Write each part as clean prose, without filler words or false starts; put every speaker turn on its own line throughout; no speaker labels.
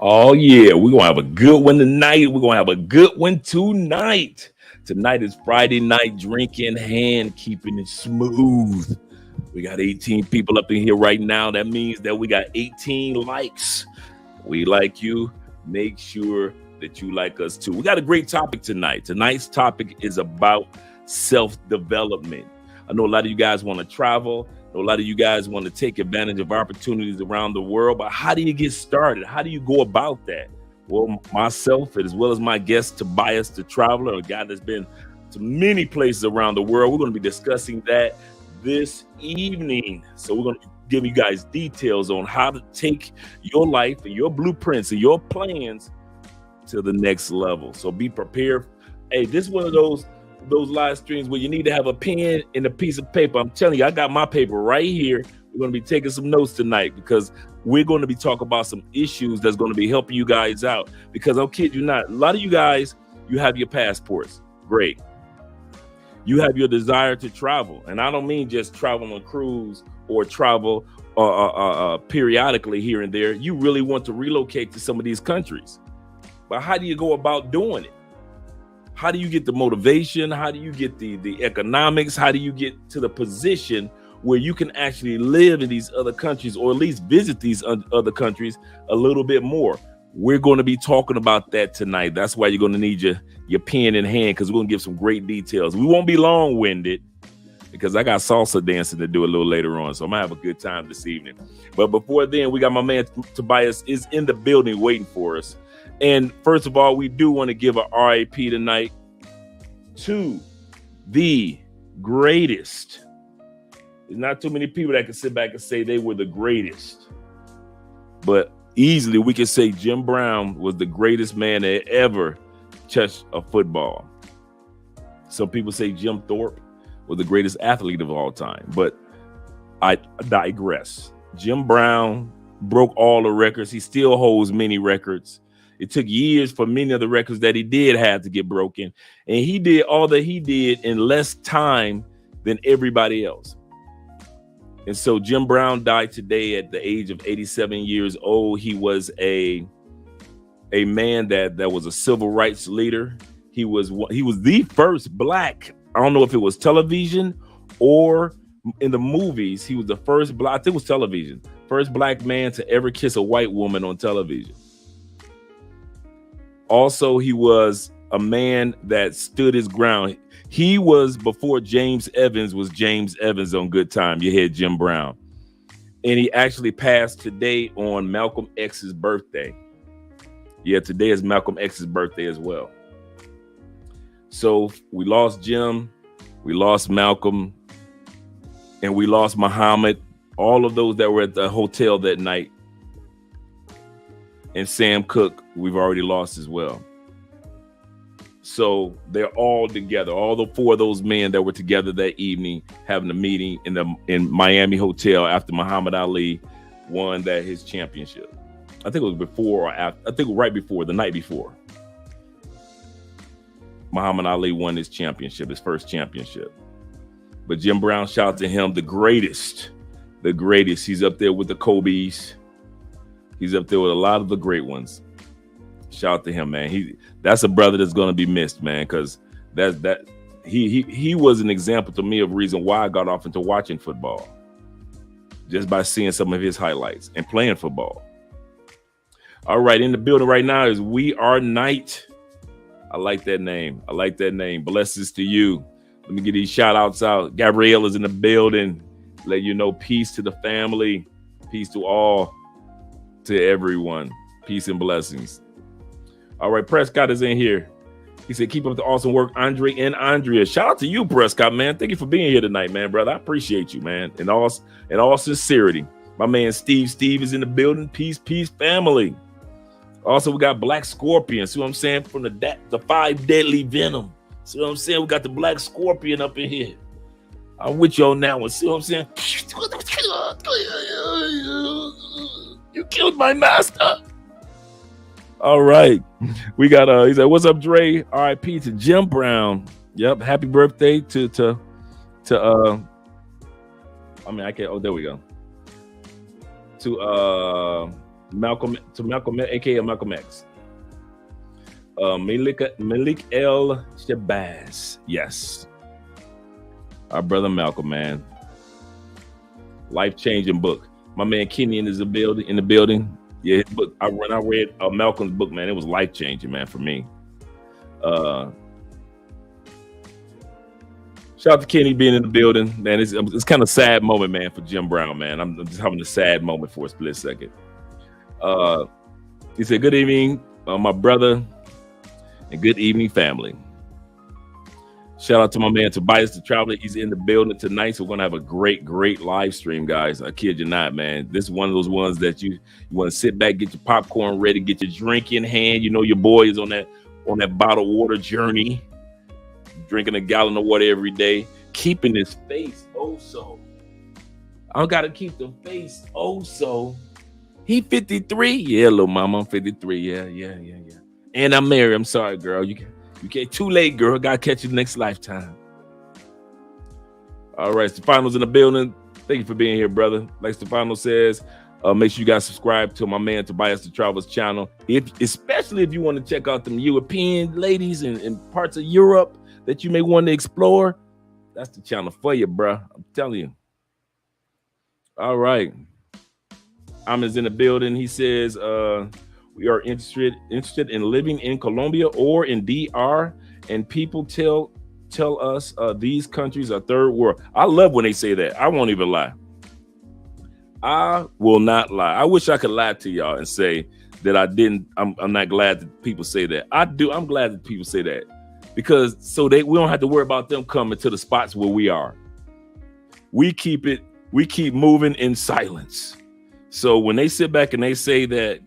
Oh, yeah. We're going to have a good one tonight. We're going to have a good one tonight. Tonight is Friday night drinking, hand keeping it smooth. We got 18 people up in here right now. That means that we got 18 likes. We like you. Make sure that you like us too. We got a great topic tonight. Tonight's topic is about self-development. I know a lot of you guys want to travel. A lot of you guys want to take advantage of opportunities around the world, but how do you get started? How do you go about that? Well, myself, as well as my guest, Tobias, the traveler, a guy that's been to many places around the world, we're going to be discussing that this evening. So we're going to give you guys details on how to take your life and your blueprints and your plans to the next level. So be prepared. Hey, this is one of those live streams where you need to have a pen and a piece of paper. I'm telling you, I got my paper right here. We're going to be taking some notes tonight because we're going to be talking about some issues that's going to be helping you guys out. Because I'll kid you not, a lot of you guys, you have your passports. Great. You have your desire to travel. And I don't mean just travel on a cruise or travel periodically here and there. You really want to relocate to some of these countries. But how do you go about doing it? How do you get the motivation? How do you get the economics? How do you get to the position where you can actually live in these other countries, or at least visit these other countries a little bit more? We're going to be talking about that tonight. That's why you're going to need your pen in hand, because we're going to give some great details. We won't be long-winded because I got salsa dancing to do a little later on. So I'm going to have a good time this evening. But before then, we got my man Tobias is in the building waiting for us. And first of all, we do want to give a RIP tonight to the greatest. There's not too many people that can sit back and say they were the greatest. But easily we can say Jim Brown was the greatest man that ever touched a football. Some people say Jim Thorpe was the greatest athlete of all time. But I digress. Jim Brown broke all the records. He still holds many records. It took years for many of the records that he did have to get broken. And he did all that he did in less time than everybody else. And so Jim Brown died today at the age of 87 years old. He was a man that was a civil rights leader. He was the first black, I don't know if it was television or in the movies, he was the first black, I think it was television, first black man to ever kiss a white woman on television. Also, he was a man that stood his ground. He was, before James Evans was James Evans on Good Time, you had Jim Brown. And he actually passed today on Malcolm X's birthday. Yeah, today is Malcolm X's birthday as well. So we lost Jim, we lost Malcolm, and we lost Muhammad, all of those that were at the hotel that night. And Sam Cooke, we've already lost as well. So they're all together. All the four of those men that were together that evening having a meeting in Miami hotel after Muhammad Ali won his championship. I think it was before or after. I think right before, the night before. Muhammad Ali won his championship, his first championship. But Jim Brown, shout out to him, the greatest. The greatest. He's up there with the Kobe's. He's up there with a lot of the great ones. Shout out to him, man. That's a brother that's going to be missed, man, because he was an example to me of reason why I got off into watching football, just by seeing some of his highlights and playing football. All right, in the building right now is We Are Night. I like that name. I like that name. Blessings to you. Let me get these shout outs out. Gabrielle is in the building. Let you know, peace to the family. Peace to all. To everyone. Peace and blessings. All right, Prescott is in here. He said, keep up the awesome work, Andre and Andrea. Shout out to you, Prescott, man. Thank you for being here tonight, man, brother. I appreciate you, man. In all sincerity. My man Steve is in the building. Peace, family. Also, we got Black Scorpion. See what I'm saying? From the 5 deadly venom. See what I'm saying? We got the Black Scorpion up in here. I'm with you on that one. See what I'm saying? You killed my master. All right. We got he said, what's up, Dre? RIP to Jim Brown. Yep. Happy birthday to I mean, I can't. Oh, there we go. To Malcolm aka Malcolm X. Malik El Shabazz. Yes. Our brother Malcolm, man. Life-changing book. My man Kenyon is in the building. Yeah, his book. I read Malcolm's book, man. It was life-changing, man, for me. Shout out to Kenny being in the building, man. It's kind of a sad moment, man, for Jim Brown, man. I'm just having a sad moment for a split second. He said, "Good evening, my brother, and good evening, family." Shout out to my man Tobias the Traveler. He's in the building tonight, so we're gonna have a great live stream, guys. I kid you not, man. This is one of those ones that you want to sit back, get your popcorn ready, get your drink in hand. You know your boy is on that bottled water journey, drinking a gallon of water every day, keeping his face so. I gotta keep the face so. He 53, yeah, little mama, I'm 53, yeah. And I'm married. I'm sorry, girl. You can't. Too late, girl. Gotta catch you next lifetime. All right, Stefano's in the building. Thank you for being here, brother. Like Stefano says, make sure you guys subscribe to my man Tobias the Traveler's channel. Especially if you want to check out them European ladies and parts of Europe that you may want to explore, that's the channel for you, bro. I'm telling you. All right. Amon's in the building. He says, we are interested in living in Colombia or in DR, and people tell us these countries are third world. I love when they say that. I won't even lie. I will not lie. I wish I could lie to y'all and say that I didn't. I'm not glad that people say that. I do. I'm glad that people say that, because we don't have to worry about them coming to the spots where we are. We keep moving in silence. So when they sit back and they say that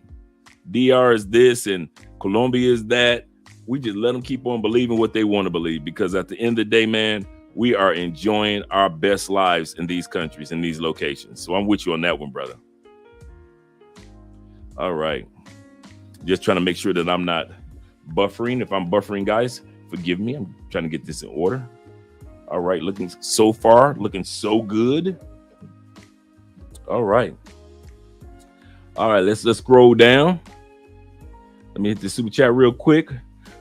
DR is this and Colombia is that, we just let them keep on believing what they want to believe, because at the end of the day, man, we are enjoying our best lives in these countries, in these locations. So I'm with you on that one, brother. All right. Just trying to make sure that I'm not buffering. If I'm buffering, guys, forgive me. I'm trying to get this in order. All right. Looking so good. All right. Let's scroll down. Let me hit the super chat real quick.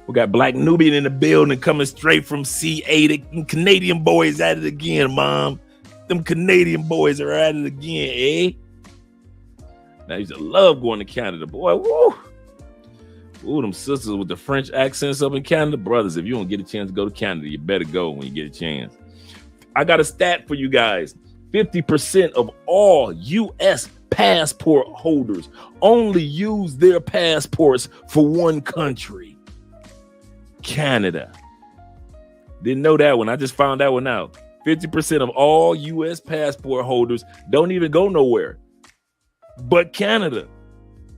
We got Black Nubian in the building, coming straight from CA. The Canadian boys at it again, Mom. Them Canadian boys are at it again, eh? Now, I used to love going to Canada, boy. Woo! Ooh, them sisters with the French accents up in Canada. Brothers, if you don't get a chance to go to Canada, you better go when you get a chance. I got a stat for you guys. 50% of all U.S. passport holders only use their passports for one country. Canada. Didn't know that one. I just found that one out. 50% of all U.S. passport holders don't even go nowhere but Canada.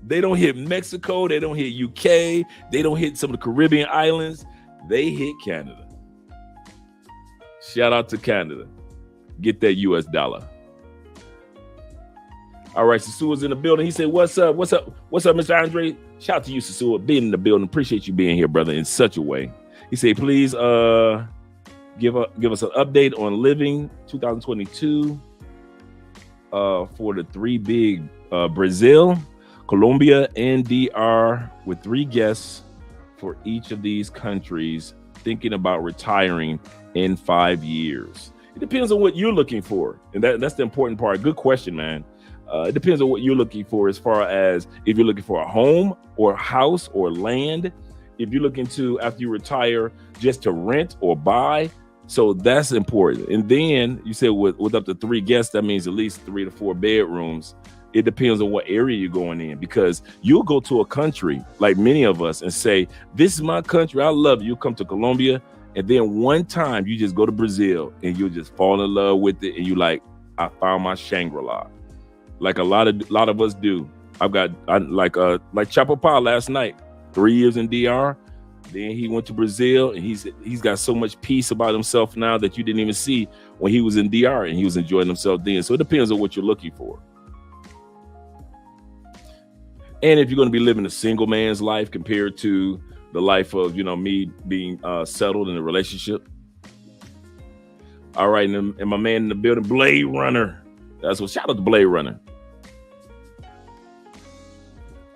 They don't hit Mexico. They don't hit UK. They don't hit some of the Caribbean islands. They hit Canada. Shout out to Canada. Get that U.S. dollar. All right, Sasua's in the building. He said, what's up, Mr. Andre? Shout out to you, Sasua, being in the building. Appreciate you being here, brother, in such a way. He said, please give us an update on living 2022 for the three big Brazil, Colombia, and DR, with 3 guests for each of these countries, thinking about retiring in 5 years. It depends on what you're looking for. And that's the important part. Good question, man. It depends on what you're looking for, as far as if you're looking for a home or a house or land. If you're looking to, after you retire, just to rent or buy. So that's important. And then you said with up to 3 guests, that means at least 3 to 4 bedrooms. It depends on what area you're going in, because you'll go to a country like many of us and say, this is my country. I love it. You come to Colombia, and then one time you just go to Brazil and you'll just fall in love with it. And you like, I found my Shangri-La. Like a lot of us do. Like Chapo Pa last night, 3 years in DR. Then he went to Brazil, and he's got so much peace about himself now that you didn't even see when he was in DR, and he was enjoying himself then. So it depends on what you're looking for. And if you're going to be living a single man's life compared to the life of, me being settled in a relationship. All right, and my man in the building, Blade Runner. That's what. Shout out to Blade Runner.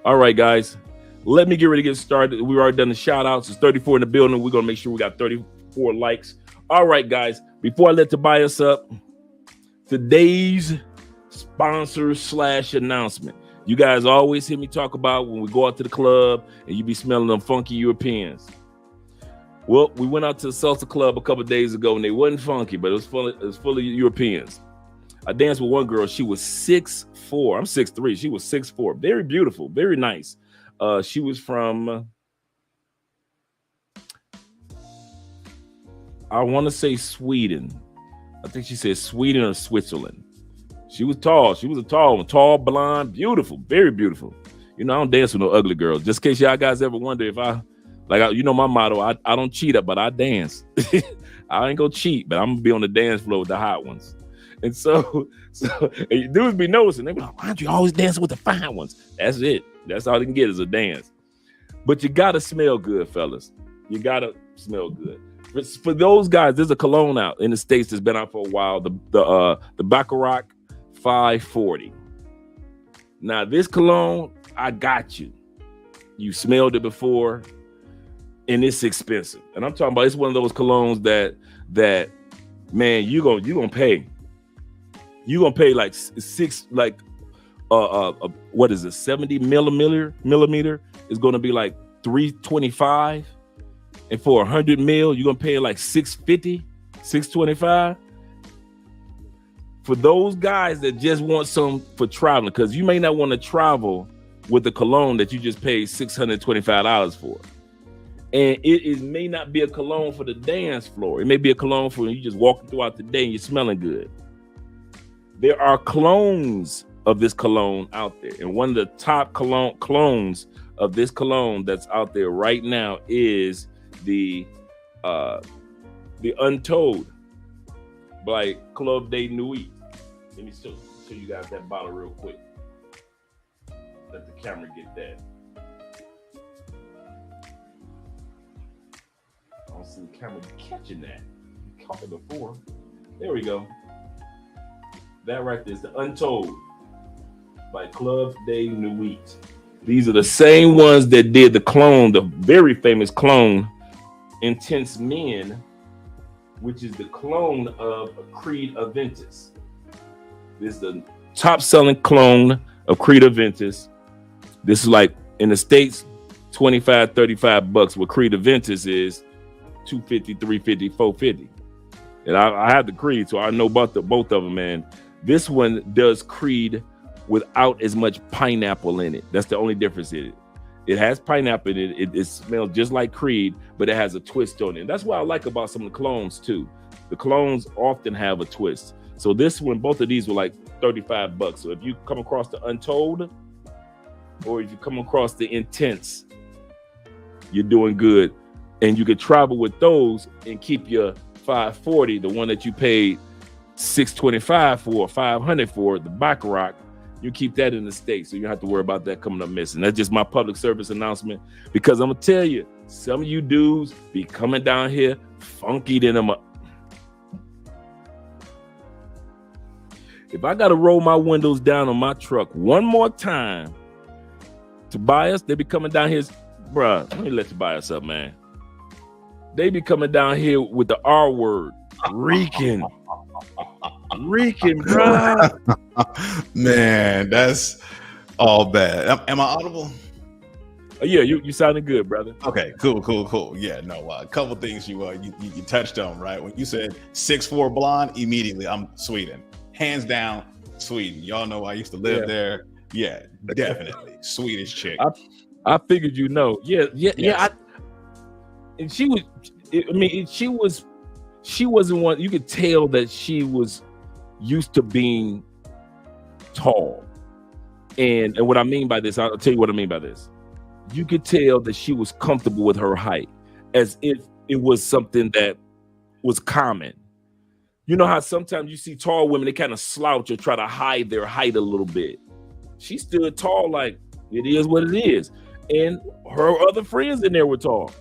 All right, guys. Let me get ready to get started. We've already done the shout outs. It's 34 in the building. We're going to make sure we got 34 likes. All right, guys. Before I let Tobias up, today's sponsor / announcement. You guys always hear me talk about when we go out to the club and you be smelling them funky Europeans. Well, we went out to the salsa club a couple of days ago and they wasn't funky, but it was full of Europeans. I danced with one girl. She was 6'4". I'm 6'3". She was 6'4". Very beautiful, very nice. She was from, I want to say Sweden. I think she said Sweden or Switzerland. She was tall. She was a tall, blonde, beautiful, very beautiful. You know, I don't dance with no ugly girls. Just in case y'all guys ever wonder if you know my motto, I don't cheat up, but I dance. I ain't gonna cheat, but I'm gonna be on the dance floor with the hot ones. And so and dudes be noticing. They be like, why don't you always dancing with the fine ones? That's it. That's all they can get is a dance. But you gotta smell good, fellas. You gotta smell good. For those guys, there's a cologne out in the States that's been out for a while. The Baccarat 540. Now this cologne, I got you. You smelled it before, and it's expensive. And I'm talking about it's one of those colognes that man, you gonna pay. You gonna pay like what is it? 70 millimeter is gonna be like $325, and for 100 mil, you're gonna pay like $650, $625. For those guys that just want some for traveling, because you may not want to travel with a cologne that you just paid $625 for. And it may not be a cologne for the dance floor. It may be a cologne for when you just walking throughout the day and you're smelling good. There are clones of this cologne out there. And one of the top clones of this cologne that's out there right now is the Untold by Club de Nuit. Let me show you guys that bottle real quick. Let the camera get that. I don't see the camera catching that. Caught it before. There we go. That right there is the Untold by Club de Nuit. These are the same ones that did the clone, the very famous clone, Intense Men, which is the clone of Creed Aventus. This is the top selling clone of Creed Aventus. This is like in the States, $25, $35. What Creed Aventus is $250, $350, $450. And I have the Creed, so I know about both of them, man. This one does Creed without as much pineapple in it. That's the only difference in it. It has pineapple in it. It smells just like Creed, but it has a twist on it. And that's what I like about some of the clones too. The clones often have a twist. So this one, both of these were like $35. So if you come across the Untold, or if you come across the Intense, you're doing good. And you could travel with those and keep your 540, the one that you paid $625 for, $500 for, the Baccarat. You keep that in the States, so you don't have to worry about that coming up missing. That's just my public service announcement, because I'm gonna tell you, some of you dudes be coming down here funky than them up. If I gotta roll my windows down on my truck one more time, Tobias, they be coming down here, bruh. Let me let Tobias up, man. They be coming down here with the R word, reeking, bro.
Man, that's all bad. Am I audible?
Yeah, you sounding good, brother.
Okay, cool. Yeah, no, a couple things you touched on, right? When you said 6'4" blonde, immediately I'm Sweden, hands down Sweden. Y'all know I used to live there. Yeah, definitely Swedish chick.
I figured you know. Yeah. And she was. I mean, she wasn't one. You could tell that she was used to being tall. And what I mean by this, I'll tell you what I mean by this. You could tell that she was comfortable with her height, as if it was something that was common. You know how sometimes you see tall women, they kind of slouch or try to hide their height a little bit. She stood tall, like it is what it is. And her other friends in there were tall.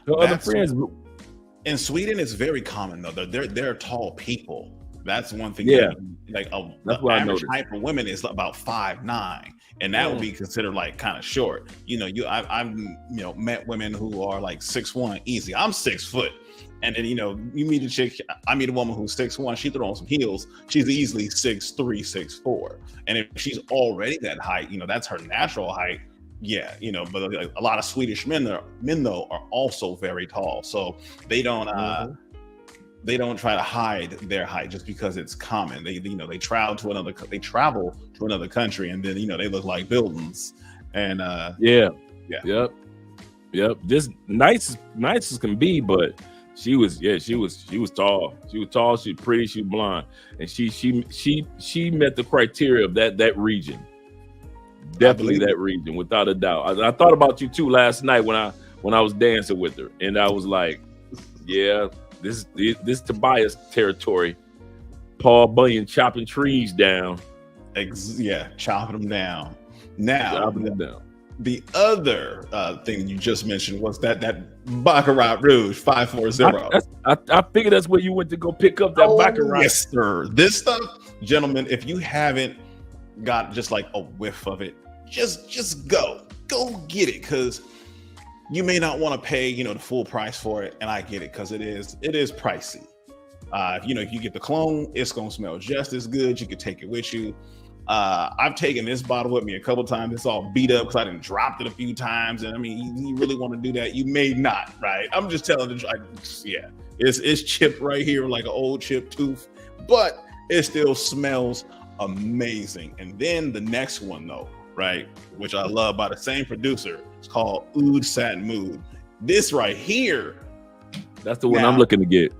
Her other friends.
In Sweden, it's very common though. They're tall people. That's one thing.
Yeah,
like
that's what
average height for women is about 5'9". and that would be considered like kind of short. I've met women who are like 6'1" easy. I'm 6 foot. And then, you meet a chick, I meet a woman who's 6'1", she throw on some heels, she's easily 6'3", 6'4". And if she's already that height, that's her natural height. Yeah, but a lot of Swedish men though are also very tall. So they don't try to hide their height just because it's common. They travel to another country, and then they look like buildings. And
yep. Just nice as can be, but she was tall. She was tall. She was pretty. She was blonde, and she met the criteria of that region. Definitely that region, without a doubt. I thought about you too last night when I was dancing with her, and I was like, yeah, this Tobias territory. Paul Bunyan chopping trees down.
Chopping them down. Now, the other thing you just mentioned was that Baccarat Rouge 540.
I figured that's where you went to go pick up that Baccarat.
Yes, sir. This stuff, gentlemen, if you haven't got just like a whiff of it, just go get it, because you may not want to pay the full price for it, and I get it, because it is pricey. If you get the clone, it's gonna smell just as good. You could take it with you. I've taken this bottle with me a couple times. It's all beat up because I done dropped it a few times. And I mean, you really want to do that? You may not, right? I'm just telling you, it's chipped right here like an old chipped tooth, but it still smells amazing. And then the next one though, right, which I love, by the same producer, it's called Oud Satin Mood. This right here,
that's the one I'm looking to get.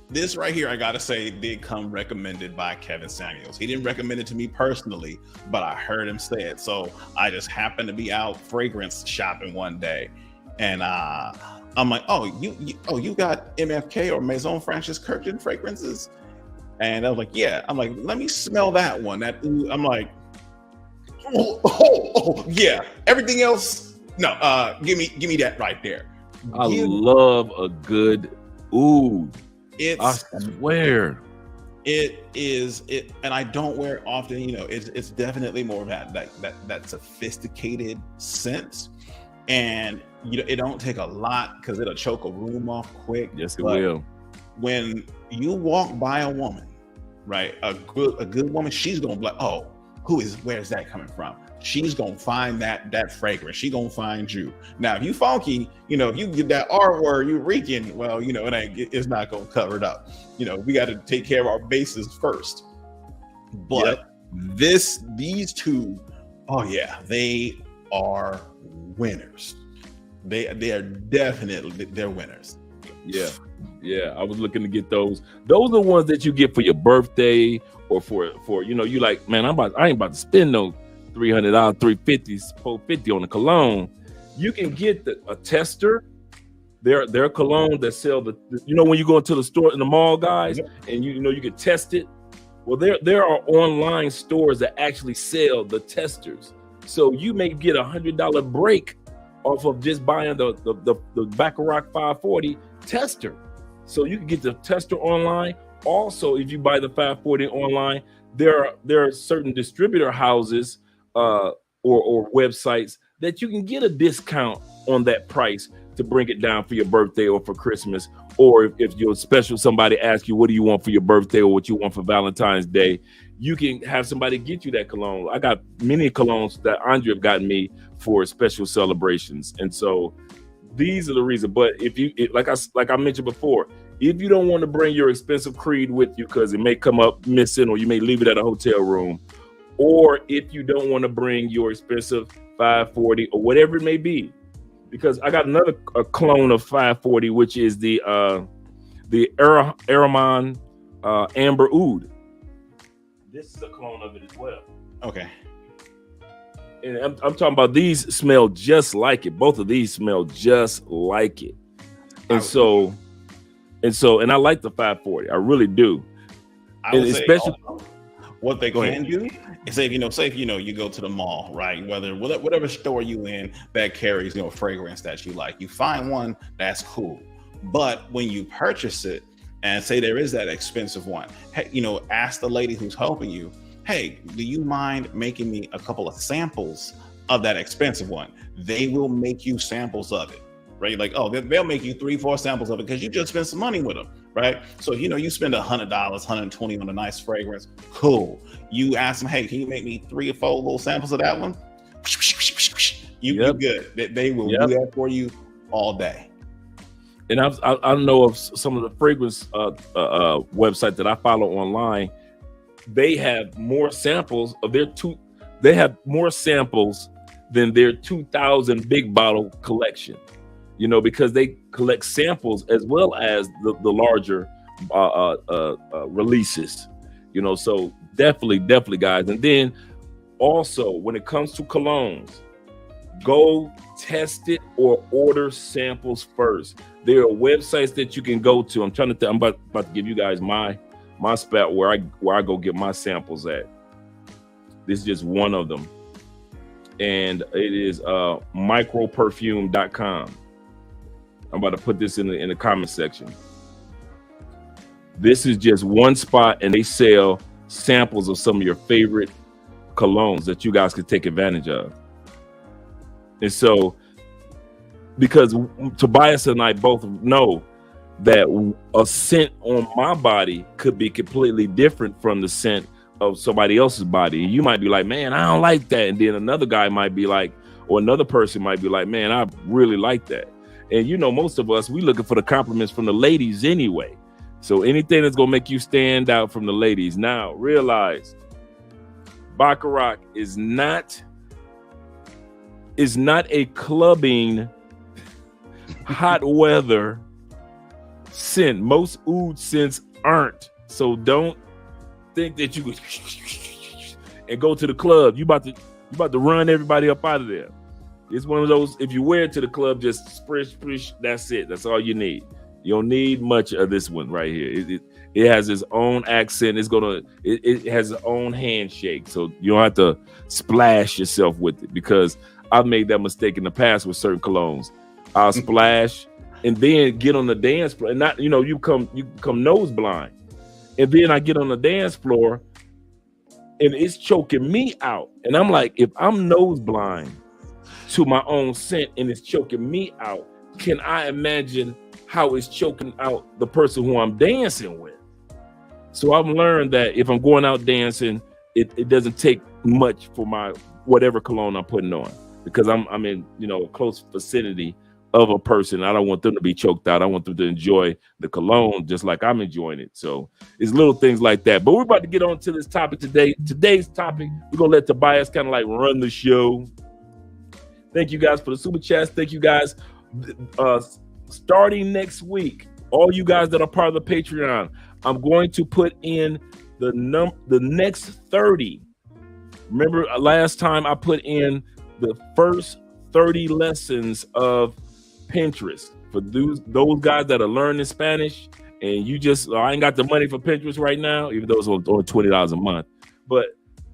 This right here, I gotta say, did come recommended by Kevin Samuels. He didn't recommend it to me personally, but I heard him say it. So I just happened to be out fragrance shopping one day, and I'm like, oh, you got MFK or Maison Francis Kurkdjian fragrances? And I was like, yeah. I'm like, let me smell that one. I'm like, oh, yeah. Everything else, no. Give me that right there.
I love a good oud. I swear.
It is, and I don't wear it often. It's definitely more of that sophisticated scent, and it don't take a lot because it'll choke a room off quick.
Yes, it will.
When you walk by a woman, right, a good woman, she's gonna be like, oh, where's that coming from? She's gonna find that fragrance. She gonna find you. Now, if you funky, if you get that R word, you reeking, well, it's not gonna cover it up. We got to take care of our bases first. But these two, oh yeah, they are winners. They are definitely, they're winners.
Yeah. I was looking to get those. Those are the ones that you get for your birthday, or for you like, man, I ain't about to spend no $300, $350, $450 on the cologne. You can get a tester. They're cologne that sell when you go into the store in the mall, guys, and you can test it. Well, there are online stores that actually sell the testers. So you may get $100 break off of just buying the Baccarat 540 tester. So you can get the tester online. Also, if you buy the 540 online, there are certain distributor houses or websites that you can get a discount on that price to bring it down for your birthday or for Christmas, or if you're special, somebody asks you what do you want for your birthday or what you want for Valentine's Day, you can have somebody get you that cologne. I got many colognes that Andre have gotten me for special celebrations, and so these are the reasons. But like I mentioned before, if you don't want to bring your expensive Creed with you because it may come up missing, or you may leave it at a hotel room, or if you don't want to bring your expensive 540 or whatever it may be, because I got another clone of 540, which is the Aramon Amber Oud. This is a clone of it as well.
Okay.
And I'm talking about, these smell just like it. Both of these smell just like it. And I like the 540. I really do.
And especially what they can do is say if you go to the mall, right? Whatever store you in that carries fragrance that you like, you find one that's cool. But when you purchase it, and say there is that expensive one, hey, ask the lady who's helping you, hey, do you mind making me a couple of samples of that expensive one? They will make you samples of it, right? Like, oh, they'll make you 3-4 samples of it because you just spent some money with them, right? So, you spend $100, $120 on a nice fragrance. Cool. You ask them, hey, can you make me 3 or 4 little samples of that one? You're good. They will do that for you all day.
And I know of some of the fragrance websites that I follow online. They have more samples of they have more samples than their 2,000 big bottle collection, because they collect samples as well as the larger releases, so definitely guys. And then also when it comes to colognes, go test it or order samples first. There are websites that you can go to. I'm about to give you guys my spot where I go get my samples at. This is just one of them, and it is microperfume.com. I'm about to put this in the comment section. This is just one spot, and they sell samples of some of your favorite colognes that you guys could take advantage of. And so, because Tobias and I both know that a scent on my body could be completely different from the scent of somebody else's body. And you might be like, man, I don't like that. And then another guy might be like, or another person might be like, man, I really like that. And most of us, we looking for the compliments from the ladies anyway. So anything that's going to make you stand out from the ladies. Now, realize Baccarat is not a clubbing, hot weather scent. Most oud scents aren't. So don't think that you and go to the club. You about to run everybody up out of there. It's one of those, if you wear it to the club, just sprish, that's it. That's all you need. You don't need much of this one right here. It has its own accent. It has its own handshake. So you don't have to splash yourself with it, because I've made that mistake in the past with certain colognes. I'll splash and then get on the dance floor, and not, you come nose blind. And then I get on the dance floor and it's choking me out. And I'm like, if I'm nose blind to my own scent and it's choking me out, can I imagine how it's choking out the person who I'm dancing with? So I've learned that if I'm going out dancing, it doesn't take much for my whatever cologne I'm putting on, because I'm in a close vicinity of a person. I don't want them to be choked out. I want them to enjoy the cologne just like I'm enjoying it. So it's little things like that. But we're about to get on to this topic today. Today's topic, we're gonna let Tobias kind of like run the show. Thank you guys for the super chats. Thank you guys. Starting next week, all you guys that are part of the Patreon, I'm going to put in the next 30. Remember last time I put in the first 30 lessons of Pinterest for those guys that are learning Spanish, and you just, I ain't got the money for Pinterest right now, even though it's only $20 a month, but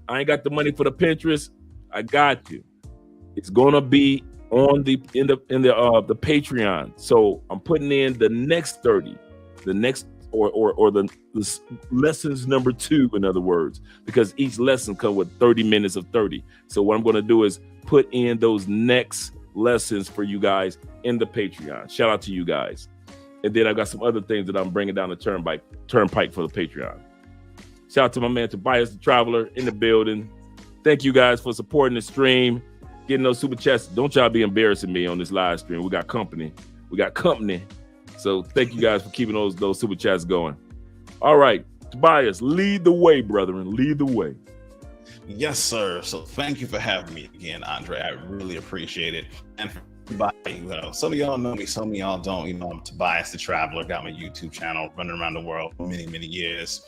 I ain't got the money for the Pinterest. I got you. It's gonna be on the Patreon. So I'm putting in the next 30, the next or the lessons number 2, in other words, because each lesson comes with 30 minutes of 30. So what I'm going to do is put in those next lessons for you guys in the Patreon. Shout out to you guys. And then I got some other things that I'm bringing down the turnpike for the Patreon. Shout out to my man Tobias the Traveler in the building. Thank you guys for supporting the stream, getting those super chats. Don't y'all be embarrassing me on this live stream. We got company. So thank you guys for keeping those super chats going. All right, Tobias, lead the way, brethren. Lead the way.
Yes, sir. So thank you for having me again, Andre. I really appreciate it. And for everybody, some of y'all know me, some of y'all don't. I'm Tobias the Traveler. Got my YouTube channel, running around the world for many, many years.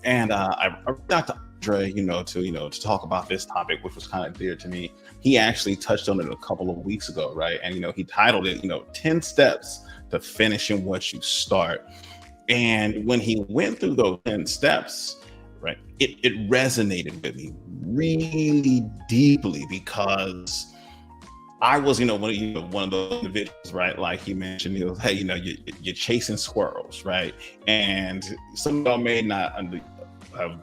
And I got to Andre, to talk about this topic, which was kind of dear to me. He actually touched on it a couple of weeks ago, right? And he titled it, 10 steps to finishing what you start. And when he went through those 10 steps, right, it resonated with me really deeply, because I was, one of those individuals, right? Like he mentioned, hey, you're chasing squirrels, right? And some of y'all may not have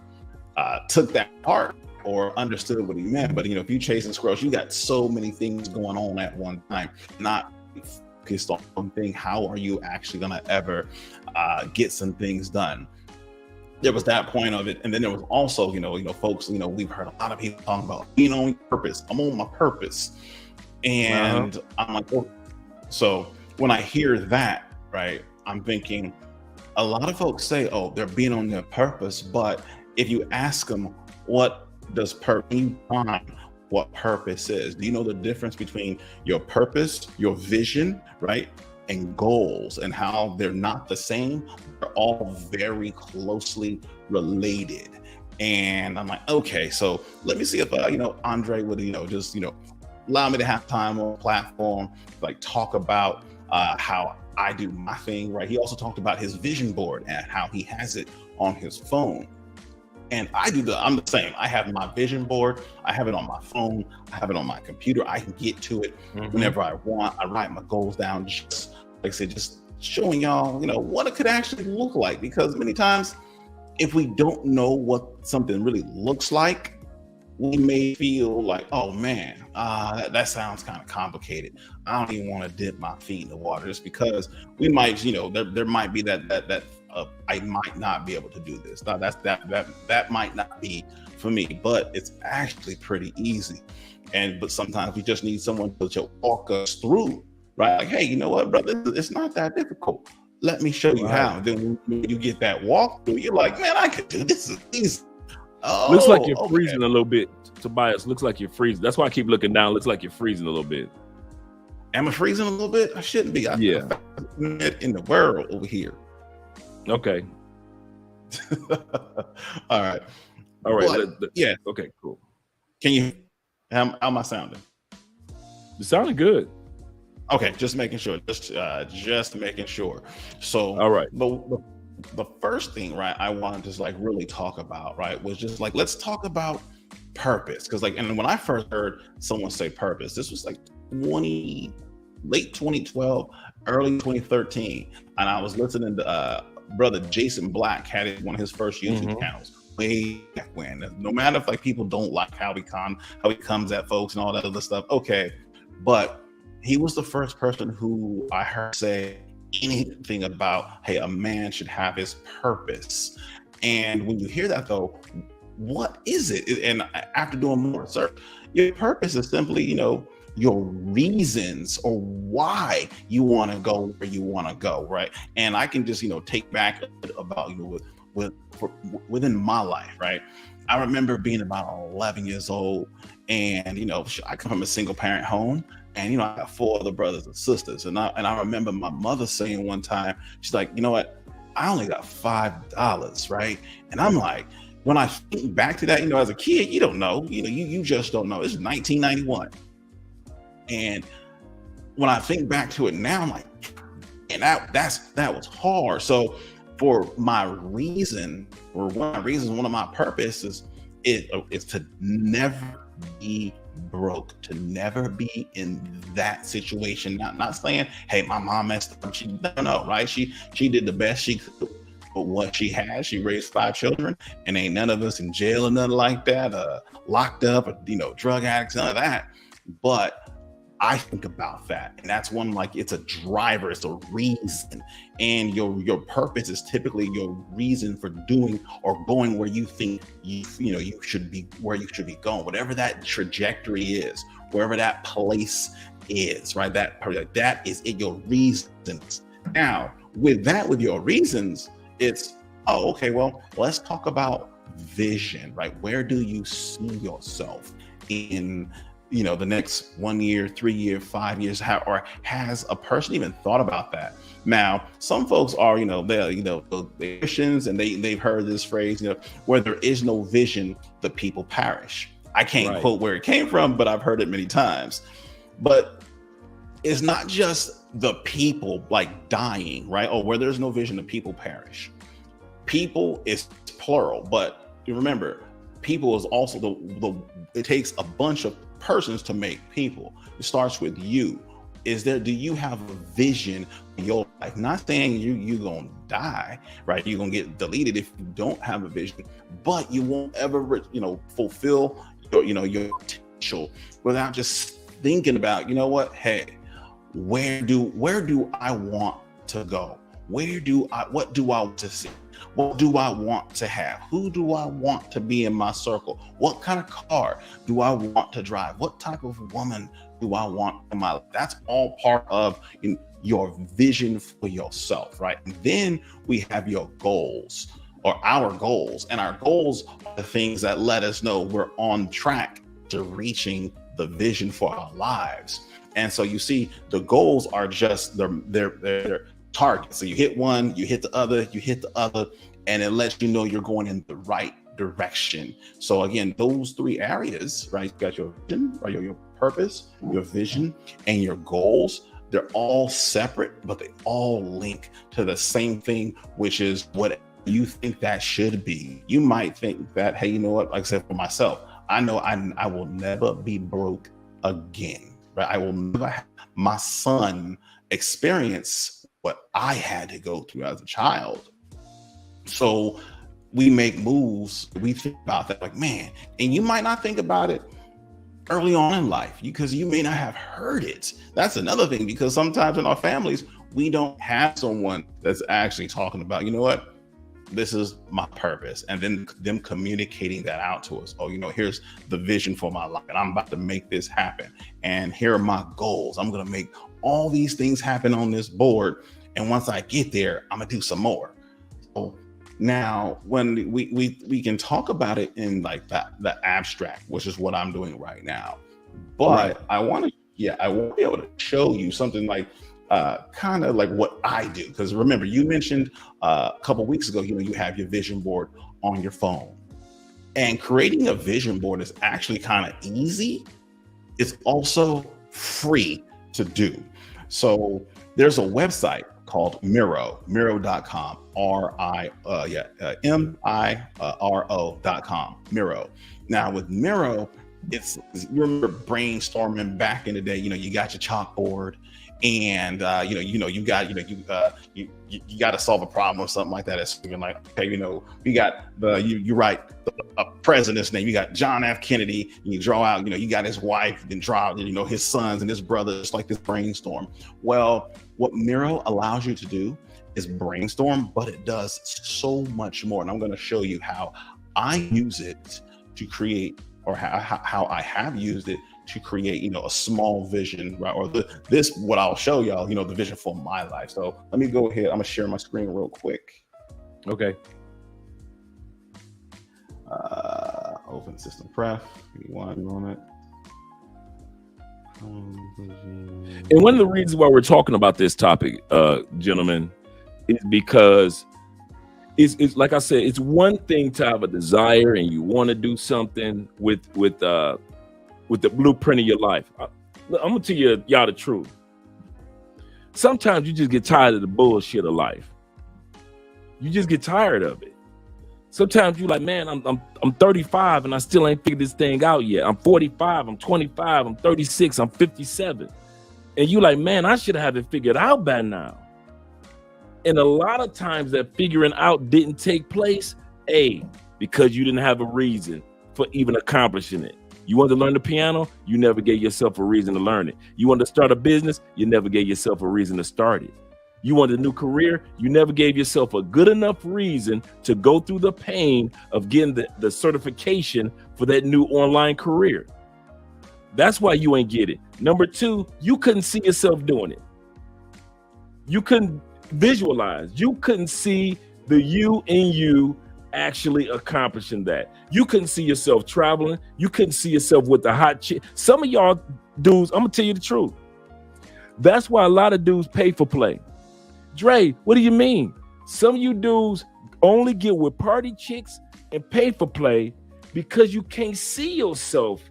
took that part or understood what he meant. But if you chasing squirrels, you got so many things going on at one time, not focused on one thing. How are you actually going to ever get some things done? There was that point of it, and then there was also, folks. We've heard a lot of people talking about being on purpose. I'm on my purpose, and I'm like, oh. So when I hear that, right, I'm thinking a lot of folks say, oh, they're being on their purpose, but if you ask them, what does what purpose is? Do you know the difference between your purpose, your vision, right, and goals, and how they're not the same? They're all very closely related. And I'm like, okay, so let me see if Andre would just allow me to have time on the platform, like talk about how I do my thing, right? He also talked about his vision board and how he has it on his phone. And I'm the same. I have my vision board. I have it on my phone. I have it on my computer. I can get to it whenever I want. I write my goals down, just like I said, just showing y'all, what it could actually look like. Because many times, if we don't know what something really looks like, we may feel like, oh man, that sounds kind of complicated. I don't even want to dip my feet in the water, just because we might, there might be that I might not be able to do this. Now, that might not be for me, but it's actually pretty easy. But sometimes we just need someone to walk us through, right? Like, hey, you know what, brother, it's not that difficult. Let me show you how. Then when you get that walk through, you're like, man, I could do this. This is easy. Oh,
looks like you're freezing a little bit, Tobias. Looks like you're freezing. That's why I keep looking down. Looks like you're freezing a little bit.
Am I freezing a little bit? I shouldn't be. In the world over here.
Okay.
All right.
Yeah. Okay, cool.
Can you, how am I sounding?
You sounding good.
Okay, just making sure. Just making sure. So,
all right.
The first thing, right, I wanted to just like really talk about, right, was just like, let's talk about purpose. Because and when I first heard someone say purpose, this was like late 2012, early 2013. And I was listening to brother Jason Black had it one of his first YouTube channels way back when. No matter if like people don't like how he comes at folks and all that other stuff, okay. But he was the first person who I heard say anything about, hey, a man should have his purpose. And when you hear that though, what is it? And after doing more research, your purpose is simply, your reasons or why you want to go where you want to go, right? And I can just, take back about, within my life, right? I remember being about 11 years old, and I come from a single parent home. And I got 4 other brothers and sisters, and I remember my mother saying one time, she's like, you know what, I only got $5, right? And I'm like, when I think back to that, as a kid, you don't know, you just don't know. It's 1991, and when I think back to it now, I'm like, and that was hard. So for my reason, or one of my purposes is to never be broke, to never be in that situation. Not saying, hey, my mom messed up. She don't know, right? She did the best she could with what she had. She raised 5 children, and ain't none of us in jail or nothing like that, locked up, or, drug addicts, none of that. But I think about that, and that's one, like, it's a driver, it's a reason, and your purpose is typically your reason for doing or going where you think you should be, where you should be going, whatever that trajectory is, wherever that place is, right? That is it, your reasons. Now, with your reasons, it's, oh, okay, well, let's talk about vision, right? Where do you see yourself in the next 1 year, 3 year, 5 years, or has a person even thought about that? Now, some folks are, they're Christians, and they've heard this phrase, where there is no vision, the people perish. I can't quote where it came from, but I've heard it many times. But it's not just the people like dying, right? Or where there's no vision, the people perish. People is plural, but remember, people is also it takes a bunch of persons to make people. It starts with you. do you have a vision for your life? Not saying you gonna die, right? You're gonna get deleted if you don't have a vision, but you won't ever, fulfill your potential without just thinking about, what, hey, where do I want to go? What do I want to see? What do I want to have? Who do I want to be in my circle? What kind of car do I want to drive? What type of woman do I want in my life? That's all part of your vision for yourself, right? And then we have your goals, or our goals. And our goals are the things that let us know we're on track to reaching the vision for our lives. And so you see, the goals are just they're targets. So you hit one, you hit the other, and it lets you know you're going in the right direction. So again, those three areas, right? You got your vision, right? Your purpose, your vision, and your goals. They're all separate, but they all link to the same thing, which is what you think that should be. You might think that, hey, you know what? Like I said, for myself, I know I will never be broke again, right? I will never have my son experience what I had to go through as a child. So we make moves, we think about that, like, man, and you might not think about it early on in life because you may not have heard it. That's another thing, because sometimes in our families, we don't have someone that's actually talking about, you know what, this is my purpose. And then them communicating that out to us. Oh, here's the vision for my life, and I'm about to make this happen. And here are my goals. I'm going to make all these things happen on this board. And once I get there, I'm going to do some more. So now, when we can talk about it in like the abstract, which is what I'm doing right now. But right. I want to be able to show you something like kind of like what I do. Because remember, you mentioned a couple weeks ago, you have your vision board on your phone. And creating a vision board is actually kind of easy. It's also free to do. So there's a website called Miro.com, Miro.com, Miro. Now with Miro, you remember brainstorming back in the day, you got your chalkboard and you got to solve a problem or something like that. It's like, okay, you got you write a president's name, you got John F. Kennedy, and you draw out, you got his wife, and draw, his sons and his brothers, like this brainstorm. Well, what Miro allows you to do is brainstorm, but it does so much more. And I'm going to show you how I use it to create, or how I have used it to create, a small vision, right? Or what I'll show y'all, the vision for my life. So let me go ahead. I'm gonna share my screen real quick.
Okay.
Open system pref. Give me one moment.
And one of the reasons why we're talking about this topic, gentlemen, is because it's like I said, it's one thing to have a desire and you want to do something with the blueprint of your life. I'm gonna tell y'all the truth. Sometimes you just get tired of the bullshit of life. You just get tired of it. Sometimes you're like, man, I'm 35 and I still ain't figured this thing out yet. I'm 45, I'm 25, I'm 36, I'm 57. And you like, man, I should have it figured out by now. And a lot of times that figuring out didn't take place, because you didn't have a reason for even accomplishing it. You wanted to learn the piano, you never gave yourself a reason to learn it. You wanted to start a business, you never gave yourself a reason to start it. You wanted a new career, you never gave yourself a good enough reason to go through the pain of getting the certification for that new online career. That's why you ain't get it. Number two, you couldn't see yourself doing it. You couldn't visualize. You couldn't see the you in you actually accomplishing that. You couldn't see yourself traveling. You couldn't see yourself with the hot chick. Some of y'all dudes, I'm gonna tell you the truth. That's why a lot of dudes pay for play. Dre, what do you mean? Some of you dudes only get with party chicks and pay for play because you can't see yourself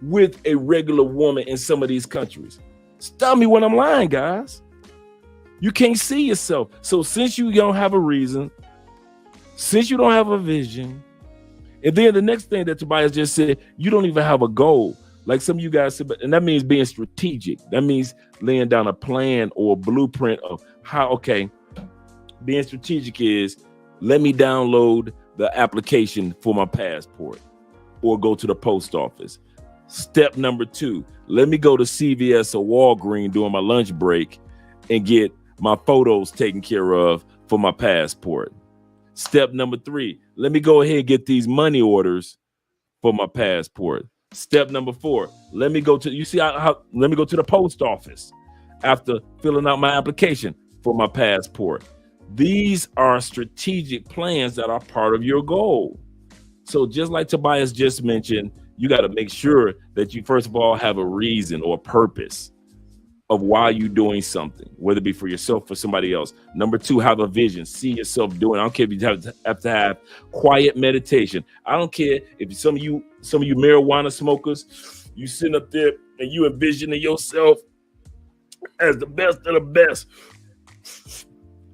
with a regular woman in some of these countries. Stop me when I'm lying, guys. You can't see yourself. So since you don't have a reason, since you don't have a vision, and then the next thing that Tobias just said, you don't even have a goal. Like some of you guys said, and that means being strategic. That means laying down a plan or a blueprint of how, okay, being strategic is, let me download the application for my passport or go to the post office. Step number 2, let me go to CVS or Walgreens during my lunch break and get my photos taken care of for my passport. Step number 3, let me go ahead and get these money orders for my passport. Step number 4, let me go to, let me go to the post office after filling out my application for my passport. These are strategic plans that are part of your goal. So just like Tobias just mentioned, you got to make sure that you, first of all, have a reason or a purpose of why you're doing something, whether it be for yourself or somebody else. Number 2, have a vision. See yourself doing. I don't care if you have to have quiet meditation. I don't care if some of you marijuana smokers, you sitting up there and you envisioning yourself as the best of the best.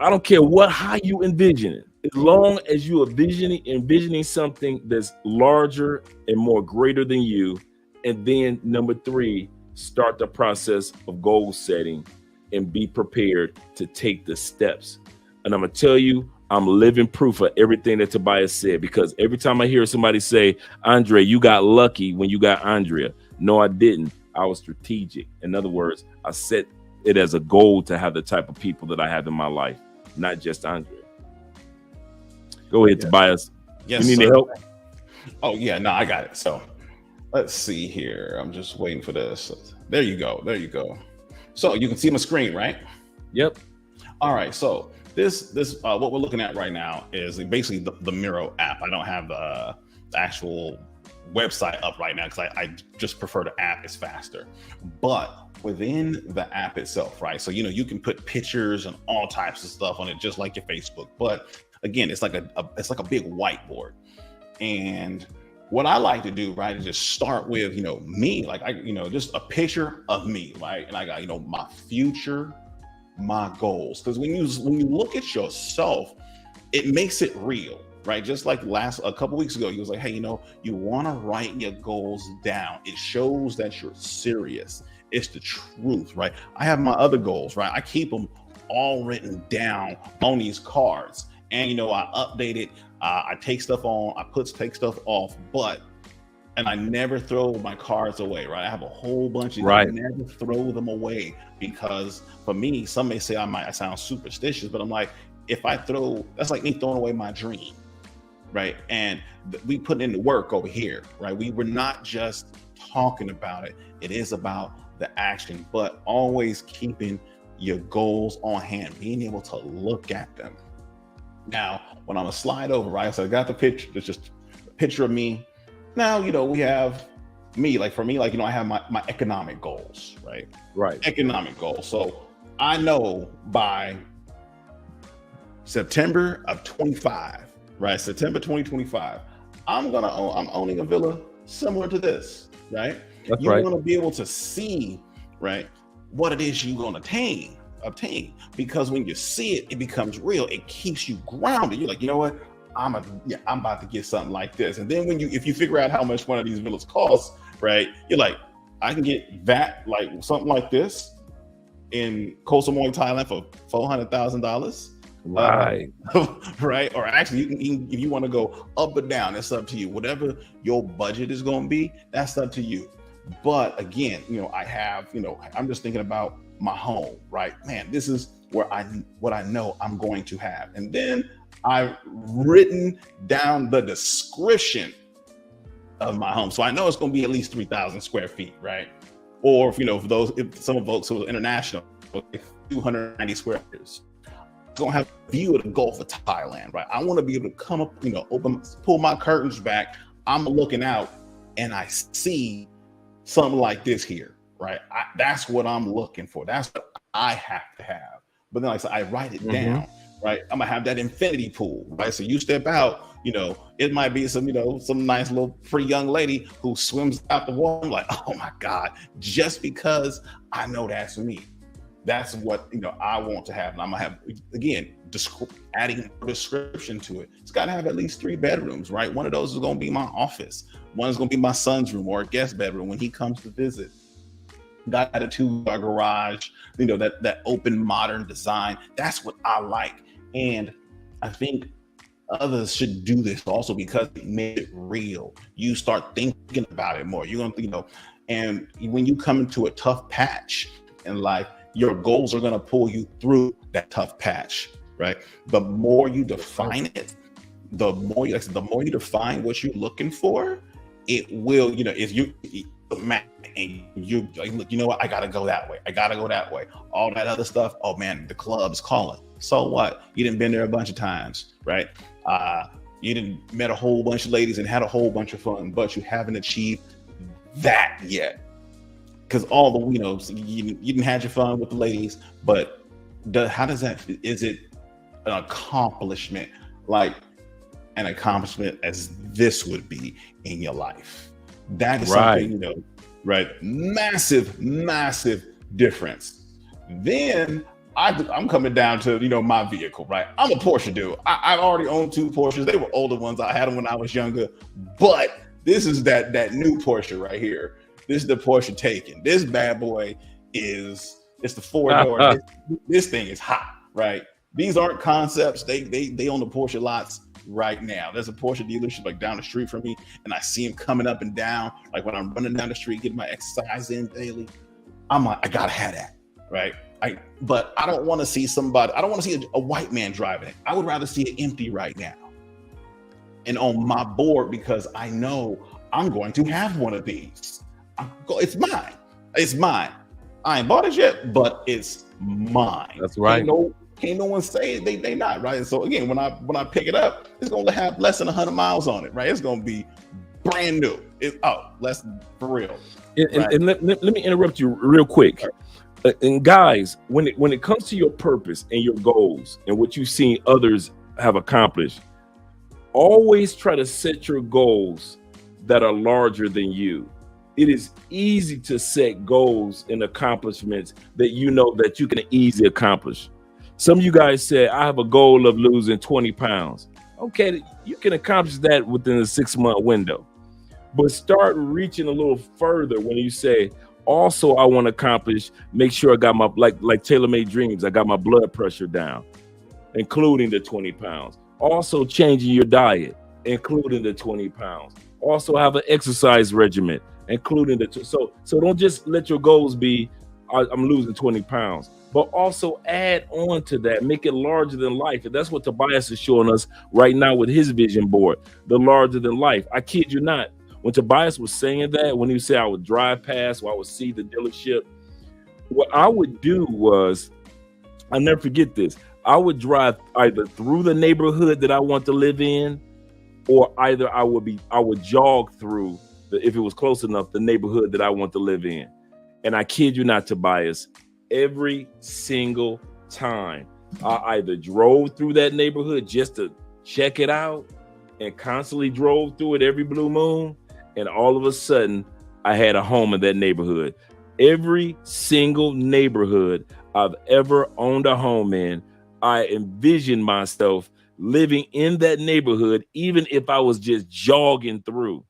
I don't care how you envision it. As long as you are envisioning something that's larger and more greater than you. And then number 3, start the process of goal setting and be prepared to take the steps. And I'm going to tell you, I'm living proof of everything that Tobias said, because every time I hear somebody say, Andre, you got lucky when you got Andrea. No, I didn't. I was strategic. In other words, I set it as a goal to have the type of people that I have in my life, not just Andrea. Go ahead, Tobias.
Yes,
you need any help?
Oh, yeah. No, I got it. So let's see here. I'm just waiting for this. There you go. There you go. So you can see my screen, right?
Yep.
All right. So this what we're looking at right now is basically the Miro app. I don't have the actual website up right now because I just prefer the app. It's faster. But within the app itself, right? So, you can put pictures and all types of stuff on it, just like your Facebook. But again, it's like a big whiteboard. And what I like to do, right, is just start with, me, like just a picture of me, right? And I got, my future, my goals. Because when you look at yourself, it makes it real, right? Just like a couple weeks ago, he was like, hey, you want to write your goals down. It shows that you're serious. It's the truth, right? I have my other goals, right? I keep them all written down on these cards. And, I update it. I take stuff on, take stuff off, and I never throw my cards away, right? I have a whole bunch of them. I never throw them away, because for me, some may say I sound superstitious, but I'm like, that's like me throwing away my dream, right? And we put in the work over here, right? We were not just talking about it. It is about the action, but always keeping your goals on hand, being able to look at them. Now, when I'm gonna slide over, right? So I got the picture. There's just a picture of me. Now, we have me. Like for me, I have my economic goals, right?
Right.
Economic goals. So I know by September of 25, right? September 2025, I'm owning a villa similar to this, right?
That's
you
right.
want to be able to see, right, what it is you're gonna obtain, because when you see it, it becomes real. It keeps you grounded. You're like, you know what, I'm about to get something like this. And then if you figure out how much one of these villas costs, right, you're like, I can get that, like something like this in Koh Samui, Thailand for $400,000.
Right.
Right. Or actually, you can, if you want to go up or down, it's up to you. Whatever your budget is going to be, that's up to you. But again, I have, I'm just thinking about my home, right? Man, this is what I know I'm going to have. And then I've written down the description of my home. So I know it's going to be at least 3,000 square feet, right? Or if some folks who are international, 290 square meters. It's going to have a view of the Gulf of Thailand, right? I want to be able to come up, pull my curtains back. I'm looking out and I see something like this here. Right. That's what I'm looking for. That's what I have to have. But then, like I said, I write it down. Right. I'm going to have that infinity pool. Right. So you step out, it might be some nice little pretty young lady who swims out the water. I'm like, oh, my God, just because I know that's me. That's what, I want to have. And I'm going to have, again, adding description to it. It's got to have at least 3 bedrooms, right? One of those is going to be my office. One is going to be my son's room or a guest bedroom when he comes to visit. Got a 2-car garage, that open modern design. That's what I like. And I think others should do this also because it makes it real. You start thinking about it more. You're going to, and when you come into a tough patch in life, your goals are going to pull you through that tough patch, right? The more you define it, the more you define what you're looking for, it will, if you, and you like, look, you know what? I got to go that way. I got to go that way. All that other stuff. Oh man, the club's calling. So what? You didn't been there a bunch of times, right? You didn't met a whole bunch of ladies and had a whole bunch of fun, but you haven't achieved that yet. Because all the, you didn't have your fun with the ladies, but how does that, is it an accomplishment, like an accomplishment as this would be in your life? That is something, right? Massive, massive difference. Then I'm coming down to, my vehicle, right? I'm a Porsche dude. I've already owned 2 Porsches. They were older ones. I had them when I was younger, but this is that new Porsche right here. This is the Porsche Taycan. This bad boy it's the 4-door. This thing is hot, right? These aren't concepts. They own the Porsche lots right now. There's a Porsche dealership like down the street from me, and I see him coming up and down. Like when I'm running down the street, getting my exercise in daily, I'm like, I gotta have that, right? But I don't want to see I don't want to see a white man driving it. I would rather see it empty right now and on my board, because I know I'm going to have one of these. It's mine. It's mine. I ain't bought it yet, but it's mine.
That's right.
Can't no one say they not, right? And so again, when I pick it up, it's gonna have less than 100 miles on it, right? It's gonna be brand new. Less for real.
And let me interrupt you real quick. And guys, when it comes to your purpose and your goals and what you've seen others have accomplished, always try to set your goals that are larger than you. It is easy to set goals and accomplishments that that you can easily accomplish. Some of you guys said, I have a goal of losing 20 pounds. Okay, you can accomplish that within a 6-month window. But start reaching a little further when you say, also, I want to accomplish, make sure I got my, like tailor-made dreams, I got my blood pressure down, including the 20 pounds. Also changing your diet, including the 20 pounds. Also have an exercise regimen, including so don't just let your goals be, I'm losing 20 pounds, but also add on to that, make it larger than life. And that's what Tobias is showing us right now with his vision board, the larger than life. I kid you not. When Tobias was saying that, when he said I would drive past or I would see the dealership, what I would do was, I'll never forget this. I would drive either through the neighborhood that I want to live in, or either I would jog through, if it was close enough, the neighborhood that I want to live in. And I kid you not, Tobias, every single time I either drove through that neighborhood just to check it out and constantly drove through it every blue moon. And all of a sudden, I had a home in that neighborhood. Every single neighborhood I've ever owned a home in, I envisioned myself living in that neighborhood, even if I was just jogging through.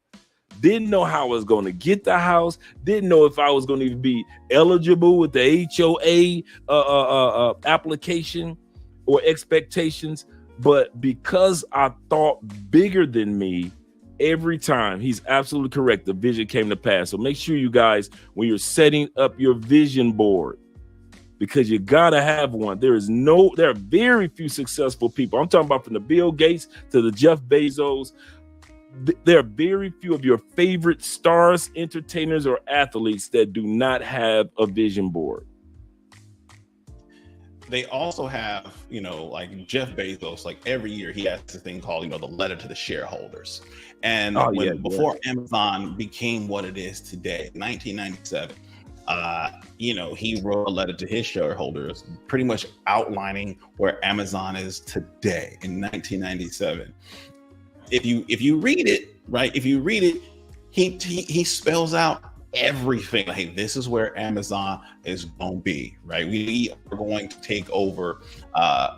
Didn't know how I was going to get the house. Didn't know if I was going to be eligible with the HOA application or expectations. But because I thought bigger than me, every time, he's absolutely correct, the vision came to pass. So make sure you guys, when you're setting up your vision board, because you gotta have one. There are very few successful people. I'm talking about from the Bill Gates to the Jeff Bezos. There are very few of your favorite stars, entertainers, or athletes that do not have a vision board.
They also have, like Jeff Bezos, like every year he has this thing called, the letter to the shareholders. And before Amazon became what it is today, 1997, he wrote a letter to his shareholders, pretty much outlining where Amazon is today in 1997. If you read it, right, he spells out everything. Hey, this is where Amazon is going to be, right? We are going to take over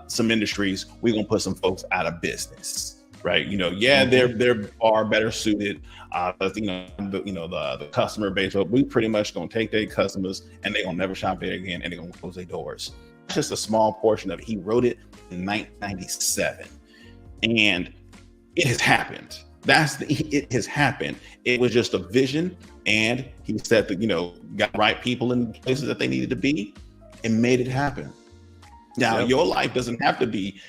some industries. We're going to put some folks out of business, right? Yeah, they're far better suited, the customer base, but we pretty much going to take their customers and they're going to never shop there again, and they're going to close their doors. It's just a small portion of it. He wrote it in 1997, and it has happened. It has happened. It was just a vision, and he said that, got the right people in places that they needed to be and made it happen. Now, your life doesn't have to be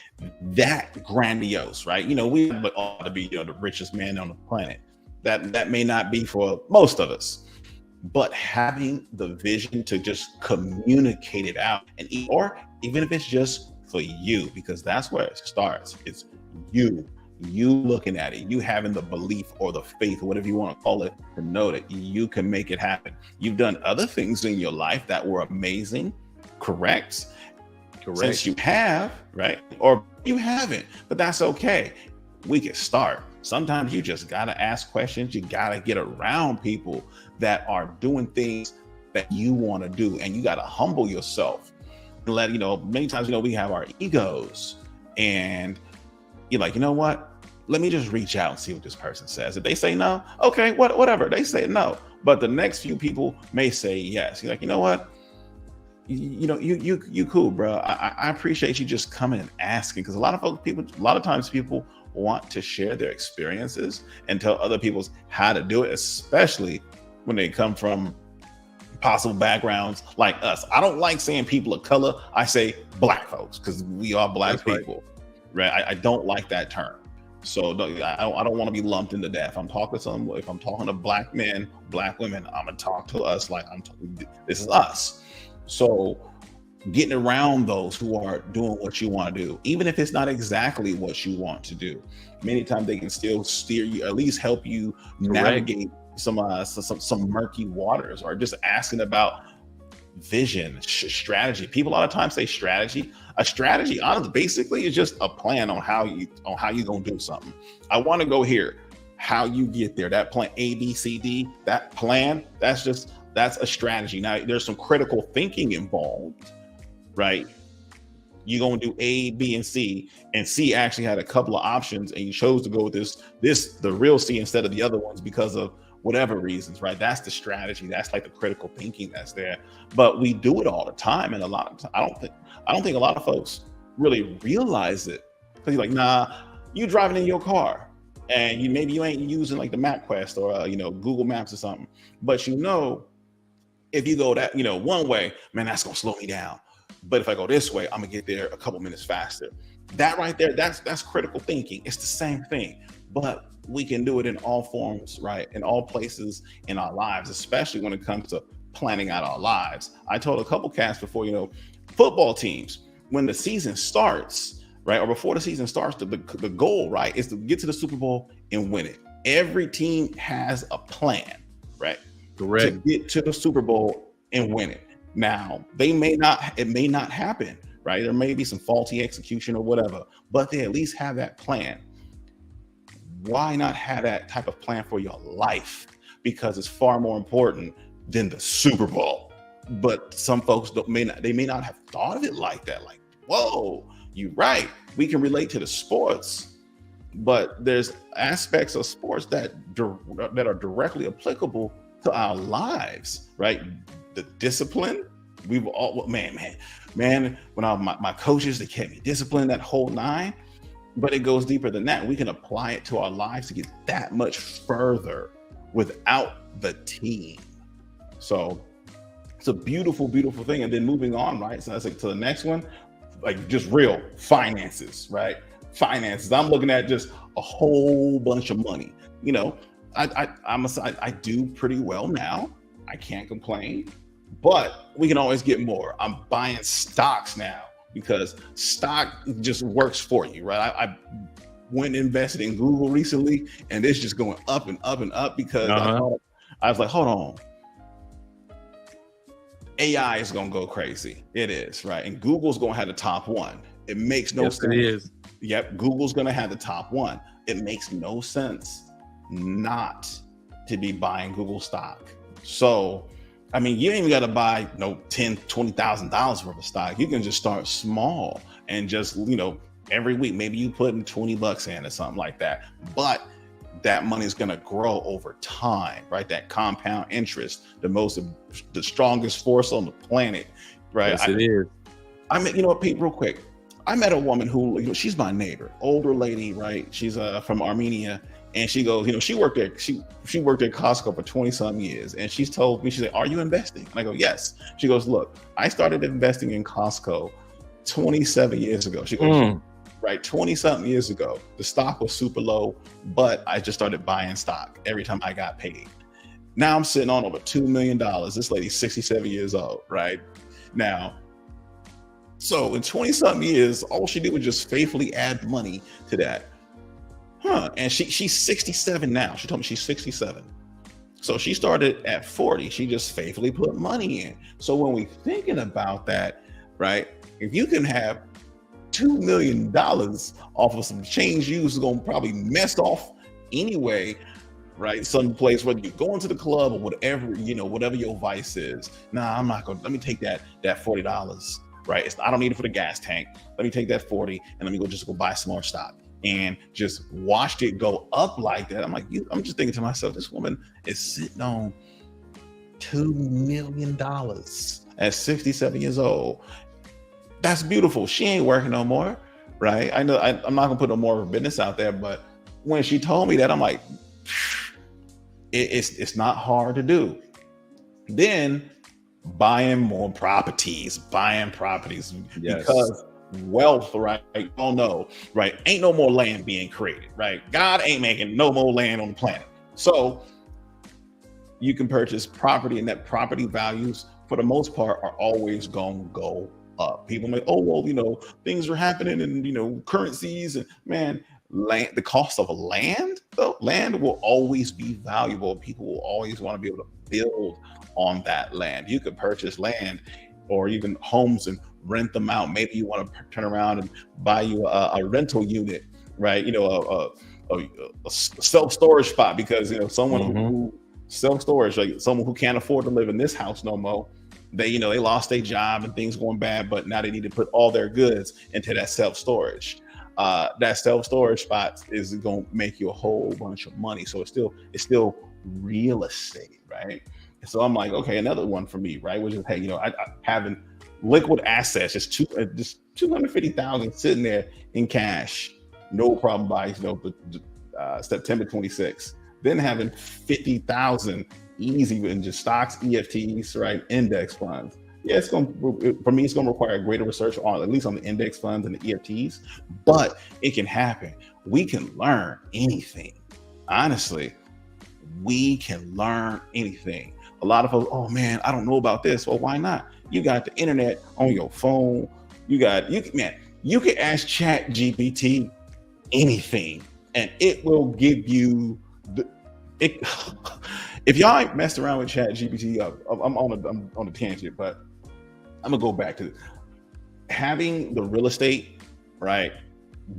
that grandiose, right? We ought to be, the richest man on the planet. That may not be for most of us, but having the vision to just communicate it out, or even if it's just for you, because that's where it starts. It's you looking at it, you having the belief or the faith or whatever you want to call it, to know that you can make it happen. You've done other things in your life that were amazing, correct? Since you have, right? Or you haven't, but that's okay. We can start. Sometimes you just got to ask questions. You got to get around people that are doing things that you want to do, and you got to humble yourself and let, many times, we have our egos, and you're like, you know what? Let me just reach out and see what this person says. If they say no, okay, whatever. They say no, but the next few people may say yes. You're like, you know what? You cool, bro. I appreciate you just coming and asking, because a lot of times people want to share their experiences and tell other people how to do it, especially when they come from possible backgrounds like us. I don't like saying people of color. I say black folks, because we are black people, right? I don't like that term. So I don't want to be lumped into that. If I'm talking to black men, black women, I'm gonna talk to us like this is us. So getting around those who are doing what you want to do, even if it's not exactly what you want to do, many times they can still steer you, at least help you navigate some murky waters, or just asking about vision, strategy. People a lot of times say strategy. A strategy, honestly, basically is just a plan on how you gonna do something. I want to go here. How you get there? That plan, A, B, C, D. That plan. That's a strategy. Now, there's some critical thinking involved, right? You're gonna do A, B, and C actually had a couple of options, and you chose to go with the real C instead of the other ones because of whatever reasons, right? That's the strategy. That's like the critical thinking that's there. But we do it all the time, and I don't think a lot of folks really realize it, because you're like, nah, you driving in your car, and maybe you ain't using like the MapQuest or Google Maps or something, but if you go that one way, man, that's gonna slow me down. But if I go this way, I'm gonna get there a couple minutes faster. That right there, that's critical thinking. It's the same thing, but we can do it in all forms, right? In all places in our lives, especially when it comes to planning out our lives. I told a couple casts before, football teams, when the season starts, right, or before the season starts, the goal, right, is to get to the Super Bowl and win it. Every team has a plan, right? Correct. To get to the Super Bowl and win it. Now, it may not happen, right? There may be some faulty execution or whatever, but they at least have that plan. Why not have that type of plan for your life? Because it's far more important than the Super Bowl. But some folks may not have thought of it like that. Like, whoa, you're right. We can relate to the sports, but there's aspects of sports that are directly applicable to our lives, right? The discipline. We've all, man. When my coaches, they kept me disciplined, that whole nine. But it goes deeper than that. We can apply it to our lives to get that much further without the team. So it's a beautiful, beautiful thing. And then moving on, right? So that's like to the next one, like just real finances, right? Finances. I'm looking at just a whole bunch of money. I do pretty well now. I can't complain, but we can always get more. I'm buying stocks now, because stock just works for you, right? I went and invested in Google recently, and it's just going up and up and up, because I was like, hold on. AI is going to go crazy. It is, right? And Google's going to have the top one. It makes no sense. It is. Yep, Google's going to have the top one. It makes no sense not to be buying Google stock. So, I mean, you ain't even got to buy $10,000, $20,000 worth of stock. You can just start small and just, every week, maybe you put in $20 in or something like that. But that money is going to grow over time, right? That compound interest, the strongest force on the planet, right?
Yes, it is.
I mean, Pete, real quick. I met a woman who, she's my neighbor, older lady, right? She's from Armenia, and she goes, she worked at Costco for 20 some years, and she's told me, she's like, "Are you investing?" And I go, "Yes." She goes, "Look, I started investing in Costco 27 years ago." She goes, right, 20 something years ago, the stock was super low, but I just started buying stock every time I got paid. Now I'm sitting on over $2 million. This lady's 67 years old, right? Now, so in 20 something years, all she did was just faithfully add money to that. And she's 67 now. She told me she's 67. So she started at 40. She just faithfully put money in. So when we thinking about that, right, if you can have $2 million off of some change you was going to probably mess off anyway, right? Some place, whether you go into the club or whatever, whatever your vice is. Nah, I'm not going to, let me take that $40, right? I don't need it for the gas tank. Let me take that 40 and let me go buy some more stock. And just watched it go up like that. I'm like, I'm just thinking to myself, this woman is sitting on $2 million at 67 years old. That's beautiful. She ain't working no more, right? I know I'm not gonna put no more of her business out there, but when she told me that, I'm like, it's not hard to do. Then buying more properties, yes. Because wealth, right? Oh no, right? Ain't no more land being created, right? God ain't making no more land on the planet. So you can purchase property, and that property values, for the most part, are always gonna go up. People may, oh well, things are happening, and currencies, and man, land, the cost of land, though, land will always be valuable. People will always want to be able to build on that land. You could purchase land or even homes and rent them out. Maybe you want to turn around and buy you a rental unit, right? A self-storage spot, because someone who self-storage, like someone who can't afford to live in this house no more. They lost their job and things going bad, but now they need to put all their goods into that self-storage. That self-storage spot is going to make you a whole bunch of money. So it's still real estate, right? So I'm like, okay, another one for me, right? Which is, hey, I having liquid assets, just 250,000 sitting there in cash, no problem by September 26th. Then having 50,000 easy in just stocks, EFTs, right? Index funds. Yeah, it's going to require greater research on, at least on the index funds and the EFTs, but it can happen. We can learn anything. Honestly, we can learn anything. A lot of folks, oh man, I don't know about this. Well, why not? You got the internet on your phone. You can ask ChatGPT anything, and it will give you it. If y'all ain't messed around with ChatGPT, I'm on a tangent, but I'm gonna go back to having the real estate, right?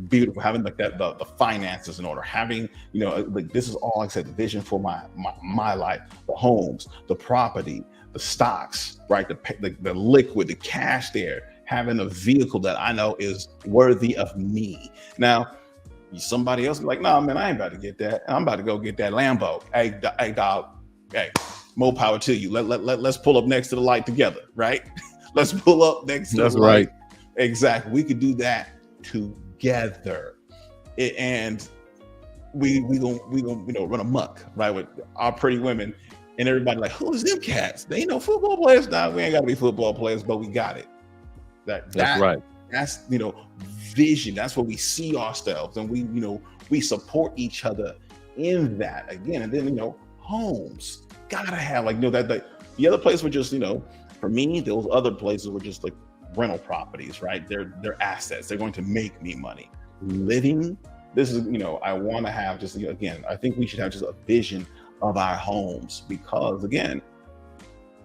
Beautiful, having like that, the finances in order, having, like this is all, like I said, the vision for my life, the homes, the property, the stocks, right? The liquid, the cash there, having a vehicle that I know is worthy of me. Now, somebody else be like, no, man, I ain't about to get that. I'm about to go get that Lambo. Hey, dog, hey, more power to you. Let's pull up next to the light together, right? Let's pull up next to the light. That's right. Exactly. We could do that together. And we gonna run amok, right, with our pretty women, and everybody like, who is them cats? They ain't no football players. Nah, we ain't gotta be football players, but we got it. That's right. That's vision. That's where we see ourselves, and we support each other in that again. And then homes gotta have that the other place were just for me, those other places were just like rental properties, right? They're assets. They're going to make me money. Living, this is I want to have just again, I think we should have just a vision of our homes, because again,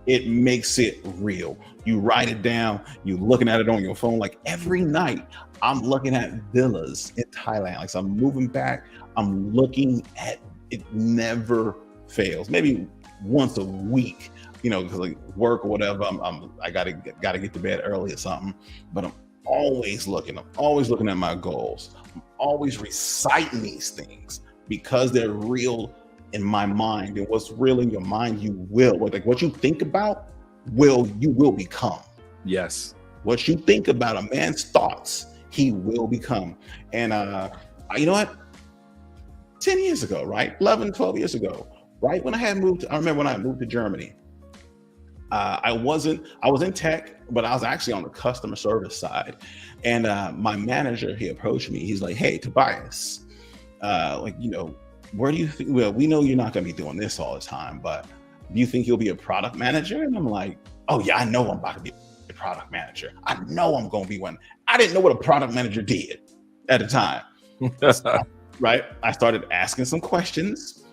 it makes it real. You write it down, you're looking at it on your phone. Like every night, I'm looking at villas in Thailand. Like, so I'm moving back, I'm looking at it, never fails. Maybe once a week, because like work or whatever. I gotta get to bed early or something. But I'm always looking. I'm always looking at my goals. I'm always reciting these things because they're real in my mind. And what's real in your mind, you will. Like what you think about, you will become.
Yes.
What you think about, a man's thoughts, he will become. And you know what? 10 years ago, right? 11, 12 years ago, right? When I remember when I moved to Germany, I was in tech, but I was actually on the customer service side. And my manager, he approached me. He's like, "Hey, Tobias, where do you think, well, we know you're not going to be doing this all the time, but do you think you'll be a product manager?" And I'm like, "Oh yeah, I know I'm about to be a product manager. I know I'm going to be one." I didn't know what a product manager did at the time. Right. I started asking some questions,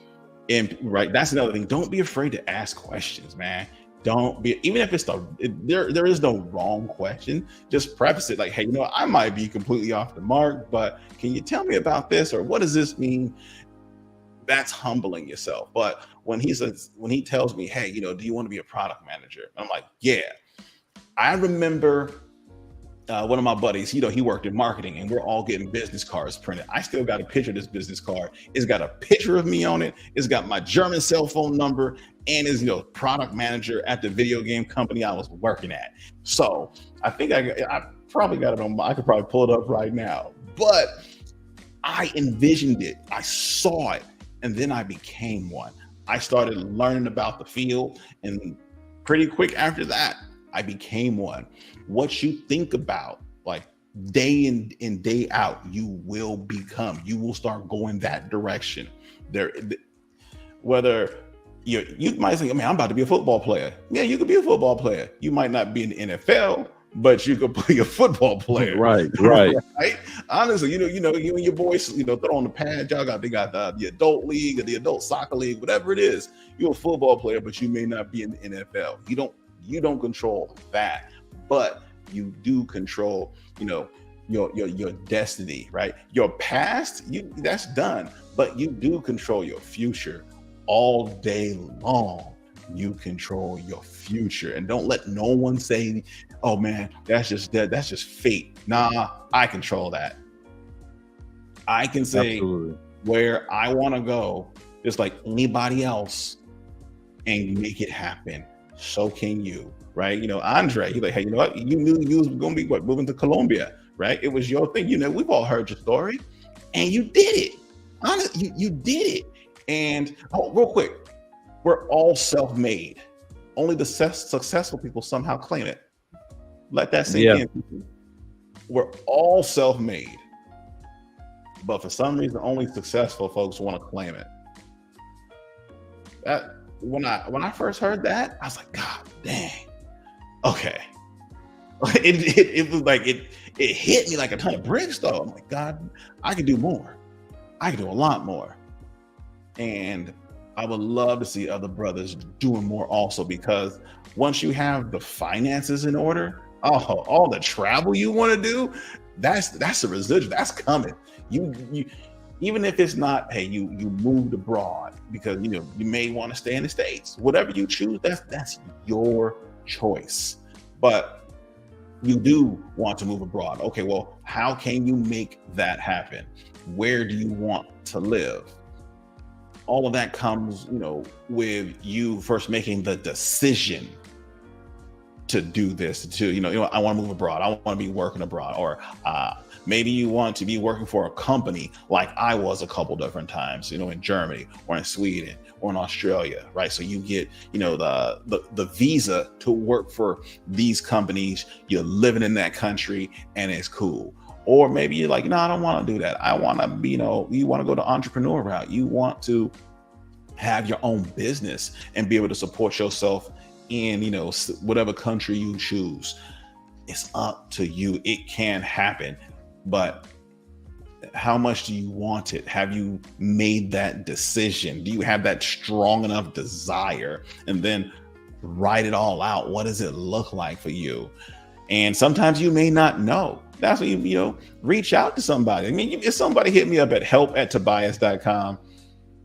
and right. That's another thing. Don't be afraid to ask questions, man. Don't be, even if it's there is no wrong question. Just preface it like, "Hey, I might be completely off the mark, but can you tell me about this, or what does this mean?" That's humbling yourself. But when he tells me, "Hey, do you want to be a product manager?" I'm like, "Yeah." I remember one of my buddies, he worked in marketing, and we're all getting business cards printed. I still got a picture of this business card. It's got a picture of me on it. It's got my German cell phone number, and it's product manager at the video game company I was working at. So I think I probably got it on. I could probably pull it up right now. But I envisioned it. I saw it, and then I became one. I started learning about the field, and pretty quick after that, I became one. What you think about, like day in and day out, you will become. You will start going that direction. Whether you might think, "Man, I'm about to be a football player." Yeah, you could be a football player. You might not be in the NFL, but you could be a football player.
Right.
Right. Honestly, you and your boys, throw on the pad. They got the adult league or the adult soccer league, whatever it is. You're a football player, but you may not be in the NFL. You don't control that, but you do control, your destiny, right? Your past, that's done, but you do control your future all day long. You control your future, and don't let no one say, "Oh man, that's just fate." Nah, I control that. I can say Absolutely. Where I want to go, just like anybody else, and make it happen. So can you, right? Andre, he's like, "Hey, you know what? You knew you was going to be moving to Colombia, right? It was your thing. We've all heard your story, and you did it. Honestly, you did it." And real quick, we're all self-made. Only the successful people somehow claim it. Let that sink in. We're all self-made, but for some reason, only successful folks want to claim it. That. When I first heard that, I was like, "God dang, okay." It was like it hit me like a ton of bricks, though. I'm like, "God, I could do more. I could do a lot more." And I would love to see other brothers doing more also, because once you have the finances in order, all the travel you want to do, that's a residual. That's coming. You even if it's not, hey, you moved abroad because you may want to stay in the States. Whatever you choose, that's your choice. But you do want to move abroad. Okay, well, how can you make that happen? Where do you want to live? All of that comes, with you first making the decision to do this, I want to move abroad. I want to be working abroad. Or maybe you want to be working for a company like I was a couple different times, in Germany or in Sweden or in Australia, right? So you get, the visa to work for these companies. You're living in that country and it's cool. Or maybe you're like, "No, I don't want to do that. I want to be, you want to go the entrepreneur route. You want to have your own business and be able to support yourself in, whatever country you choose." It's up to you. It can happen, but how much do you want it? Have you made that decision? Do you have that strong enough desire? And then write it all out. What does it look like for you? And sometimes you may not know. That's when you reach out to somebody. I mean, if somebody hit me up at help@tobias.com,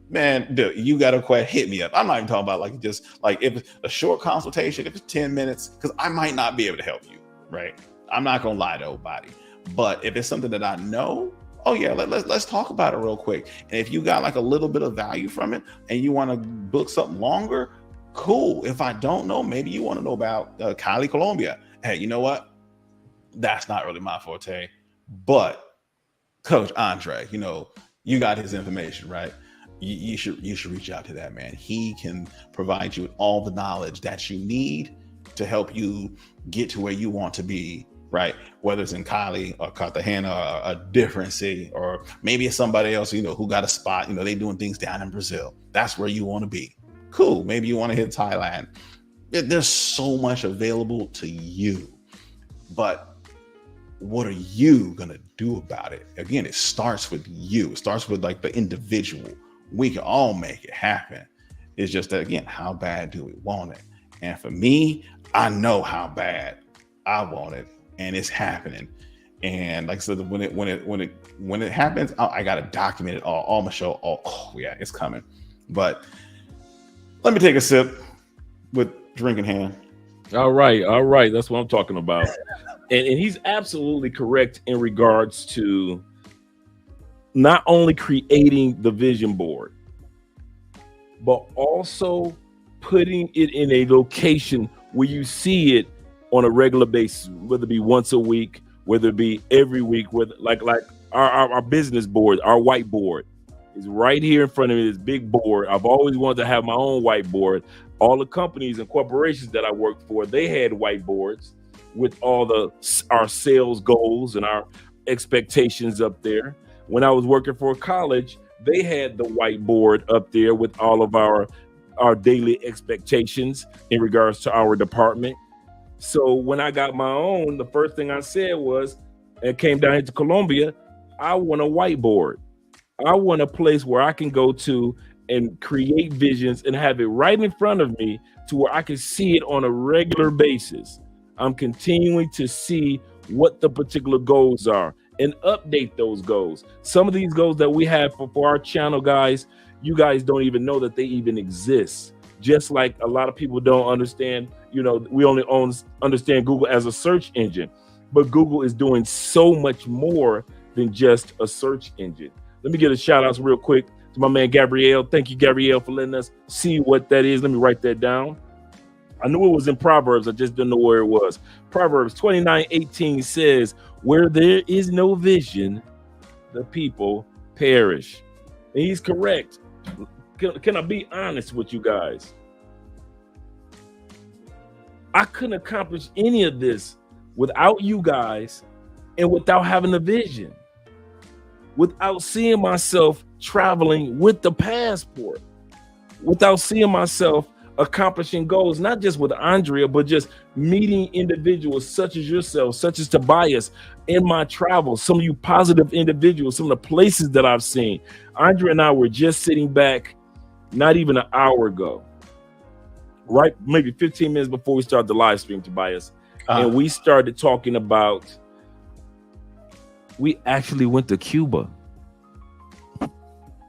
man, dude, you got a question, hit me up. I'm not even talking about like just like if it's a short consultation, if it's 10 minutes, because I might not be able to help you, right? I'm not gonna lie to nobody. But if it's something that I know, oh yeah, let's talk about it real quick. And if you got like a little bit of value from it and you want to book something longer, cool. If I don't know, maybe you want to know about Cali, Colombia. Hey, you know what? That's not really my forte. But Coach Andre, you know, you got his information, right? You should reach out to that man. He can provide you with all the knowledge that you need to help you get to where you want to be, right? Whether it's in Cali or Cartagena or a different city, or maybe it's somebody else, you know, who got a spot, you know, they doing things down in Brazil. That's where you want to be. Cool. Maybe you want to hit Thailand. There's so much available to you, but what are you going to do about it? Again, it starts with you. It starts with like the individual. We can all make it happen. It's just that, again, how bad do we want it? And for me, I know how bad I want it, and it's happening. And like I said, when it happens, I gotta document it all. My show. Oh yeah, it's coming. But let me take a sip with drink in hand.
All right. That's what I'm talking about. And he's absolutely correct in regards to not only creating the vision board, but also putting it in a location where you see it on a regular basis, whether it be once a week, whether it be every week, whether like our business board, our whiteboard is right here in front of me, this big board. I've always wanted to have my own whiteboard. All the companies and corporations that I worked for, they had whiteboards with all our sales goals and our expectations up there. When I was working for a college, they had the whiteboard up there with all of our daily expectations in regards to our department. So when I got my own, the first thing I said was, and came down into Colombia, I want a whiteboard. I want a place where I can go to and create visions and have it right in front of me to where I can see it on a regular basis. I'm continuing to see what the particular goals are and update those goals. Some of these goals that we have for our channel, guys, you guys don't even know that they even exist. Just like a lot of people don't understand, you know, we only understand Google as a search engine, but Google is doing so much more than just a search engine. Let me get a shout out real quick to my man, Gabrielle. Thank you, Gabrielle, for letting us see what that is. Let me write that down. I knew it was in Proverbs. I just didn't know where it was. Proverbs 29:18 says, where there is no vision, the people perish. And he's correct. Can I be honest with you guys? I couldn't accomplish any of this without you guys and without having a vision, without seeing myself traveling with the passport, without seeing myself accomplishing goals, not just with Andrea, but just meeting individuals such as yourself, such as Tobias in my travels, some of you positive individuals, some of the places that I've seen. Andrea and I were just sitting back not even an hour ago, right? Maybe 15 minutes before we started the live stream, Tobias. And we started talking about, we actually went to Cuba.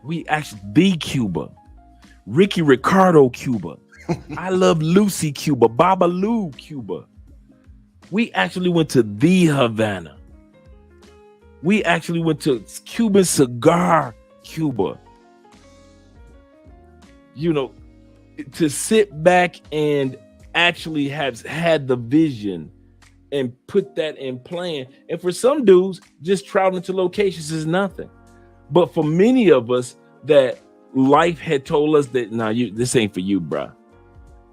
The Cuba. Ricky Ricardo, Cuba. I Love Lucy, Cuba. Babalu, Cuba. We actually went to the Havana. We actually went to Cuban Cigar, Cuba. You know, to sit back and actually have had the vision and put that in plan. And for some dudes, just traveling to locations is nothing. But for many of us, that life had told us that, nah, this ain't for you, bruh.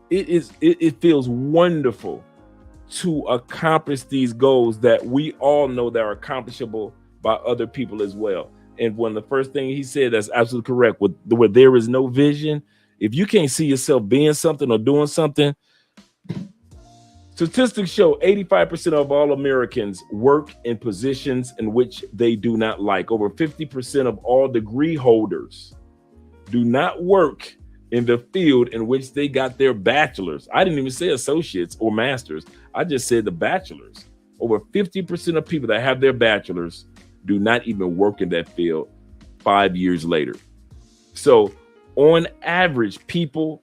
It feels wonderful to accomplish these goals that we all know that are accomplishable by other people as well. And when the first thing he said, that's absolutely correct. Where there is no vision, if you can't see yourself being something or doing something, statistics show 85% of all Americans work in positions in which they do not like. Over 50% of all degree holders do not work in the field in which they got their bachelor's. I didn't even say associates or masters. I just said the bachelor's. Over 50% of people that have their bachelor's do not even work in that field 5 years later. So On average, people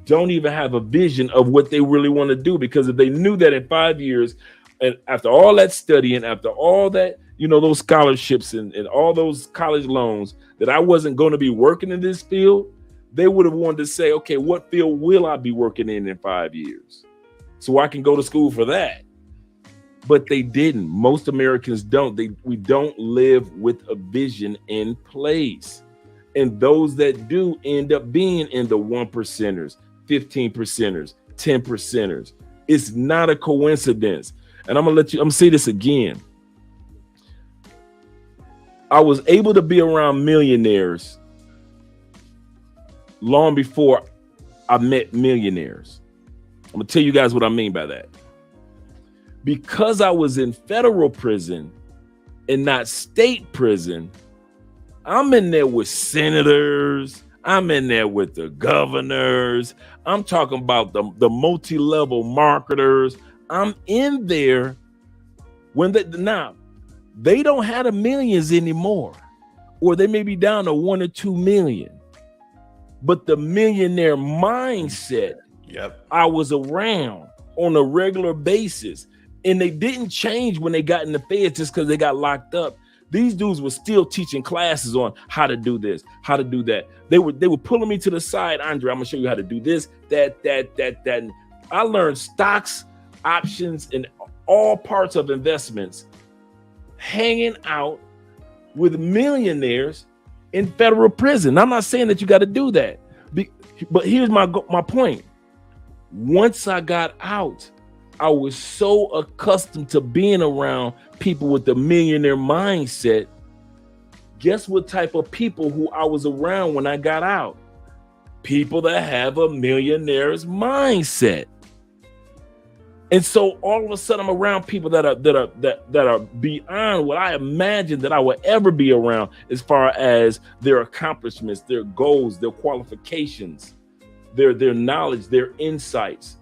don't even have a vision of what they really want to do, because if they knew that in 5 years, and after all that studying, after all that, those scholarships and all those college loans, that I wasn't going to be working in this field, they would have wanted to say, okay, what field will I be working in 5 years? So I can go to school for that. But they didn't. Most Americans don't. We don't live with a vision in place. And those that do end up being in the 1%ers, 15%ers, 10%ers. It's not a coincidence. And I'm gonna say this again. I was able to be around millionaires long before I met millionaires. I'm gonna tell you guys what I mean by that. Because I was in federal prison and not state prison, I'm in there with senators. I'm in there with the governors. I'm talking about the multi-level marketers. I'm in there when they don't have the millions anymore, or they may be down to 1 or 2 million. But the millionaire mindset, I was around on a regular basis. And they didn't change when they got in the feds just because they got locked up. These dudes were still teaching classes on how to do this, how to do that. They were pulling me to the side. Andre, I'm gonna show you how to do this, that. And I learned stocks, options, and all parts of investments, hanging out with millionaires in federal prison. I'm not saying that you got to do that, but here's my point. Once I got out, I was so accustomed to being around people with the millionaire mindset. Guess what type of people who I was around when I got out? People that have a millionaire's mindset. And so all of a sudden I'm around people that are beyond what I imagined that I would ever be around, as far as their accomplishments, their goals, their qualifications, their knowledge, their insights.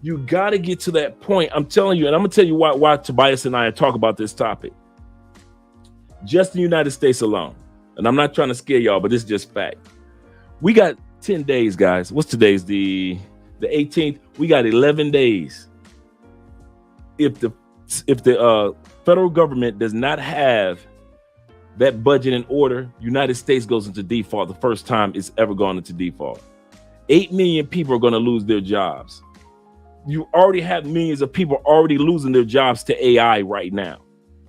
You got to get to that point. I'm telling you, and I'm going to tell you why Tobias and I talk about this topic. Just in the United States alone, and I'm not trying to scare y'all, but this is just fact. We got 10 days, guys. What's today's the 18th? We got 11 days. If the federal government does not have that budget in order, United States goes into default. The first time it's ever gone into default. 8 million people are going to lose their jobs. You already have millions of people already losing their jobs to AI right now.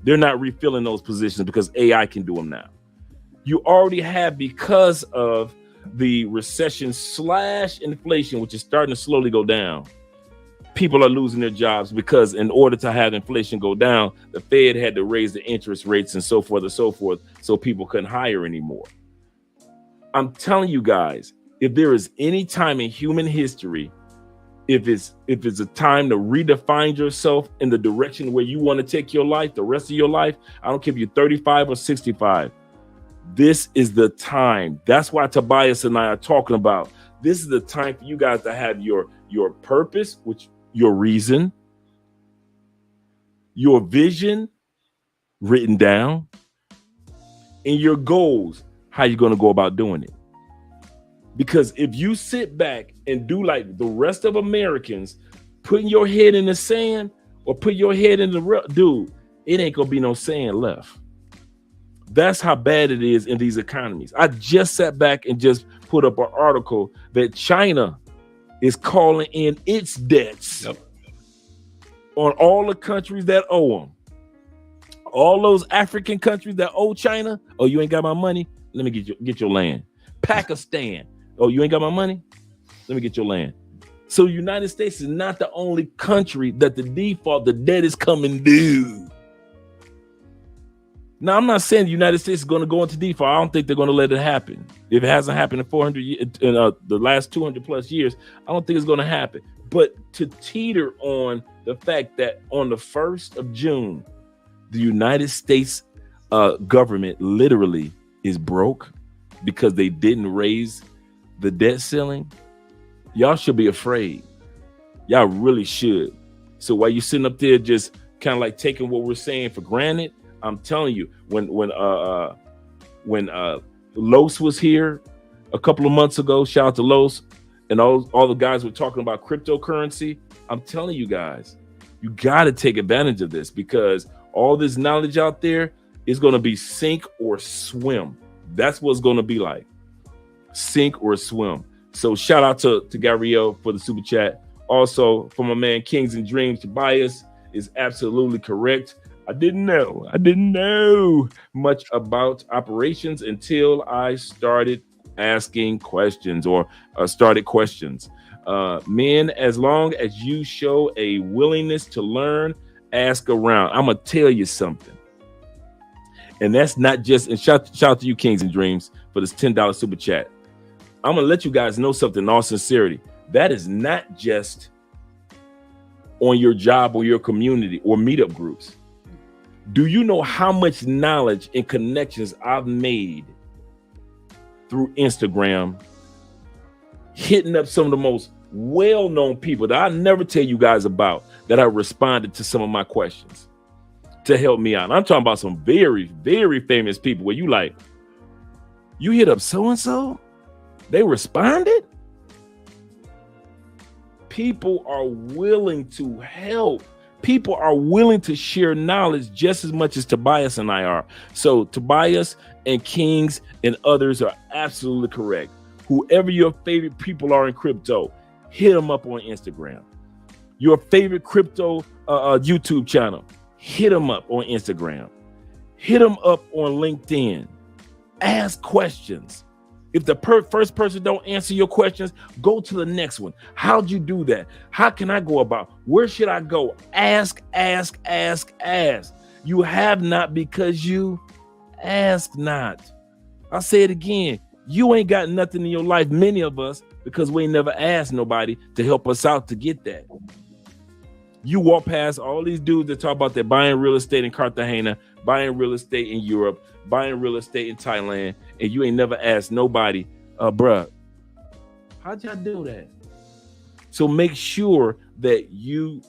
They're not refilling those positions because AI can do them now. You already have, because of the recession / inflation, which is starting to slowly go down, people are losing their jobs because in order to have inflation go down, the Fed had to raise the interest rates and so forth, so people couldn't hire anymore. I'm telling you guys, if there is any time in human history, if it's a time to redefine yourself in the direction where you want to take your life, the rest of your life, I don't care if you're 35 or 65, this is the time. That's why Tobias and I are talking about. This is the time for you guys to have your purpose, which your reason, your vision written down, and your goals, how you're going to go about doing it. Because if you sit back and do like the rest of Americans, putting your head in the sand or put your head in the dude, it ain't gonna be no sand left. That's how bad it is in these economies. I just sat back and just put up an article that China is calling in its debts on all the countries that owe them. All those African countries that owe China. Oh, you ain't got my money? Let me get your land. Pakistan. Oh, you ain't got my money? Let me get your land. So the United States is not the only country that the debt is coming due. Now, I'm not saying the United States is going to go into default. I don't think they're going to let it happen. If it hasn't happened in 400 years, in the last 200 plus years, I don't think it's going to happen. But to teeter on the fact that on the 1st of June, the United States government literally is broke because they didn't raise the debt ceiling, y'all should be afraid. Y'all really should. So while you're sitting up there just kind of like taking what we're saying for granted, I'm telling you, when Los was here, a couple of months ago. Shout out to Los and all the guys were talking about cryptocurrency. I'm telling you guys, you got to take advantage of this because all this knowledge out there is going to be sink or swim. That's what it's going to be like. Sink or swim. So shout out to Gabriel for the super chat. Also for my man Kings and Dreams, Tobias is absolutely correct. I didn't know much about operations until I started asking questions or started questions. Men, as long as you show a willingness to learn, ask around. I'm gonna tell you something. And that's not just, and shout out to you, Kings and Dreams, for this $10 super chat. I'm gonna let you guys know something in all sincerity. That is not just on your job or your community or meetup groups. Do you know how much knowledge and connections I've made through Instagram, hitting up some of the most well-known people that I never tell you guys about, that I responded to some of my questions to help me out? I'm talking about some very, very famous people where you hit up so-and-so, they responded. People are willing to help. People are willing to share knowledge just as much as Tobias and I are. So Tobias and Kings and others are absolutely correct. Whoever your favorite people are in crypto, hit them up on Instagram. Your favorite crypto YouTube channel, hit them up on Instagram. Hit them up on LinkedIn. Ask questions. If the first person don't answer your questions, go to the next one. How'd you do that? How can I go about? Where should I go? Ask. You have not because you ask not. I'll say it again. You ain't got nothing in your life, many of us, because we ain't never asked nobody to help us out to get that. You walk past all these dudes that talk about they're buying real estate in Cartagena, buying real estate in Europe, buying real estate in Thailand, and you ain't never asked nobody, bruh, how'd y'all do that? So make sure that you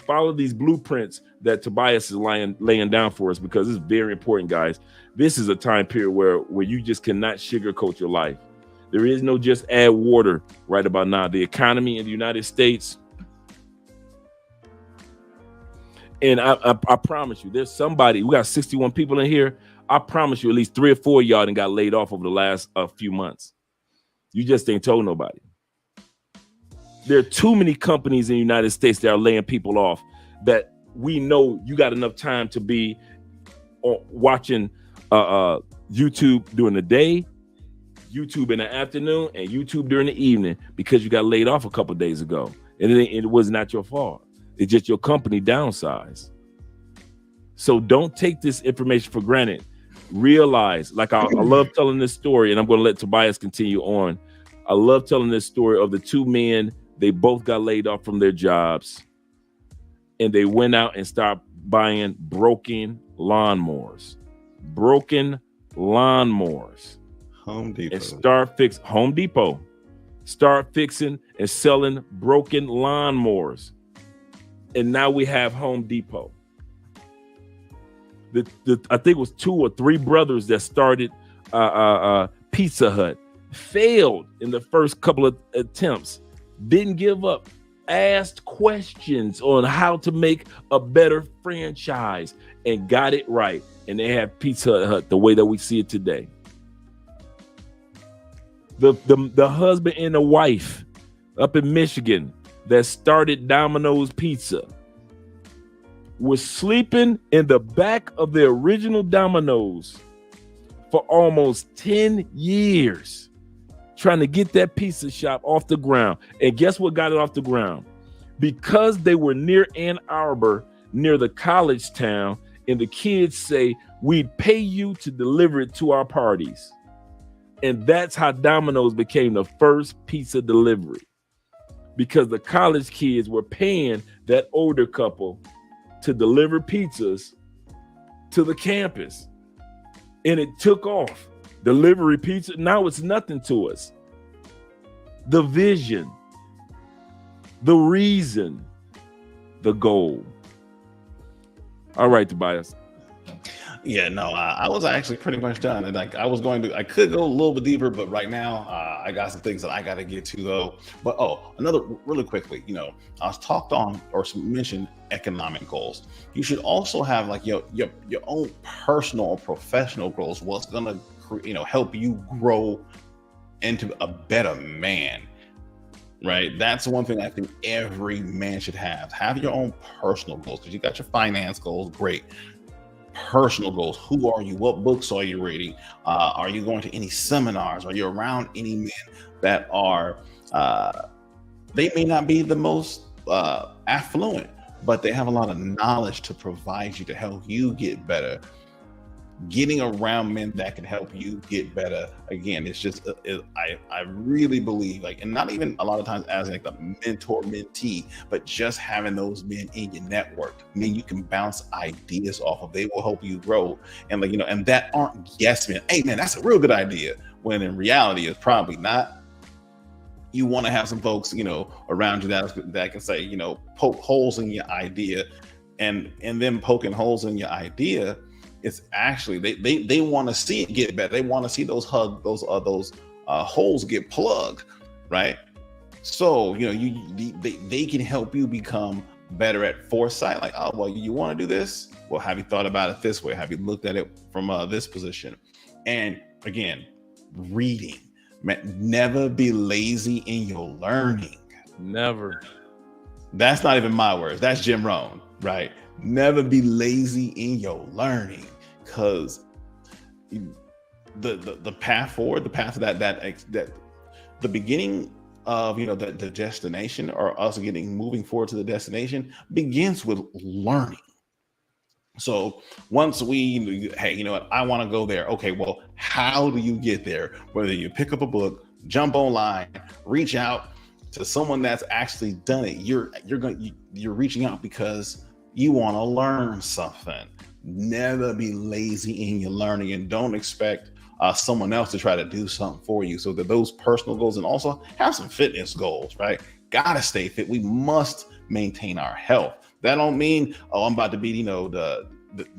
follow these blueprints that Tobias is laying down for us, because it's very important, guys. This is a time period where you just cannot sugarcoat your life. There is no just add water right about now. The economy in the United States, and I promise you, there's somebody, we got 61 people in here. I promise you at least 3 or 4 of y'all done got laid off over the last few months. You just ain't told nobody. There are too many companies in the United States that are laying people off that we know you got enough time to be watching YouTube during the day, YouTube in the afternoon, and YouTube during the evening because you got laid off a couple of days ago. And it was not your fault. It's just your company downsized. So don't take this information for granted. Realize, like I love telling this story, and I'm going to let Tobias continue on. I love telling this story of the two men. They both got laid off from their jobs, and they went out and started buying broken lawnmowers.
Home Depot.
And Home Depot. Start fixing and selling broken lawnmowers. And now we have Home Depot. I think it was 2 or 3 brothers that started Pizza Hut. Failed in the first couple of attempts. Didn't give up. Asked questions on how to make a better franchise and got it right. And they have Pizza Hut the way that we see it today. The husband and the wife up in Michigan that started Domino's Pizza was sleeping in the back of the original Domino's for almost 10 years trying to get that pizza shop off the ground. And guess what got it off the ground? Because they were near Ann Arbor, near the college town, and the kids say, we'd pay you to deliver it to our parties. And that's how Domino's became the first pizza delivery, because the college kids were paying that older couple to deliver pizzas to the campus. And it took off. Delivery pizza, now it's nothing to us. The vision, the reason, the goal. All right, Tobias.
Yeah, no, I was actually pretty much done, and like I could go a little bit deeper, but right now, I got some things that I got to get to though. But another really quickly, I was talked on or mentioned economic goals. You should also have like your own personal or professional goals. What's gonna help you grow into a better man, right? That's one thing I think every man should have. Have your own personal goals, because you got your finance goals, great. Personal goals. Who are you? What books are you reading? Are you going to any seminars? Are you around any men that are they may not be the most affluent, but they have a lot of knowledge to provide you to help you get better? Getting around men that can help you get better. Again, it's just I really believe, like, and not even a lot of times as like the mentor mentee, but just having those men in your network, I mean, you can bounce ideas off of. They will help you grow, and like and that aren't yes men. Hey man, that's a real good idea, when in reality it's probably not. You want to have some folks around you that can say poke holes in your idea, and them poking holes in your idea. It's actually they want to see it get better. They want to see those holes get plugged, right? So they can help you become better at foresight. Like, oh well, you want to do this? Well, have you thought about it this way? Have you looked at it from this position? And again, reading. Man, never be lazy in your learning.
Never.
That's not even my words. That's Jim Rohn, right? Never be lazy in your learning, because the path forward, the path that the beginning of the destination, or us moving forward to the destination, begins with learning. So once hey, you know what, I want to go there. Okay, well, how do you get there? Whether you pick up a book, jump online, reach out to someone that's actually done it, you're reaching out because you want to learn something. Never be lazy in your learning, and don't expect someone else to try to do something for you. So that those personal goals, and also have some fitness goals, right? Gotta stay fit. We must maintain our health. That don't mean, oh, I'm about to be, the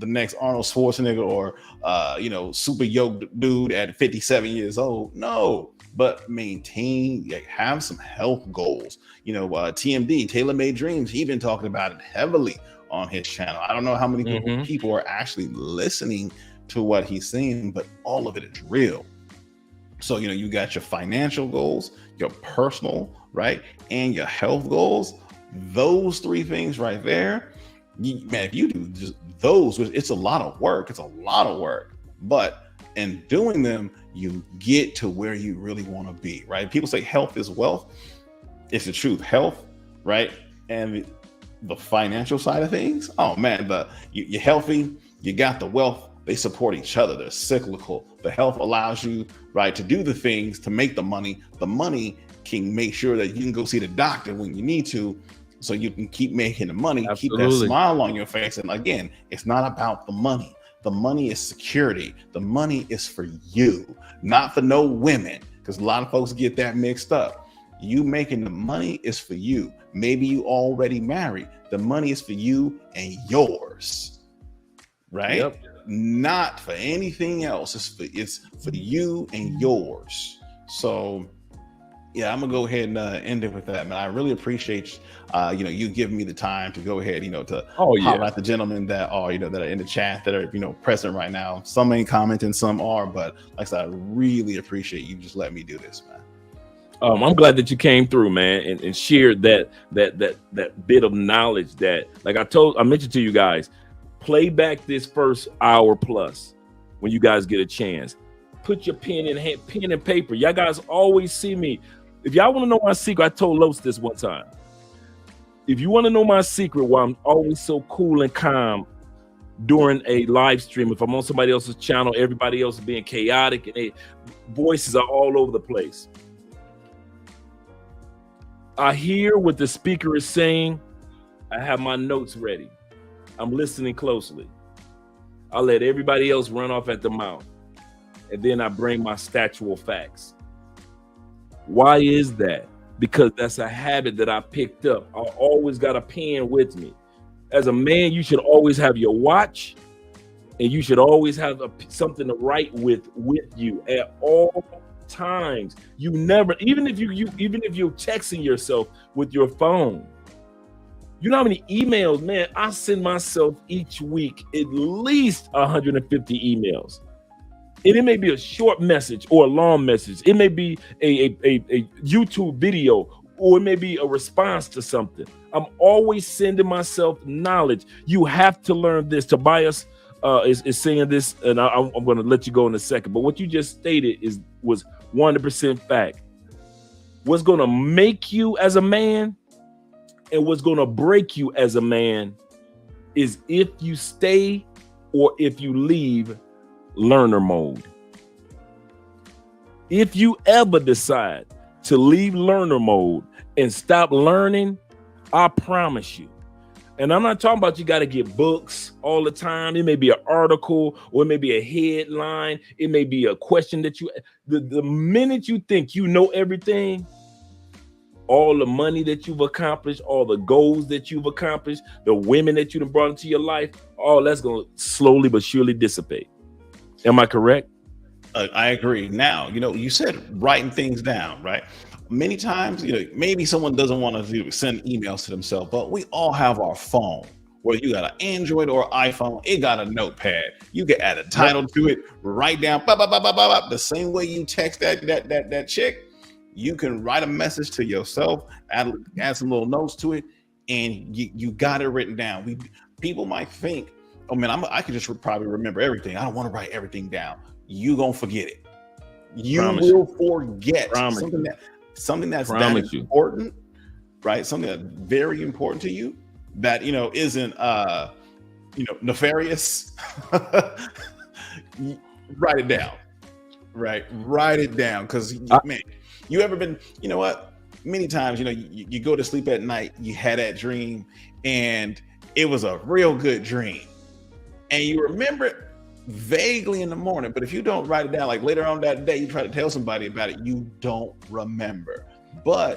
next Arnold Schwarzenegger or super yoked dude at 57 years old. No, but maintain, have some health goals. TMD, Tailor Made Dreams, he been talking about it heavily on his channel. I don't know how many people are actually listening to what he's saying, but all of it is real. So, you got your financial goals, your personal, right, and your health goals. Those three things right there, man, if you do just those, it's a lot of work. It's a lot of work, but in doing them, you get to where you really want to be, right? People say health is wealth. It's the truth. Health, right, and the financial side of things. Oh man, you're healthy. You got the wealth. They support each other. They're cyclical. The health allows you, right, to do the things to make the money. The money can make sure that you can go see the doctor when you need to, so you can keep making the money. Absolutely. Keep that smile on your face. And again, it's not about the money. The money is security. The money is for you, not for no women, because a lot of folks get that mixed up. You making the money is for you. Maybe you already married. The money is for you and yours, right? Yep. Not for anything else. It's for you and yours. So yeah, I'm gonna go ahead and end it with that, man. I really appreciate you giving me the time to go ahead, to highlight the gentlemen that are that are in the chat, that are present right now. Some ain't commenting, some are, but like I said, I really appreciate you just letting me do this, man.
I'm glad that you came through, man, and shared that bit of knowledge that, like I mentioned to you guys, play back this first hour plus when you guys get a chance. Put your pen and paper. Y'all guys always see me. If y'all want to know my secret, I told Los this one time. If you want to know my secret, why I'm always so cool and calm during a live stream, if I'm on somebody else's channel, everybody else is being chaotic and their voices are all over the place. I hear what the speaker is saying. I have my notes ready. I'm listening closely. I let everybody else run off at the mouth, and then I bring my statual facts. Why is that? Because that's a habit that I picked up. I always got a pen with me. As a man, you should always have your watch And you should always have something to write with you at all times. You never, even if you're texting yourself with your phone, you know how many emails, man, I send myself each week at least 150 emails. And it may be a short message or a long message. It may be a YouTube video, or it may be a response to something. I'm always sending myself knowledge. You have to learn this. Tobias is saying this, and I'm going to let you go in a second. But what you just stated was 100% fact. What's going to make you as a man and what's going to break you as a man is if you stay or if you leave learner mode. If you ever decide to leave learner mode and stop learning, I promise you. And I'm not talking about you got to get books all the time. It may be an article, or it may be a headline. It may be a question that the minute you think you know everything, all the money that you've accomplished, all the goals that you've accomplished, the women that you've brought into your life, all that's going to slowly but surely dissipate. Am I correct?
I agree. Now, you said writing things down, right? Many times, maybe someone doesn't want to send emails to themselves, but we all have our phone. Whether you got an Android or iPhone, it got a notepad. You can add a title to it, write down, the same way you text that chick. You can write a message to yourself, add some little notes to it, and you got it written down. People might think, oh man, I can just probably remember everything. I don't want to write everything down. You gonna forget it. You will forget something that's that important, right? Something that's very important to you that isn't nefarious. Write it down, right? Write it down, because man, you ever been? You know what? Many times, you go to sleep at night, you had that dream, and it was a real good dream, and you remember it vaguely in the morning, but if you don't write it down, like later on that day, you try to tell somebody about it, you don't remember. Or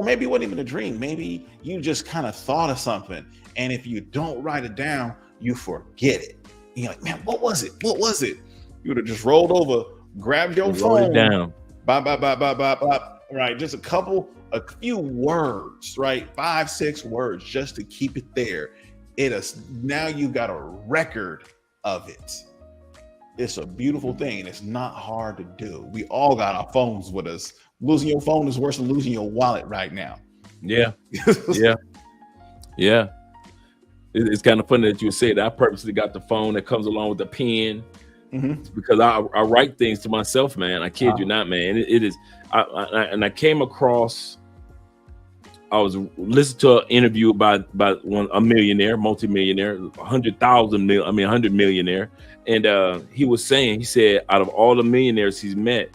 maybe it wasn't even a dream. Maybe you just kind of thought of something, and if you don't write it down, you forget it. And you're like, man, what was it? What was it? You would have just rolled over, grabbed your phone,
it down,
right? Just a few words, right? 5-6 words, just to keep it there. Now you got a record of it. It's a beautiful thing, and it's not hard to do. We all got our phones with us. Losing your phone is worse than losing your wallet right now.
Yeah. It's kind of funny that you say that. I purposely got the phone that comes along with the pen, because I write things to myself, man. I kid you not, man. It is. I came across. I was listening to an interview by a millionaire, multimillionaire, 100 millionaire. And he said, out of all the millionaires he's met,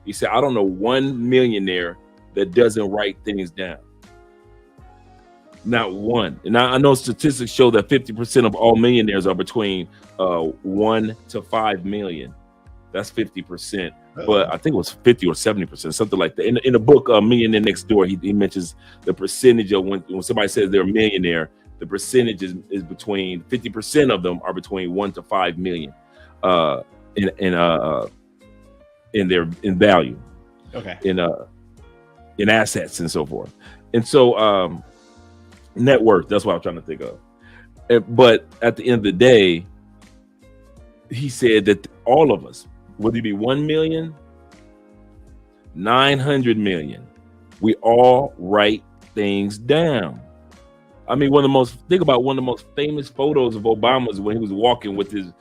he said, I don't know one millionaire that doesn't write things down. Not one. And I know statistics show that 50% of all millionaires are between 1 to 5 million. That's 50%. But I think it was 50 or 70%, something like that. In the book Millionaire Next Door, he mentions the percentage of when somebody says they're a millionaire, the percentage is between 50% of them are between 1 to 5 million in value. Okay. In assets and so forth. And so net worth, that's what I'm trying to think of. But at the end of the day, he said that all of us, whether it be 1 million, 900 million, we all write things down. I mean, one of the most famous photos of Obama's when he was walking with his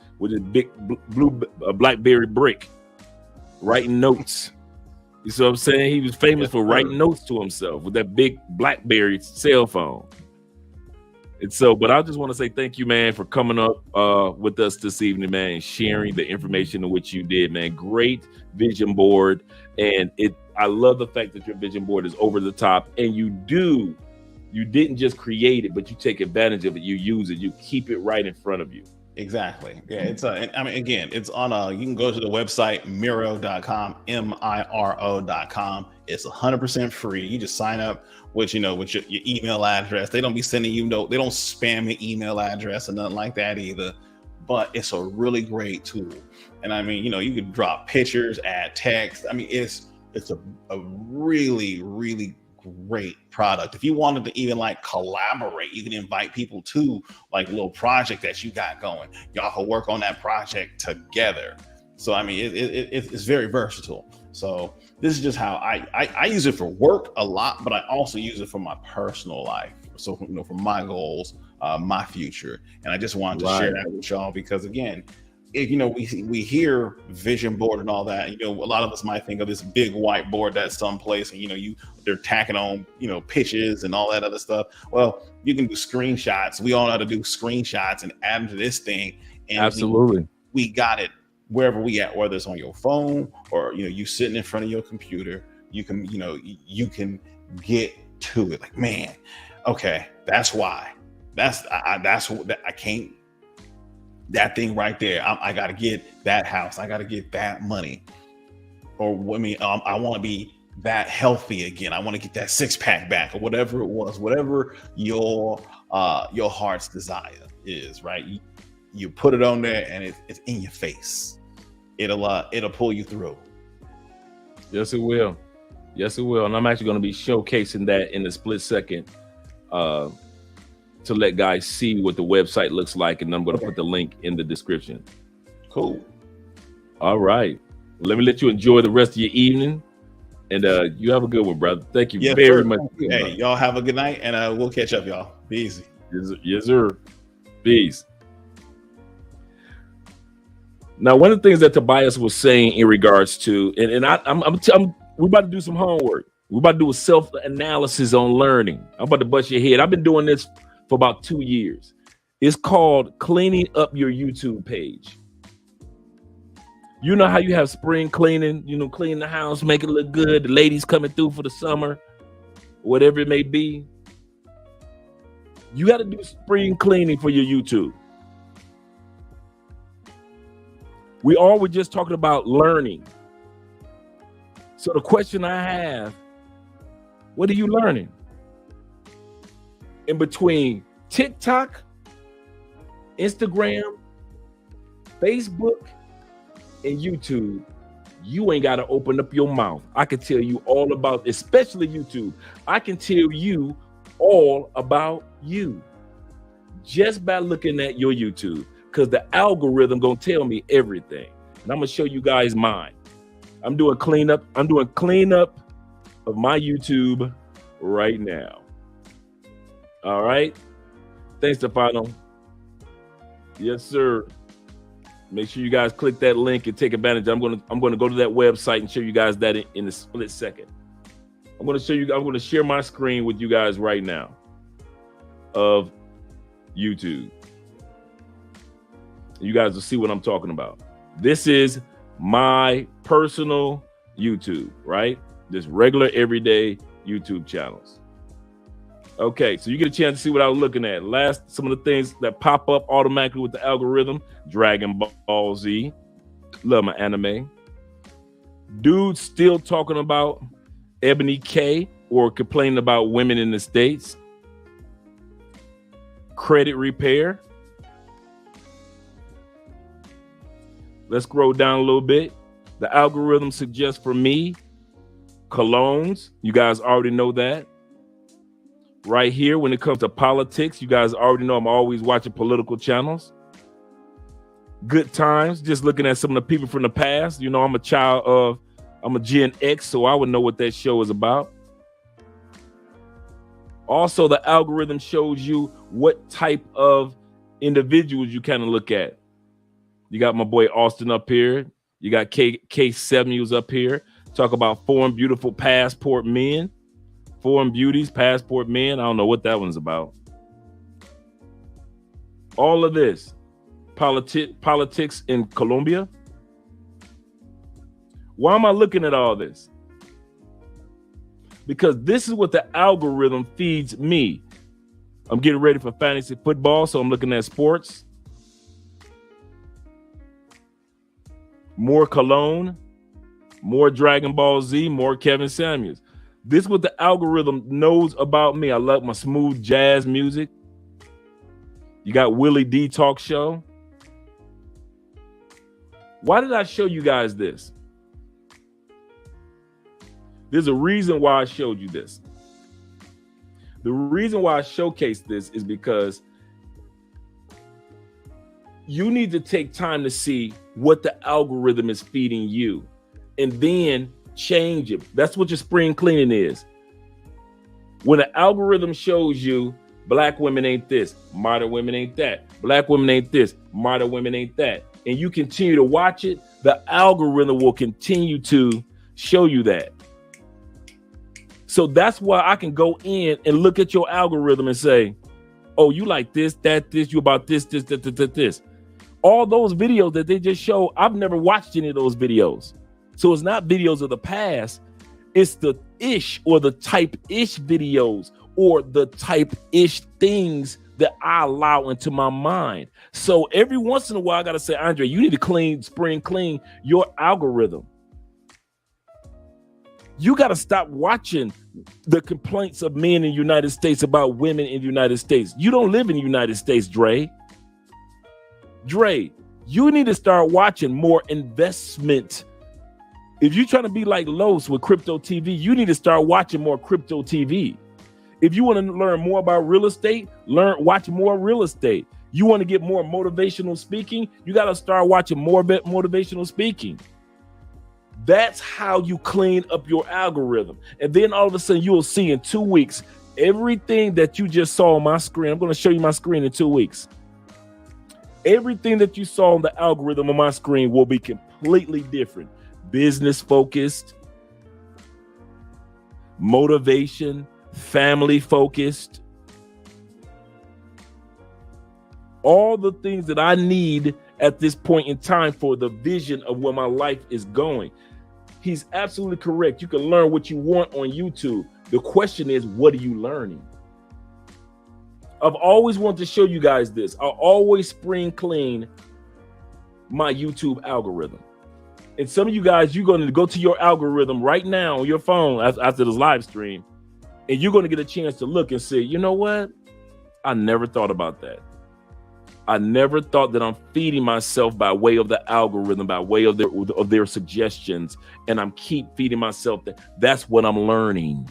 big blue BlackBerry brick, writing notes. You see what I'm saying? He was famous for writing notes to himself with that big BlackBerry cell phone. And so, but I just want to say thank you, man, for coming up with us this evening, man, and sharing the information in which you did, man. Great vision board. And I love the fact that your vision board is over the top, and you didn't just create it, but you take advantage of it. You use it. You keep it right in front of you.
Exactly. Yeah. It's it's on you can go to the website Miro.com, MIRO.com. It's 100% free. You just sign up with your email address. They don't be sending you they don't spam your email address or nothing like that either. but it's a really great tool. And I mean, you can drop pictures, add text. I mean, it's a really, really great product. If you wanted to even like collaborate, you can invite people to like a little project that you got going. Y'all can work on that project together. So I mean, it's very versatile. So this is just how I use it for work a lot, but I also use it for my personal life. So for my goals, my future, and I just wanted to share that with y'all because again, we hear vision board and all that. A lot of us might think of this big whiteboard that's someplace, and they're tacking on pitches and all that other stuff. Well, you can do screenshots. We all know how to do screenshots and add them to this thing. And
absolutely,
we got it wherever we at, whether it's on your phone or you sitting in front of your computer. You can you can get to it. Like, man, okay, that's why. That's what I can't. That thing right there, I got to get that house. I got to get that money. Or I want to be that healthy again. I want to get that 6-pack back, or whatever it was, whatever your heart's desire is, right? You put it on there, and it's in your face. It'll pull you through.
Yes, it will. Yes, it will. And I'm actually going to be showcasing that in a split second. To let guys see what the website looks like, and I'm going to put the link in the description.
Cool.
All right. Let me let you enjoy the rest of your evening, and you have a good one, brother. Thank you very much.
Hey, y'all have a good night, and we'll catch up, y'all. Be easy.
Yes, sir. Peace. Now, one of the things that Tobias was saying in regards to, we're about to do some homework. We're about to do a self-analysis on learning. I'm about to bust your head. I've been doing this for about 2 years. It's called cleaning up your YouTube page. You know how you have spring cleaning, clean the house, make it look good. The ladies coming through for the summer, whatever it may be. You got to do spring cleaning for your YouTube. We all were just talking about learning. So the question I have, what are you learning? In between TikTok, Instagram, Facebook, and YouTube, you ain't got to open up your mouth. I can tell you all about, especially YouTube. I can tell you all about you just by looking at your YouTube, because the algorithm gonna tell me everything. And I'm gonna show you guys mine. I'm doing cleanup of my YouTube right now. All right. Thanks, Stefano. Yes, sir. Make sure you guys click that link and take advantage. I'm gonna go to that website and show you guys that in a split second. I'm gonna share my screen with you guys right now of YouTube. You guys will see what I'm talking about. This is my personal YouTube, right? Just regular everyday YouTube channels. Okay, so you get a chance to see what I was looking at. Some of the things that pop up automatically with the algorithm: Dragon Ball Z, love my anime. Dudes still talking about Ebony K or complaining about women in the States. Credit repair. Let's scroll down a little bit. The algorithm suggests for me colognes. You guys already know that. Right here, when it comes to politics, you guys already know I'm always watching political channels. Good times, just looking at some of the people from the past. I'm a Gen X, so I would know what that show is about. Also, the algorithm shows you what type of individuals you kind of look at. You got my boy Austin up here. You got K Samuels up here. Talk about foreign beautiful passport men. Foreign beauties, passport men. I don't know what that one's about. All of this. Politics in Colombia. Why am I looking at all this? Because this is what the algorithm feeds me. I'm getting ready for fantasy football, so I'm looking at sports. More Cologne, more Dragon Ball Z, more Kevin Samuels. This is what the algorithm knows about me. I love my smooth jazz music. You got Willie D talk show. Why did I show you guys this? There's a reason why I showed you this. The reason why I showcased this is because you need to take time to see what the algorithm is feeding you and then change it. That's what your spring cleaning is. When the algorithm shows you black women ain't this, modern women ain't that, black women ain't this, modern women ain't that, and you continue to watch it, the algorithm will continue to show you that. So that's why I can go in and look at your algorithm and say, oh, you like this, that, this, you about this, this. All those videos that they just show, I've never watched any of those videos. So it's not videos of the past. It's the ish or the type-ish videos or the type-ish things that I allow into my mind. So every once in a while, I got to say, Andre, you need to spring clean your algorithm. You got to stop watching the complaints of men in the United States about women in the United States. You don't live in the United States, Dre. Dre, you need to start watching more investment. If you're trying to be like Los with Crypto TV, you need to start watching more Crypto TV. If you want to learn more about real estate, watch more real estate. You want to get more motivational speaking, you got to start watching more motivational speaking. That's how you clean up your algorithm. And then all of a sudden you will see in 2 weeks, everything that you just saw on my screen. I'm going to show you my screen in 2 weeks. Everything that you saw on the algorithm on my screen will be completely different. Business focused, motivation, family focused. All the things that I need at this point in time for the vision of where my life is going. He's absolutely correct. You can learn what you want on YouTube. The question is, what are you learning? I've always wanted to show you guys this. I always spring clean my YouTube algorithm. And some of you guys, you're going to go to your algorithm right now on your phone after this live stream, and you're going to get a chance to look and say, you know what? I never thought about that. I never thought that I'm feeding myself by way of the algorithm, by way of their suggestions, and I'm keep feeding myself that. That's what I'm learning.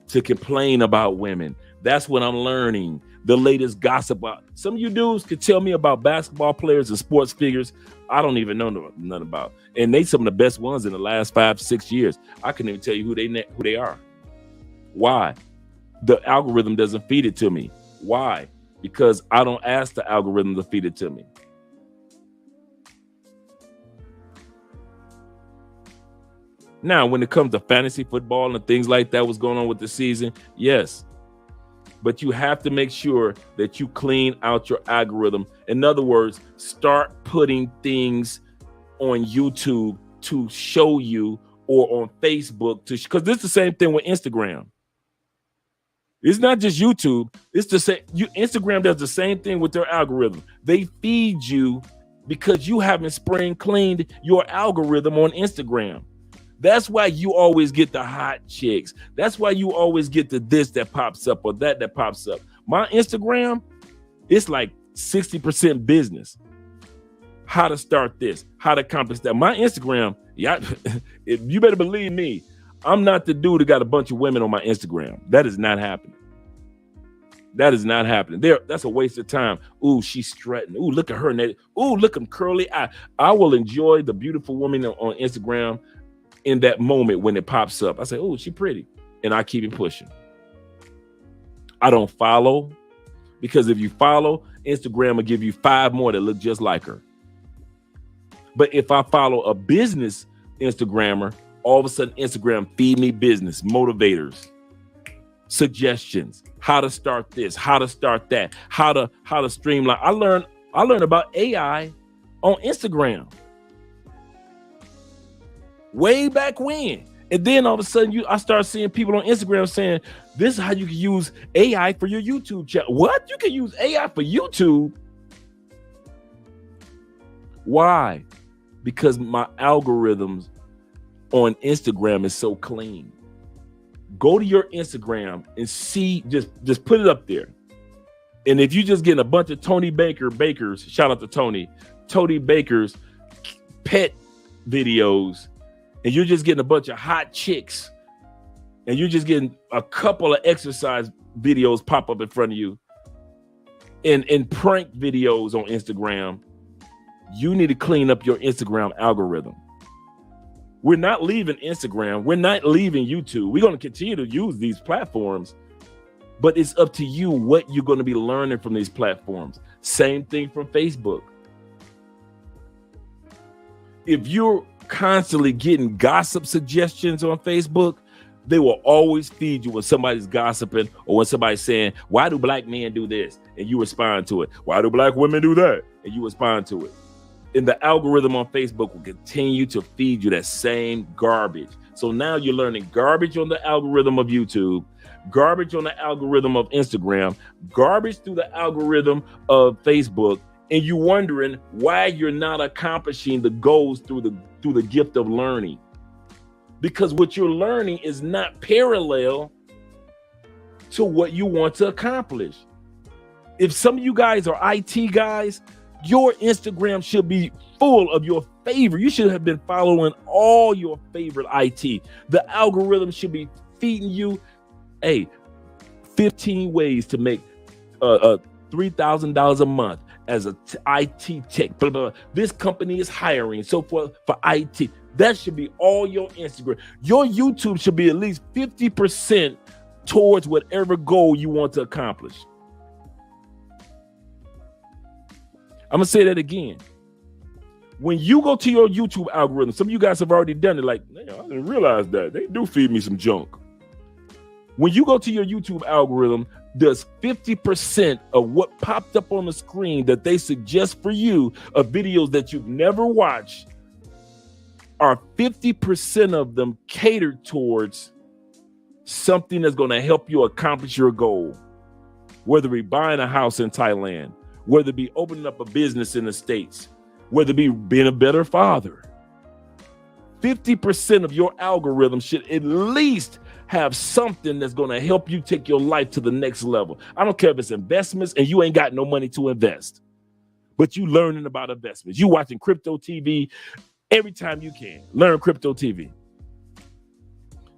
To complain about women. That's what I'm learning. The latest gossip. Some of you dudes could tell me about basketball players and sports figures I don't even know nothing about, and they some of the best ones in the last 5-6 years. I couldn't even tell you who they are. Why? The algorithm doesn't feed it to me. Why? Because I don't ask the algorithm to feed it to me. Now, when it comes to fantasy football and things like that, what's going on with the season, yes. But you have to make sure that you clean out your algorithm. In other words, start putting things on YouTube to show you, or on Facebook because this is the same thing with Instagram. It's not just YouTube. It's the same. Instagram does the same thing with their algorithm. They feed you because you haven't spring cleaned your algorithm on Instagram. That's why you always get the hot chicks. That's why you always get the this that pops up or that pops up. My Instagram, it's like 60% business. How to start this, how to accomplish that. My Instagram, yeah, you better believe me. I'm not the dude that got a bunch of women on my Instagram. That is not happening. That is not happening. That's a waste of time. Ooh, she's strutting. Ooh, look at her. Ooh, look at them curly eye. I will enjoy the beautiful woman on Instagram in that moment when it pops up. I say, oh, she's pretty. And I keep it pushing. I don't follow, because if you follow, Instagram will give you 5 more that look just like her. But if I follow a business Instagrammer, all of a sudden Instagram feed me business, motivators, suggestions, how to start this, how to start that, how to streamline. I learned about AI on Instagram way back when. And then all of a sudden I start seeing people on Instagram saying, this is how you can use AI for your YouTube channel. What? You can use AI for YouTube? Why? Because my algorithms on Instagram is so clean. Go to your Instagram and see, just put it up there. And if you just getting a bunch of Tony Bakers, shout out to Tony Bakers pet videos, and you're just getting a bunch of hot chicks, and you're just getting a couple of exercise videos pop up in front of you, and prank videos on Instagram, you need to clean up your Instagram algorithm. We're not leaving Instagram. We're not leaving YouTube. We're going to continue to use these platforms, but it's up to you what you're going to be learning from these platforms. Same thing from Facebook. If you're constantly getting gossip suggestions on Facebook, they will always feed you when somebody's gossiping or when somebody's saying, why do black men do this? And you respond to it. Why do black women do that? And you respond to it. And the algorithm on Facebook will continue to feed you that same garbage. So now you're learning garbage on the algorithm of YouTube, garbage on the algorithm of Instagram, garbage through the algorithm of Facebook, and you're wondering why you're not accomplishing the goals through the gift of learning. Because what you're learning is not parallel to what you want to accomplish. If some of you guys are IT guys, your Instagram should be full of your favorite. You should have been following all your favorite IT. The algorithm should be feeding you, 15 ways to make $3,000 a month as a IT tech. Blah, blah, blah. This company is hiring, so for IT. That should be all your Instagram. Your YouTube should be at least 50% towards whatever goal you want to accomplish. I'm going to say that again. When you go to your YouTube algorithm, some of you guys have already done it. Like, I didn't realize that. They do feed me some junk. When you go to your YouTube algorithm, does 50% of what popped up on the screen that they suggest for you of videos that you've never watched, are 50% of them catered towards something that's going to help you accomplish your goal? Whether it be buying a house in Thailand, whether it be opening up a business in the States, whether it be being a better father. 50% of your algorithm should at least have something that's going to help you take your life to the next level. I don't care if it's investments and you ain't got no money to invest, but you learning about investments. You watching crypto TV every time you can. Learn crypto TV.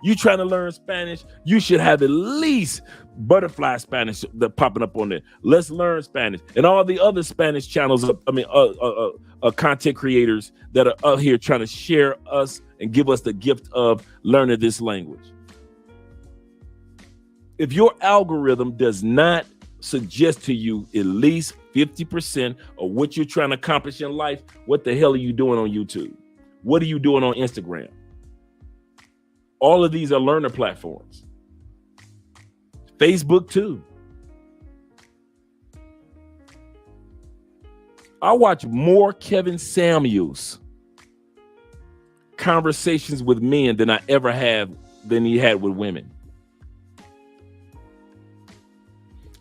You trying to learn Spanish, you should have at least butterfly Spanish that popping up on there. Let's learn Spanish. And all the other Spanish channels, content creators that are out here trying to share us and give us the gift of learning this language. If your algorithm does not suggest to you at least 50% of what you're trying to accomplish in life, what the hell are you doing on YouTube? What are you doing on Instagram? All of these are learner platforms. Facebook too. I watch more Kevin Samuels conversations with men than he had with women.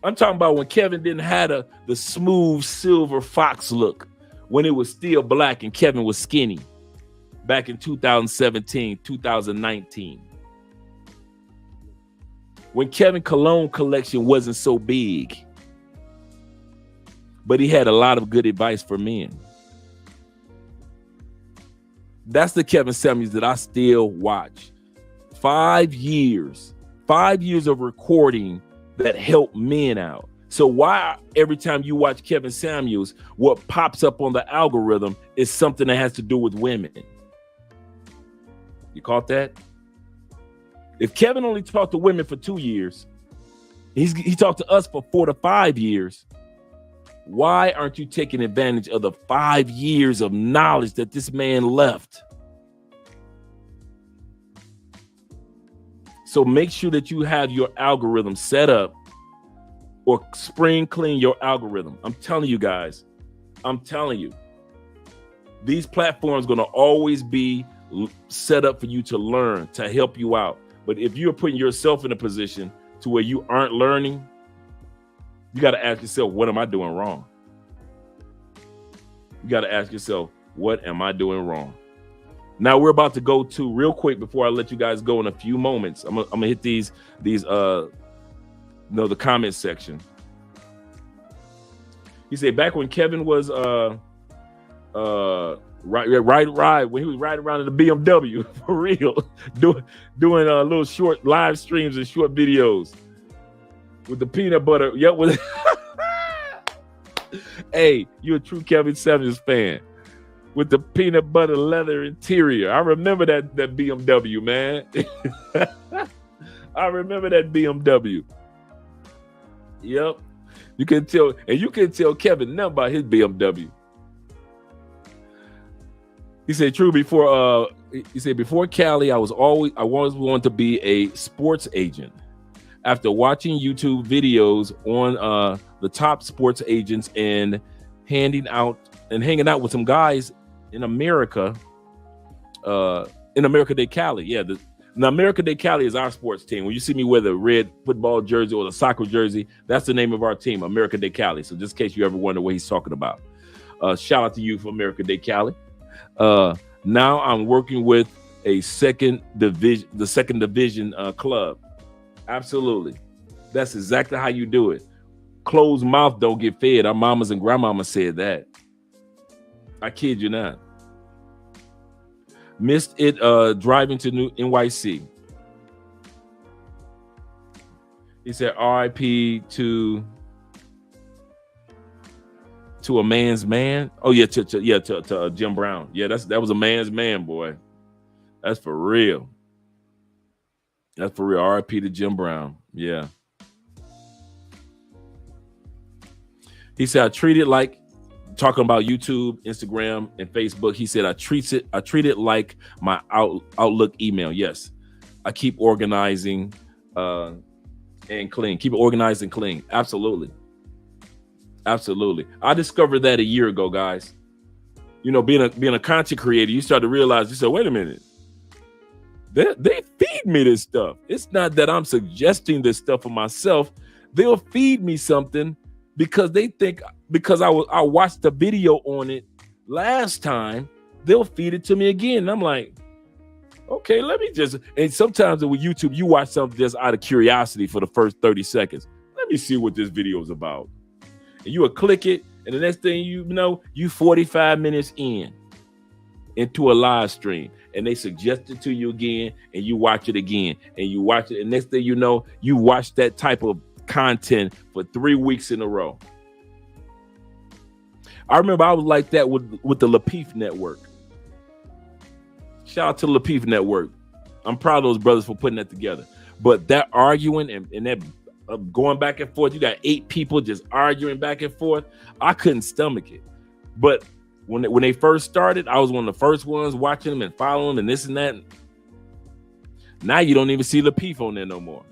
I'm talking about when Kevin didn't have the smooth silver fox look, when it was still black and Kevin was skinny back in 2017, 2019. When Kevin cologne collection wasn't so big, but he had a lot of good advice for men. That's the Kevin Samuels that I still watch. 5 years of recording that help men out. So why every time you watch Kevin Samuels, what pops up on the algorithm is something that has to do with women? You caught that? If Kevin only talked to women for 2 years, he talked to us for 4 to 5 years. Why aren't you taking advantage of the 5 years of knowledge that this man left? So make sure that you have your algorithm set up or spring clean your algorithm. I'm telling you guys, these platforms are going to always be set up for you to learn, to help you out. But if you're putting yourself in a position to where you aren't learning, you got to ask yourself, what am I doing wrong? You got to ask yourself, what am I doing wrong? Now we're about to go to, real quick before I let you guys go in a few moments, I'm gonna hit the comment section. He said back when Kevin was Right. When he was riding around in the BMW for real, doing little short live streams and short videos with the peanut butter. Yep. With hey, you're a true Kevin Samuels fan with the peanut butter leather interior. I remember that BMW, man. I remember that BMW. Yep. You can tell Kevin nothing about his BMW. He said, true, before Cali, I always wanted to be a sports agent. After watching YouTube videos on the top sports agents and hanging out with some guys in America Day Cali. Yeah, the America Day Cali is our sports team. When you see me wear the red football jersey or the soccer jersey, that's the name of our team, America Day Cali. So just in case you ever wonder what he's talking about, shout out to you for America Day Cali. Now I'm working with the second division club. Absolutely. That's exactly how you do it. Closed mouth don't get fed. Our mamas and grandmamas said that. I kid you not. Missed it driving to New NYC. He said RIP to a man's man. Oh yeah, to Jim Brown. Yeah, that was a man's man, boy. That's for real. That's for real. RIP to Jim Brown. Yeah. He said I treat it like, talking about YouTube, Instagram, and Facebook. He said I treat it like my Outlook email. Yes. I keep organizing and clean. Keep it organized and clean. Absolutely. Absolutely. I discovered that a year ago, guys. You know, being a content creator, you start to realize, you said, wait a minute. They feed me this stuff. It's not that I'm suggesting this stuff for myself. They'll feed me something because they think, because I watched the video on it last time, they'll feed it to me again. And I'm like, okay, let me just, and sometimes with YouTube, you watch something just out of curiosity for the first 30 seconds. Let me see what this video is about. And you will click it, and the next thing you know, you 45 minutes into a live stream, and they suggest it to you again, and you watch it again, and you watch it, and next thing you know, you watch that type of content for 3 weeks in a row. I remember I was like that with the Lapeef Network. Shout out to the Lapeef Network. I'm proud of those brothers for putting that together. But that arguing and that going back and forth, you got 8 people just arguing back and forth. I couldn't stomach it. But when they first started, I was one of the first ones watching them and following them and this and that. Now you don't even see Lapeef on there no more.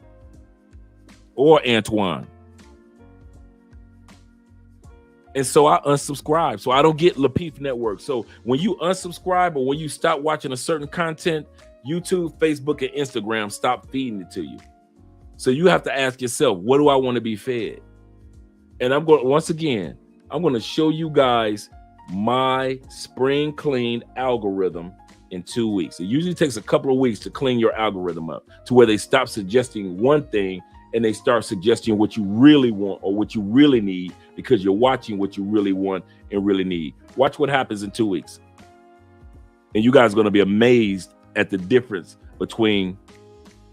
Or Antoine. And so I unsubscribe. So I don't get Lapeef Network. So when you unsubscribe or when you stop watching a certain content, YouTube, Facebook, and Instagram stop feeding it to you. So you have to ask yourself, what do I want to be fed? And I'm going, once again, I'm going to show you guys my spring clean algorithm in 2 weeks. It usually takes a couple of weeks to clean your algorithm up to where they stop suggesting one thing and they start suggesting what you really want or what you really need, because you're watching what you really want and really need. Watch what happens in 2 weeks. And you guys are going to be amazed at the difference between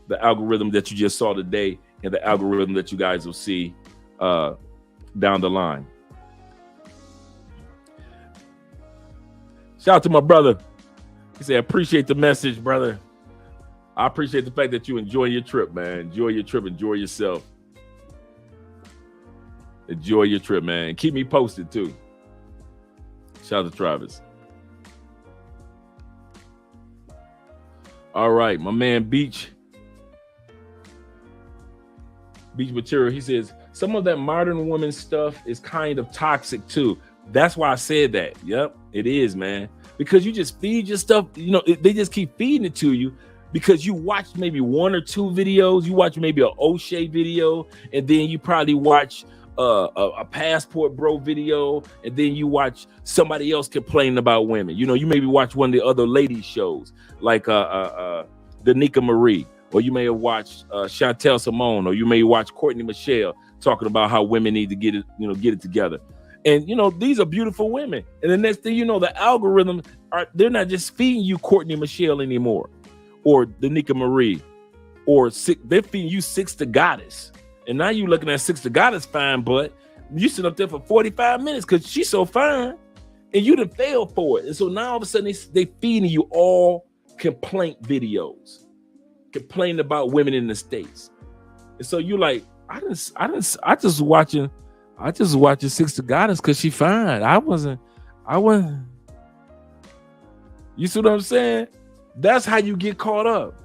the algorithm that you just saw today and the algorithm that you guys will see down the line. Shout out to my brother. He said, appreciate the message, brother. I appreciate the fact that you enjoy your trip, man. Enjoy your trip. Enjoy yourself. Enjoy your trip, man. Keep me posted, too. Shout out to Travis. All right, my man Beach Material, he says, some of that modern woman stuff is kind of toxic, too. That's why I said that. Yep, it is, man. Because you just feed your stuff. You know, they just keep feeding it to you. Because you watch maybe 1 or 2 videos, you watch maybe an O'Shea video, and then you probably watch a Passport Bro video, and then you watch somebody else complaining about women. You know, you maybe watch one of the other ladies shows, like Danica Marie, or you may have watched Chantel Simone, or you may watch Courtney Michelle talking about how women need to get it together. And, you know, these are beautiful women. And the next thing you know, the algorithm they're not just feeding you Courtney Michelle anymore, or Danica Marie, or they're feeding you Six the Goddess. And now you looking at Six the Goddess fine, but you sit up there for 45 minutes because she's so fine, and you done failed for it. And so now all of a sudden they feeding you all complaint videos, complaining about women in the States. And so you like, I just watching Six the Goddess because she fine. I wasn't. You see what I'm saying? That's how you get caught up.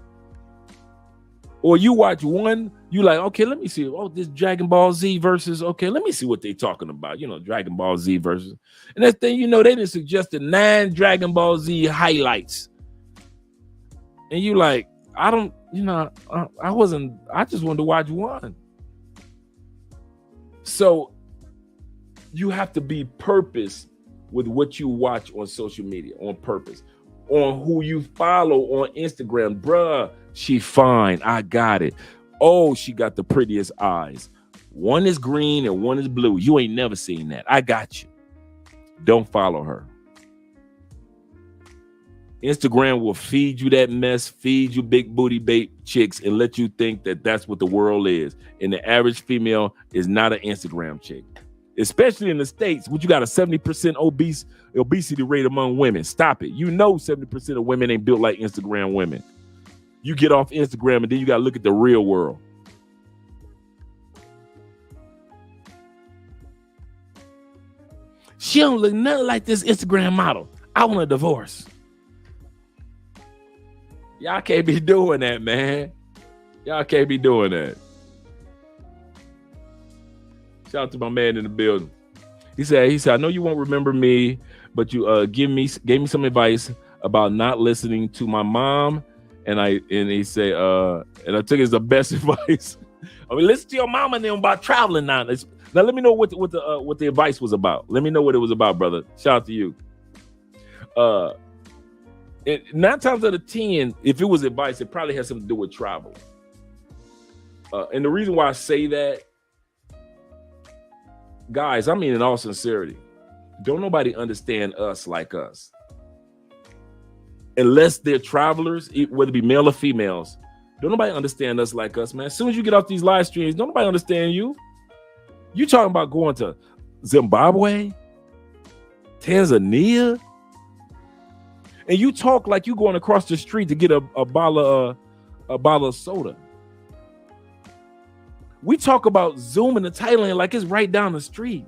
Or you watch one, you like, okay, let me see. Oh, this Dragon Ball Z versus, okay, let me see what they talking about. You know, Dragon Ball Z versus. And that thing, you know, they done suggested 9 Dragon Ball Z highlights. And you like, I don't, you know, I just wanted to watch one. So you have to be purpose with what you watch on social media, on purpose, on who you follow on Instagram. Bruh, she fine. I got it. Oh, she got the prettiest eyes. One is green and one is blue. You ain't never seen that. I got you. Don't follow her. Instagram will feed you that mess, feed you big booty bait chicks, and let you think that that's what the world is. And the average female is not an Instagram chick, especially in the States, which you got a 70% obesity rate among women. Stop it. You know 70% of women ain't built like Instagram women. You get off Instagram and then you got to look at the real world. She don't look nothing like this Instagram model. I want a divorce. Y'all can't be doing that, man. Y'all can't be doing that. Shout out to my man in the building. He said, I know you won't remember me, but you gave me some advice about not listening to my mom. And he said, and I took it as the best advice. I mean, listen to your mama and them about traveling now. Now let me know what the advice was about. Let me know what it was about, brother. Shout out to you. 9 times out of 10, if it was advice, it probably has something to do with travel. And the reason why I say that, guys, I mean in all sincerity, don't nobody understand us like us. Unless they're travelers, whether it be male or females, don't nobody understand us like us, man. As soon as you get off these live streams, don't nobody understand you. You talking about going to Zimbabwe, Tanzania, and you talk like you going across the street to get a bottle of soda. We talk about zooming to Thailand like it's right down the street.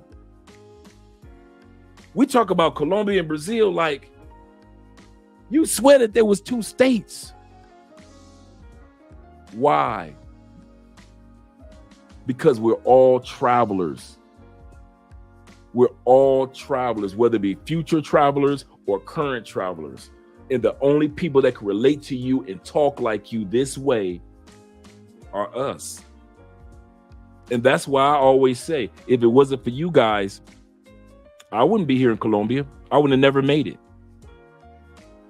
We talk about Colombia and Brazil like you swear that there was 2 states. Why? Because we're all travelers. We're all travelers, whether it be future travelers or current travelers. And the only people that can relate to you and talk like you this way are us. And that's why I always say, if it wasn't for you guys, I wouldn't be here in Colombia. I would have never made it.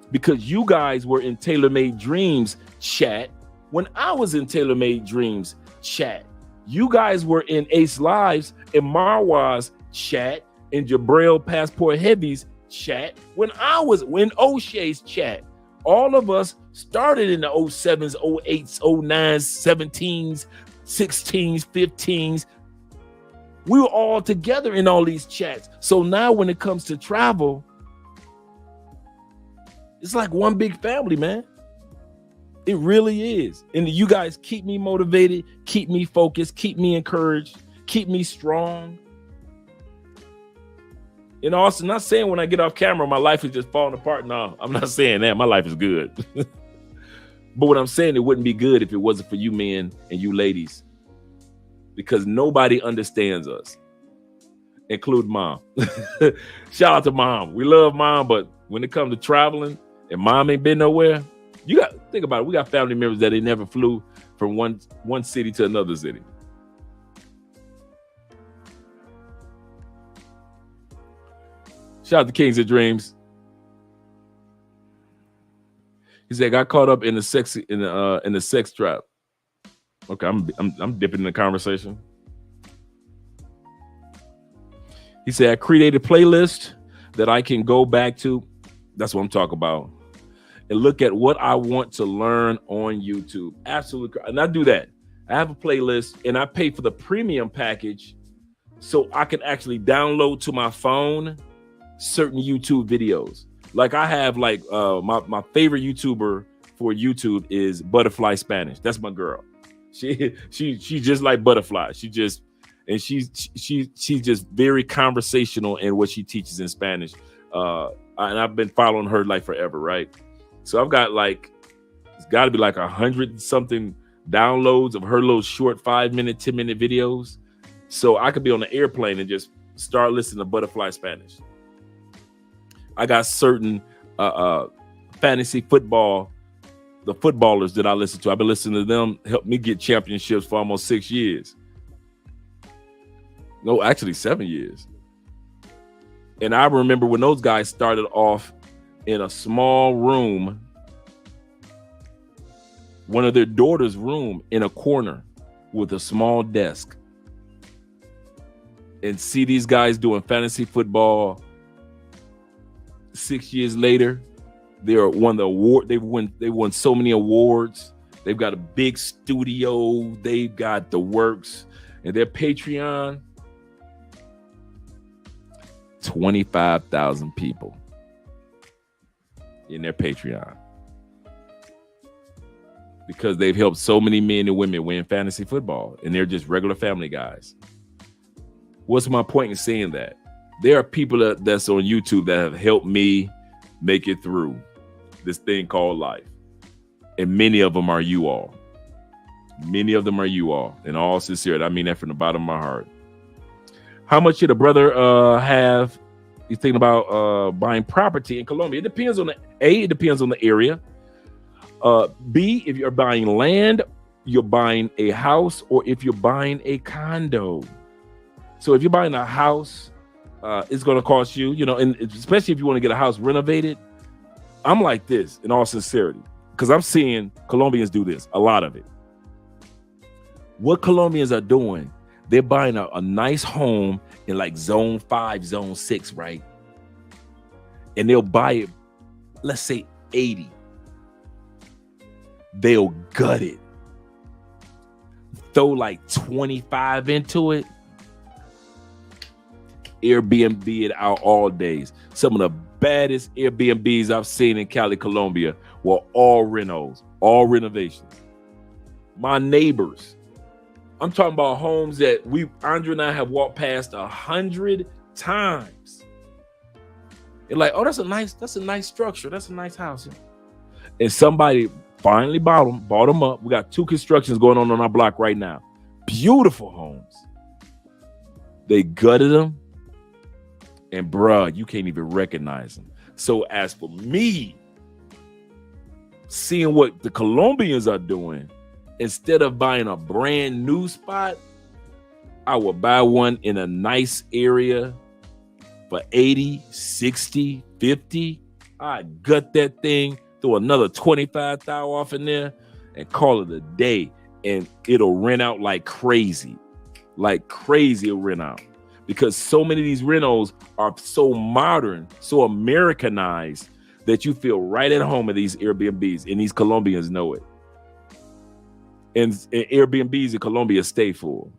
Because you guys were in Tailor Made Dreams chat when I was in Tailor Made Dreams chat. You guys were in Ace Lives and Marwa's chat and Jabril Passport Heavy's chat when I was in O'Shea's chat. All of us started in the 07s, 08s, 09s, 17s, 16s, 15s. We were all together in all these chats. So now when it comes to travel, it's like one big family, man. It really is. And you guys keep me motivated, keep me focused, keep me encouraged, keep me strong. And also, not saying when I get off camera, my life is just falling apart. No, I'm not saying that. My life is good. But what I'm saying, it wouldn't be good if it wasn't for you men and you ladies. Because nobody understands us, including mom. Shout out to mom. We love mom, but when it comes to traveling and mom ain't been nowhere, you got to think about it. We got family members that they never flew from one city to another city. Shout out to Kings of Dreams. He said, got caught up in the sex trap. Okay, I'm dipping in the conversation. He said, I created a playlist that I can go back to. That's what I'm talking about. And look at what I want to learn on YouTube. Absolutely. And I do that. I have a playlist and I pay for the premium package so I can actually download to my phone certain YouTube videos. Like I have like my favorite YouTuber for YouTube is Butterfly Spanish. That's my girl. She's just like Butterfly. She's just very conversational in what she teaches in Spanish. And I've been following her like forever, right? So I've got like, it's got to be like 100 something downloads of her little short 5-minute, 10-minute videos. So I could be on the airplane and just start listening to Butterfly Spanish. I got certain fantasy football, the footballers that I listen to. I've been listening to them, help me get championships for almost 6 years. No, actually 7 years. And I remember when those guys started off in a small room, one of their daughter's room in a corner with a small desk, and see these guys doing fantasy football. 6 years later, they're won the award. They won so many awards. They've got a big studio. They've got the works, and their Patreon, 25,000 people in their Patreon, because they've helped so many men and women win fantasy football, and they're just regular family guys. What's my point in saying that? There are people that's on YouTube that have helped me make it through this thing called life. And many of them are you all. Many of them are you all. In all sincerity, I mean that from the bottom of my heart. How much should a brother have? You thinking about buying property in Colombia? It depends on it depends on the area. B, if you're buying land, you're buying a house, or if you're buying a condo. So if you're buying a house, it's going to cost you, and especially if you want to get a house renovated. I'm like this in all sincerity, because I'm seeing Colombians do this, a lot of it. What Colombians are doing, they're buying a nice home in like zone 5, zone 6, right? And they'll buy it, let's say 80. They'll gut it, throw like 25 into it, Airbnb it out all days. Some of the baddest Airbnbs I've seen in Cali, Colombia were all renovations. My neighbors, I'm talking about homes that Andre and I have walked past 100 times. They're like, oh, that's a nice structure. That's a nice house. And somebody finally bought them up. We got 2 constructions going on our block right now. Beautiful homes. They gutted them. And bruh, you can't even recognize them. So as for me, seeing what the Colombians are doing, instead of buying a brand new spot, I would buy one in a nice area for 80, 60, 50. I gut that thing, throw another 25,000 off in there, and call it a day. And it'll rent out like crazy. Like crazy it'll rent out. Because so many of these renos are so modern, so Americanized, that you feel right at home at these Airbnbs, and these Colombians know it. And Airbnbs in Colombia stay full.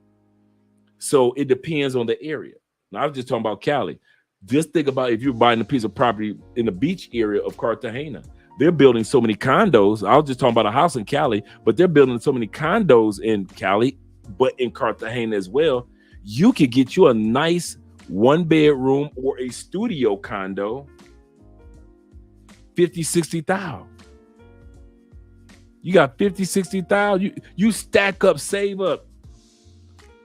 So it depends on the area. Now, I was just talking about Cali. Just think about if you're buying a piece of property in the beach area of Cartagena. They're building so many condos. I was just talking about a house in Cali, but they're building so many condos in Cali, but in Cartagena as well. You could get you a nice 1-bedroom or a studio condo, 50, 60,000. You got 50, 60,000. You stack up, save up.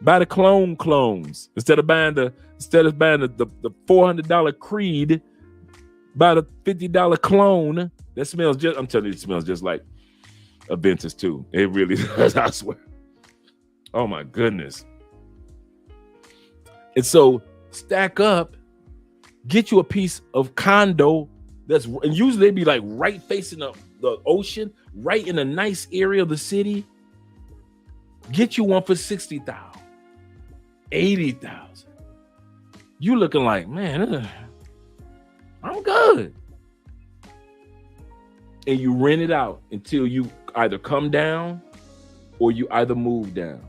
Buy the clones instead of buying the $400 Creed. Buy the $50 clone. That smells just. I'm telling you, it smells just like a Ventus too. It really does. I swear. Oh my goodness. And so stack up, get you a piece of condo and usually they be like right facing the ocean, right in a nice area of the city. Get you one for 60,000, 80,000. You looking like, man, I'm good. and you rent it out until you either come down or you either move down.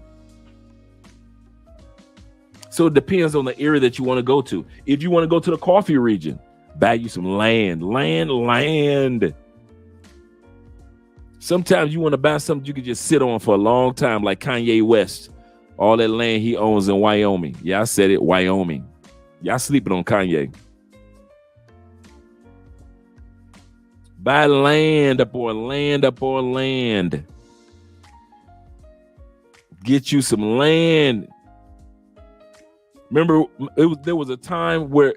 So it depends on the area that you want to go to. If you want to go to the coffee region, buy you some land. Sometimes you want to buy something you can just sit on for a long time, like Kanye West. All that land he owns in Wyoming. Yeah, I said it, Wyoming. Y'all sleeping on Kanye. Buy land upon land. Get you some land. Remember, there was a time where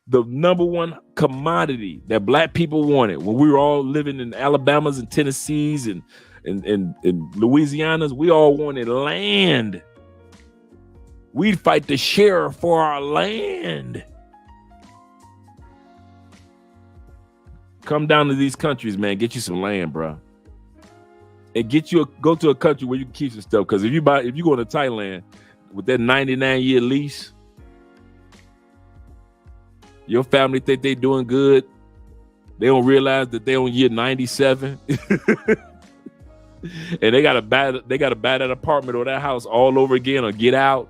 the number one commodity that black people wanted when we were all living in Alabamas and Tennessees and Louisianas, we all wanted land. We'd fight the sheriff for our land. Come down to these countries, man. Get you some land, bro. And go to a country where you can keep some stuff. Because if you go to Thailand with that 99-year lease, your family think they doing good. They don't realize that they on year 97. And they gotta buy that apartment or that house all over again or get out.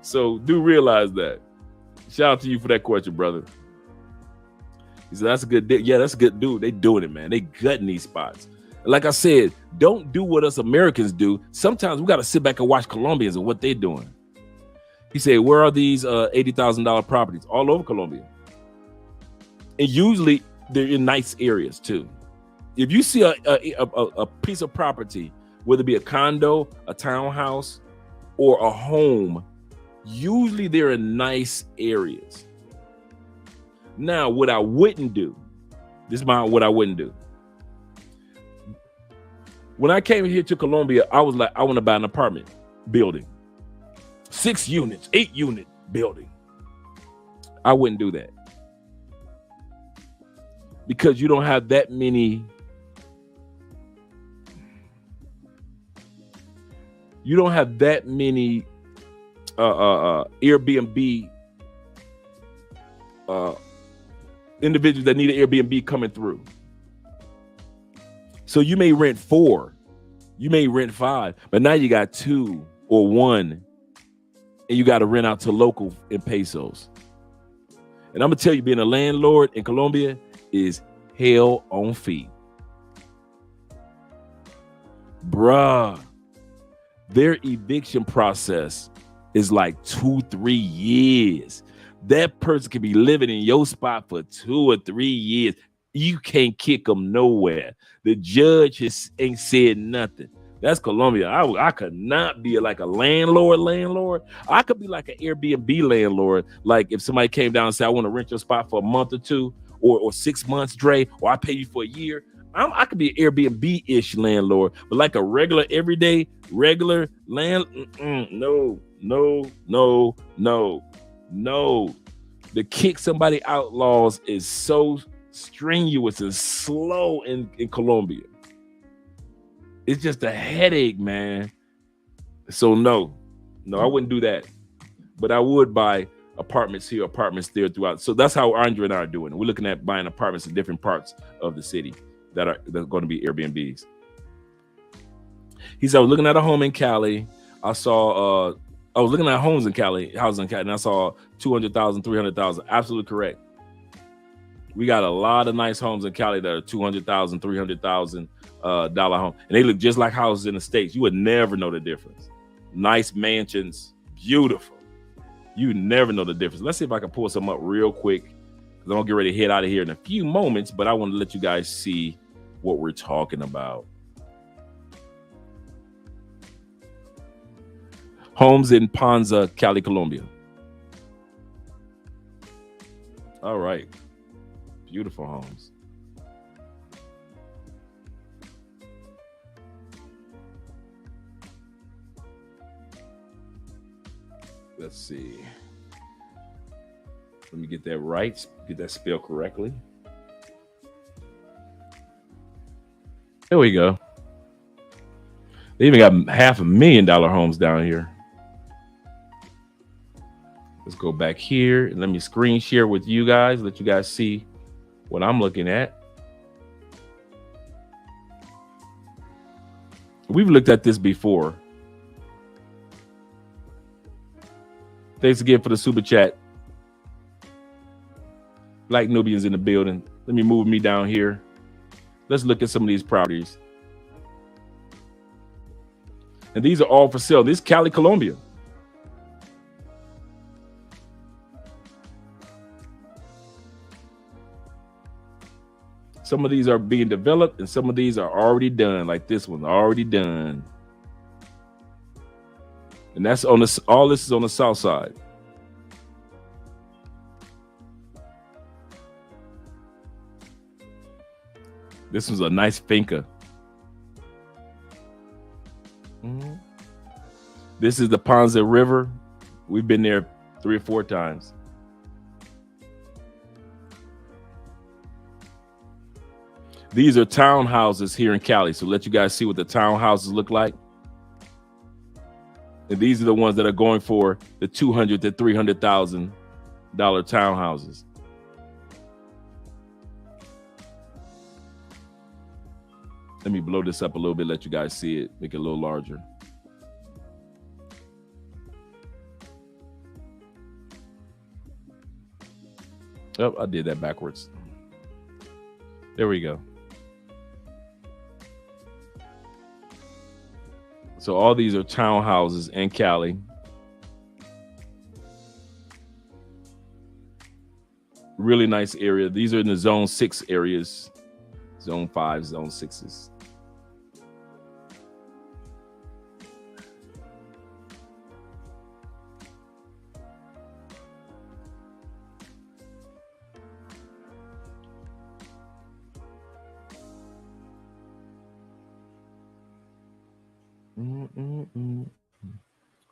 So do realize that. Shout out to you for that question, brother. He said, that's a good dude. Yeah, that's a good dude. They doing it, man. They gutting these spots. Like I said, don't do what us Americans do. Sometimes we got to sit back and watch Colombians and what they're doing. He said, where are these $80,000 properties? All over Colombia. And usually they're in nice areas too. If you see a piece of property, whether it be a condo, a townhouse, or a home, usually they're in nice areas. Now, what I wouldn't do, what I wouldn't do. When I came here to Colombia, I was like, I want to buy an apartment building. 6 units, 8 unit building. I wouldn't do that. Because you don't have that many. You don't have that many Airbnb individuals that need an Airbnb coming through. So you may rent 4, you may rent 5, but now you got 2 or 1, and you got to rent out to local in pesos. And I'm gonna tell you, being a landlord in Colombia is hell on feet. Bruh, their eviction process is like 2-3 years. That person could be living in your spot for 2 or 3 years. You can't kick them nowhere. The judge ain't said nothing. That's Colombia. I could not be like a landlord. I could be like an Airbnb landlord. Like if somebody came down and said, I want to rent your spot for a month or 2 or 6 months, Dre, or I pay you for a year. I could be an Airbnb-ish landlord, but like a regular, everyday, regular land, no. The kick somebody out laws is so strenuous and slow in Colombia. It's just a headache, man. So no, I wouldn't do that. But I would buy apartments here, apartments there throughout. So that's how Andre and I are doing. We're looking at buying apartments in different parts of the city that are going to be Airbnbs. He said, I was looking at a home in Cali. I was looking at houses in Cali, and I saw 200,000, 300,000. Absolutely correct. We got a lot of nice homes in Cali that are 200,000, 300,000 dollar home, and they look just like houses in the States. You would never know the difference. Nice mansions, beautiful. You never know the difference. Let's see if I can pull some up real quick, because I'm gonna get ready to head out of here in a few moments. But I want to let you guys see what we're talking about. Homes in Ponza, Cali, Colombia. All right. Beautiful homes. Let's see. Let me get that right. Get that spelled correctly. There we go. They even got $500,000 homes down here. Let's go back here and let me screen share with you guys. Let you guys see what I'm looking at. We've looked at this before. Thanks again for the super chat. Black Nubians in the building. Let me move me down here. Let's look at some of these properties. And these are all for sale. This is Cali, Colombia. Some of these are being developed and some of these are already done, like this one, already done. And that's on the, all this is on the south side. This was a nice finca. This is the Ponce River. We've been there 3 or 4 times. These are townhouses here in Cali. So let you guys see what the townhouses look like. And these are the ones that are going for the $200,000 to $300,000 townhouses. Let me blow this up a little bit, let you guys see it, make it a little larger. Oh, I did that backwards. There we go. So all these are townhouses in Cali. Really nice area. These are in the zone 6 areas, zone 5, zone 6s.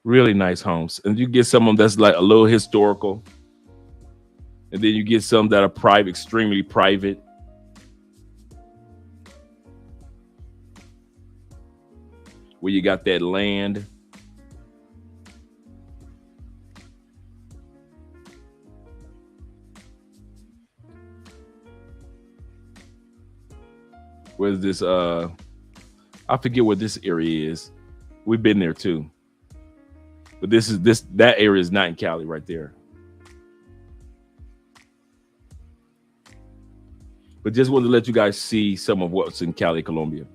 Really nice homes. And you get some of them that's like a little historical. And then you get some that are private, extremely private. Where you got that land. Where's this? I forget what this area is. We've been there too. But that area is not in Cali right there. But just wanted to let you guys see some of what's in Cali, Colombia.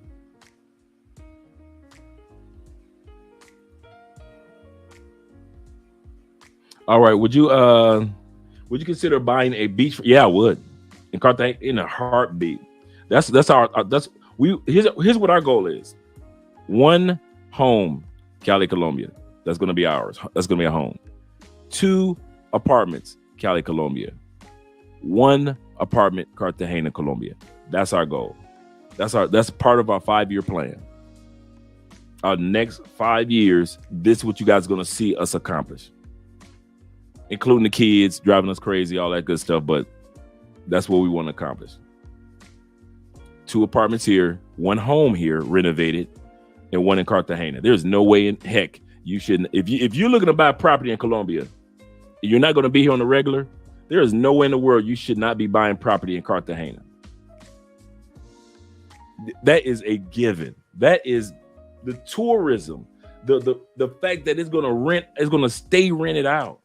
All right, would you consider buying a beach? Yeah, I would. In Cartagena, in a heartbeat. Here's what our goal is. 1 home, Cali, Colombia. That's going to be ours. That's going to be a home. 2 apartments, Cali, Colombia. 1 apartment, Cartagena, Colombia. That's our goal. That's part of our 5-year plan. Our next 5 years, this is what you guys are going to see us accomplish. Including the kids, driving us crazy, all that good stuff. But that's what we want to accomplish. 2 apartments here, 1 home here, renovated, and 1 in Cartagena. There's no way in heck you shouldn't. If you're looking to buy property in Colombia, you're not going to be here on the regular. There is no way in the world you should not be buying property in Cartagena. That is a given. That is the tourism, the fact that it's going to stay rented out.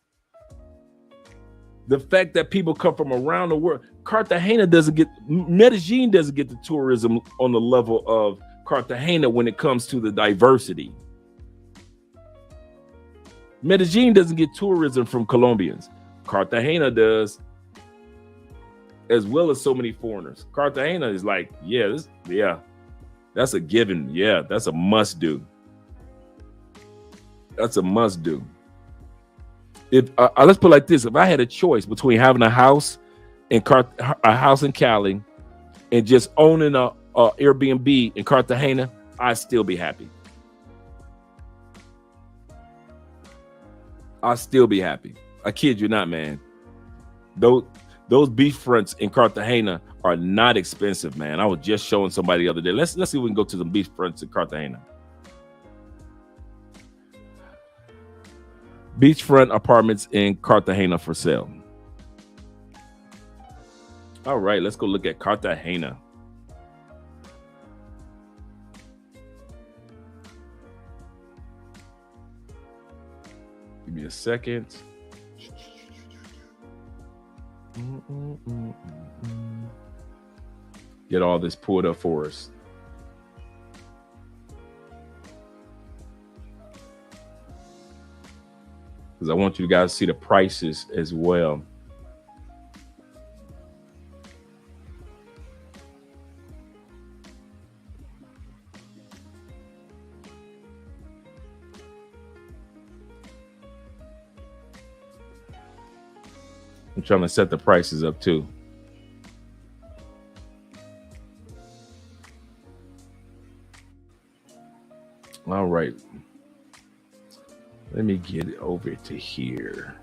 The fact that people come from around the world. Medellin doesn't get the tourism on the level of Cartagena when it comes to the diversity. Medellin doesn't get tourism from Colombians. Cartagena does, as well as so many foreigners. Cartagena is like, that's a given. Yeah, that's a must do. That's a must do. If let's put it like this: if I had a choice between having a house in Cali and just owning a Airbnb in Cartagena, I'd still be happy. I'll still be happy. I kid you not, man. Those beachfronts in Cartagena are not expensive, man. I was just showing somebody the other day. Let's see if we can go to the beachfronts in Cartagena. Beachfront apartments in Cartagena for sale. All right, let's go look at Cartagena. me a second. Get all this pulled up for us. Because I want you guys to see the prices as well. I'm trying to set the prices up too. All right. Let me get it over to here.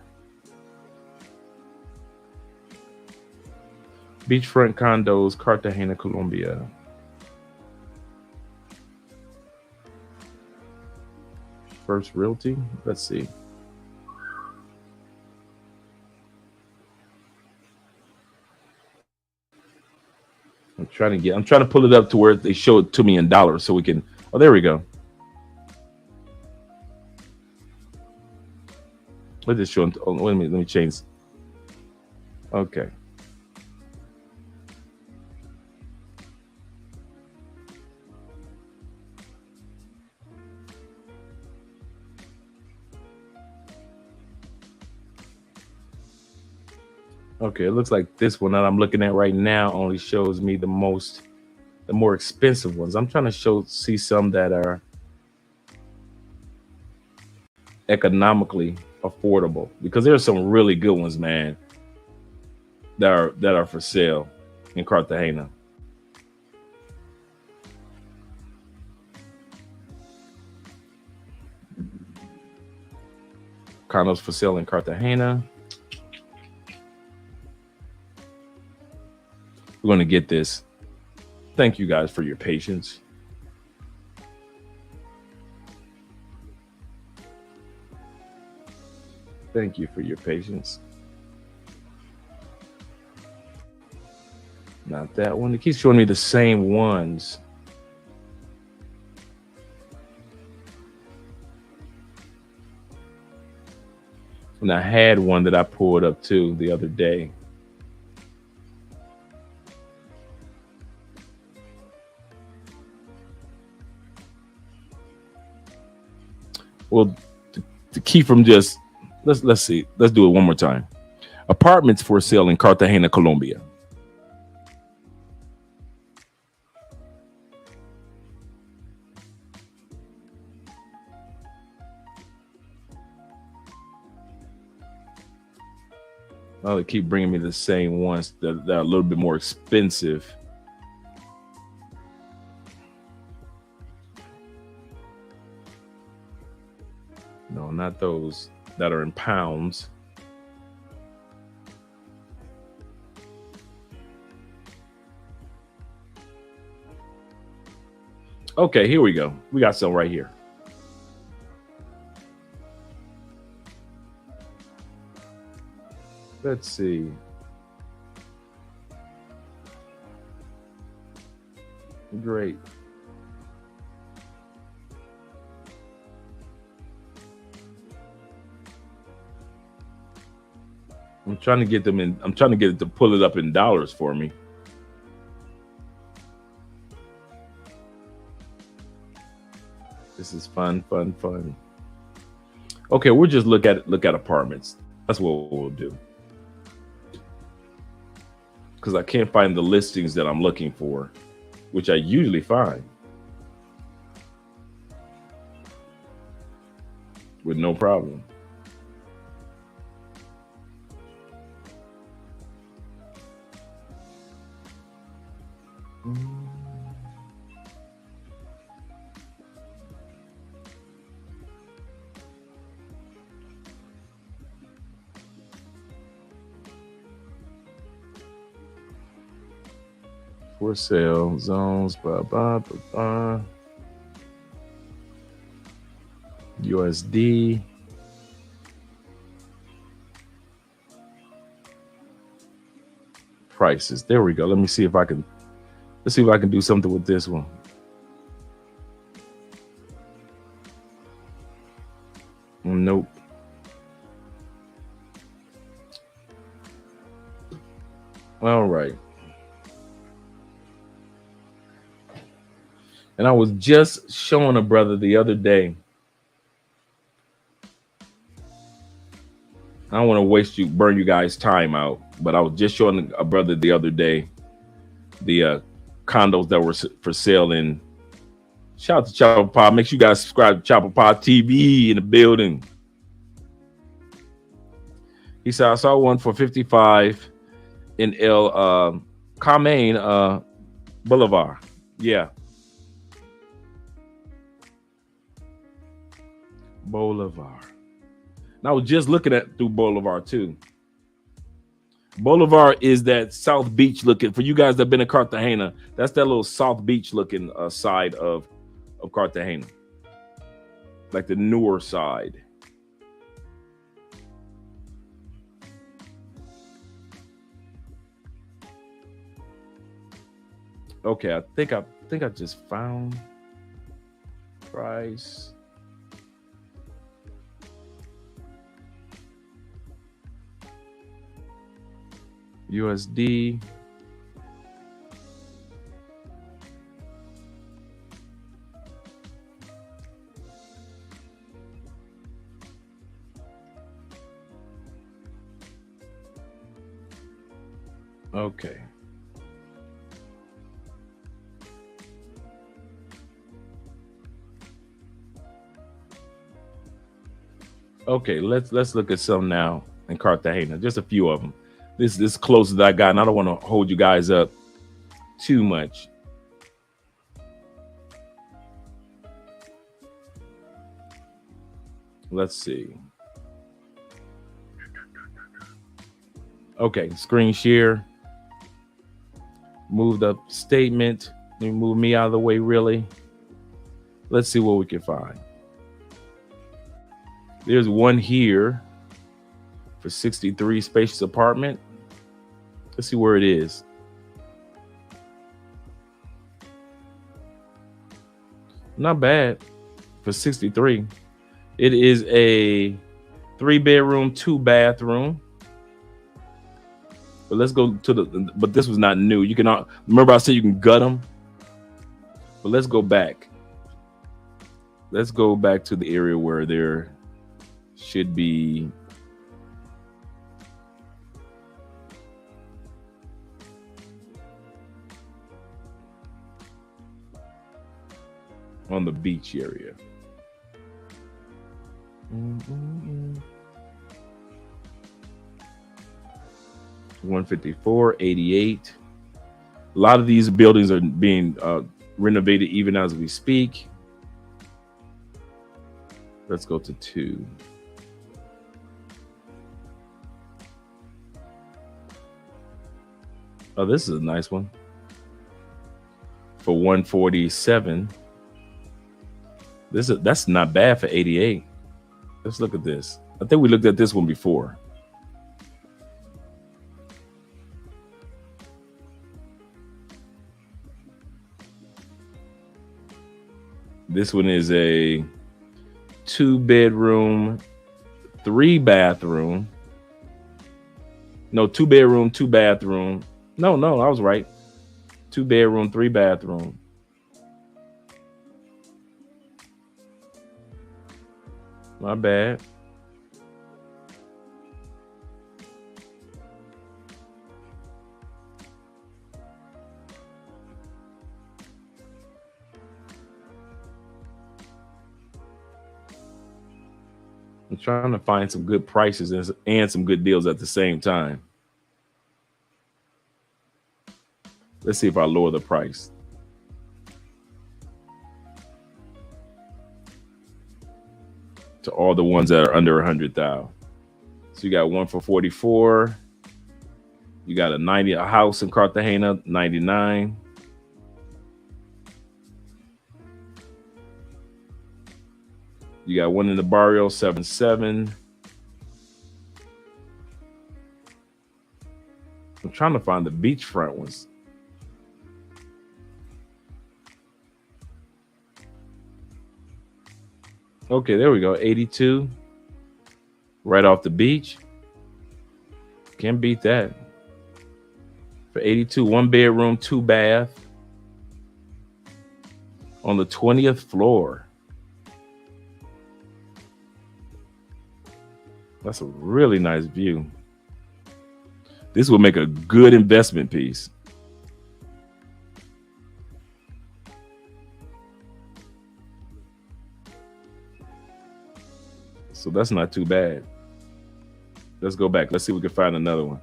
Beachfront condos, Cartagena, Colombia. First Realty. Let's see. I'm trying to pull it up to where they show it to me in dollars so we can. Oh, there we go. Let this show. Oh, wait a minute. Let me change. Okay. Okay, it looks like this one that I'm looking at right now only shows me the more expensive ones. I'm trying to see some that are economically affordable, because there's some really good ones, man, that are for sale in Cartagena. Condos for sale in Cartagena. We're going to get this. Thank you guys for your patience. Thank you for your patience. Not that one. It keeps showing me the same ones. And I had one that I pulled up too the other day. Well, to keep from just let's see. Let's do it one more time. Apartments for sale in Cartagena, Colombia. Oh, they keep bringing me the same ones that are a little bit more expensive. No, not those that are in pounds. Okay, here we go. We got some right here. Let's see. Great. I'm trying to get it to pull it up in dollars for me. This is fun. Okay, we'll just look at apartments. That's what we'll do. Because I can't find the listings that I'm looking for, which I usually find with no problem. For sale zones, blah, blah, blah, blah. USD. Prices. There we go. Let's see if I can do something with this one. Nope. All right. And I was just showing a brother the other day. I don't want to burn you guys' time out, but I was just showing a brother the other day the condos that were for sale in. Shout out to Chopper Pod. Make sure you guys subscribe to Chopper Pod TV in the building. He said, I saw one for 55 in El Carmen Boulevard. Yeah. Boulevard. And I was just looking at through Boulevard too. Boulevard is that South Beach looking. For you guys that have been in Cartagena, that's that little South Beach looking side of Cartagena, like the newer side. Okay, I think I just found price. USD. Okay. Okay, let's look at some now in Cartagena. Just a few of them. This is closest I got, and I don't want to hold you guys up too much. Let's see. Okay, screen share. Moved up statement. Let me move me out of the way, really. Let's see what we can find. There's one here for 63, spacious apartment. Let's see where it is. Not bad for 63. It is a 3-bedroom, 2-bathroom. But let's go to but this was not new. You can remember I said you can gut them. But let's go back. Let's go back to the area where there should be on the beach area. 154, 88. A lot of these buildings are being renovated even as we speak. Let's go to 2. Oh, this is a nice one. For 147. That's not bad for 88. Let's look at this. I think we looked at this one before. This one is a 2-bedroom, 3-bathroom. No, 2-bedroom, 2-bathroom. No, I was right. 2-bedroom, 3-bathroom. My bad. I'm trying to find some good prices and some good deals at the same time. Let's see if I lower the price. To all the ones that are under 100,000. So you got one for 44. You got a house in Cartagena, 99. You got one in the barrio, 77. I'm trying to find the beachfront ones. Okay, there we go. 82. Right off the beach. Can't beat that. for 82. 1 bedroom, 2 bath on the 20th floor. That's a really nice view. This will make a good investment piece. So that's not too bad. Let's go back. Let's see if we can find another one.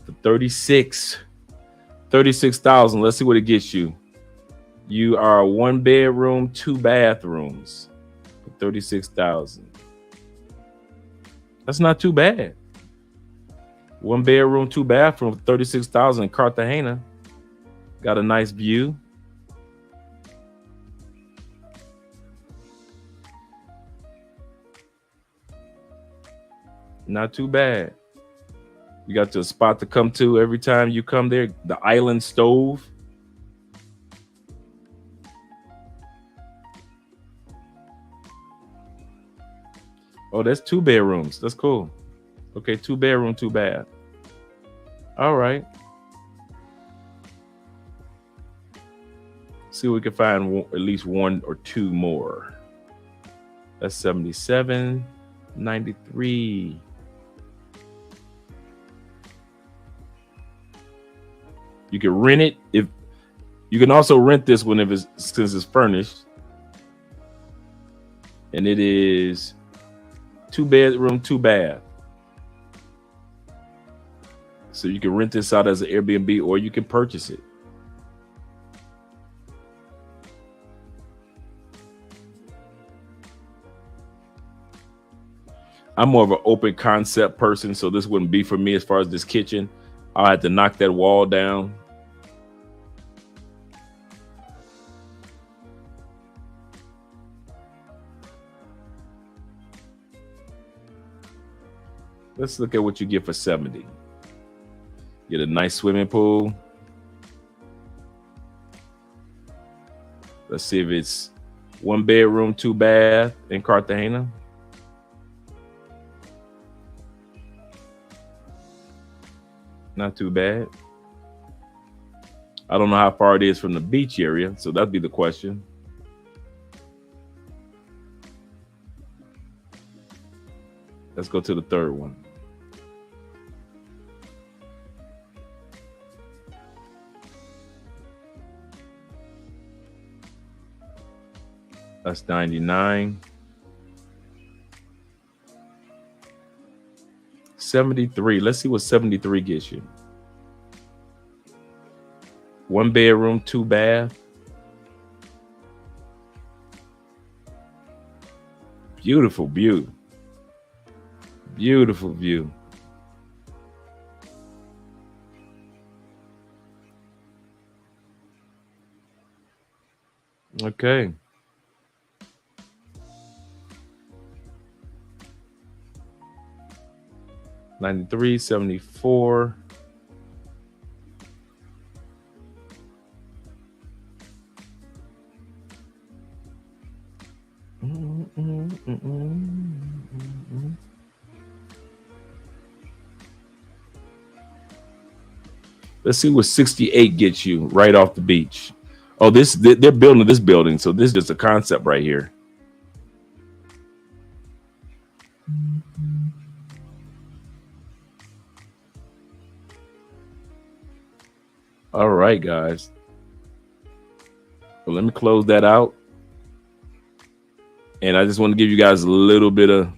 For 36,000. Let's see what it gets you. You are 1 bedroom, 2 bathrooms for 36,000. That's not too bad. 1 bedroom, 2 bathrooms, 36,000 in Cartagena. Got a nice view. Not too bad. You got a spot to come to every time you come there. The island stove. Oh, that's 2 bedrooms. That's cool. Okay, 2 bedroom, 2 bath. All right. See if we can find at least 1 or 2 more. That's 77, 93. You can rent it if you can also rent this one since it's furnished. And it is 2 bedroom, 2 bath. So you can rent this out as an Airbnb or you can purchase it. I'm more of an open concept person, so this wouldn't be for me as far as this kitchen. I'll have to knock that wall down. Let's look at what you get for 70. Get a nice swimming pool. Let's see if it's 1 bedroom, 2 bath in Cartagena. Not too bad. I don't know how far it is from the beach area, so that'd be the question. Let's go to the third one. That's 99. 73. Let's see what 73 gets you. 1 bedroom, 2 bath. Beautiful view. Beautiful view. Okay. $93, $74. Let's see what 68 gets you right off the beach. Oh, they're building this building, so this is just a concept right here. All right, guys. Well, let me close that out. And I just want to give you guys a little bit of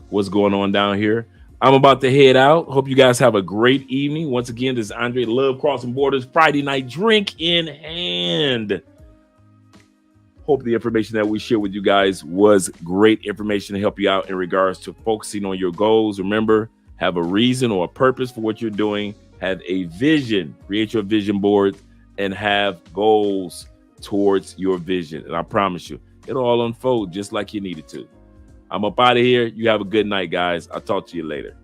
what's going on down here. I'm about to head out. Hope you guys have a great evening. Once again, this is Andre, Love Crossing Borders, Friday night drink in hand. Hope the information that we shared with you guys was great information to help you out in regards to focusing on your goals. Remember, have a reason or a purpose for what you're doing. Have a vision, create your vision board, and have goals towards your vision. And I promise you, it'll all unfold just like you need it to. I'm up out of here. You have a good night, guys. I'll talk to you later.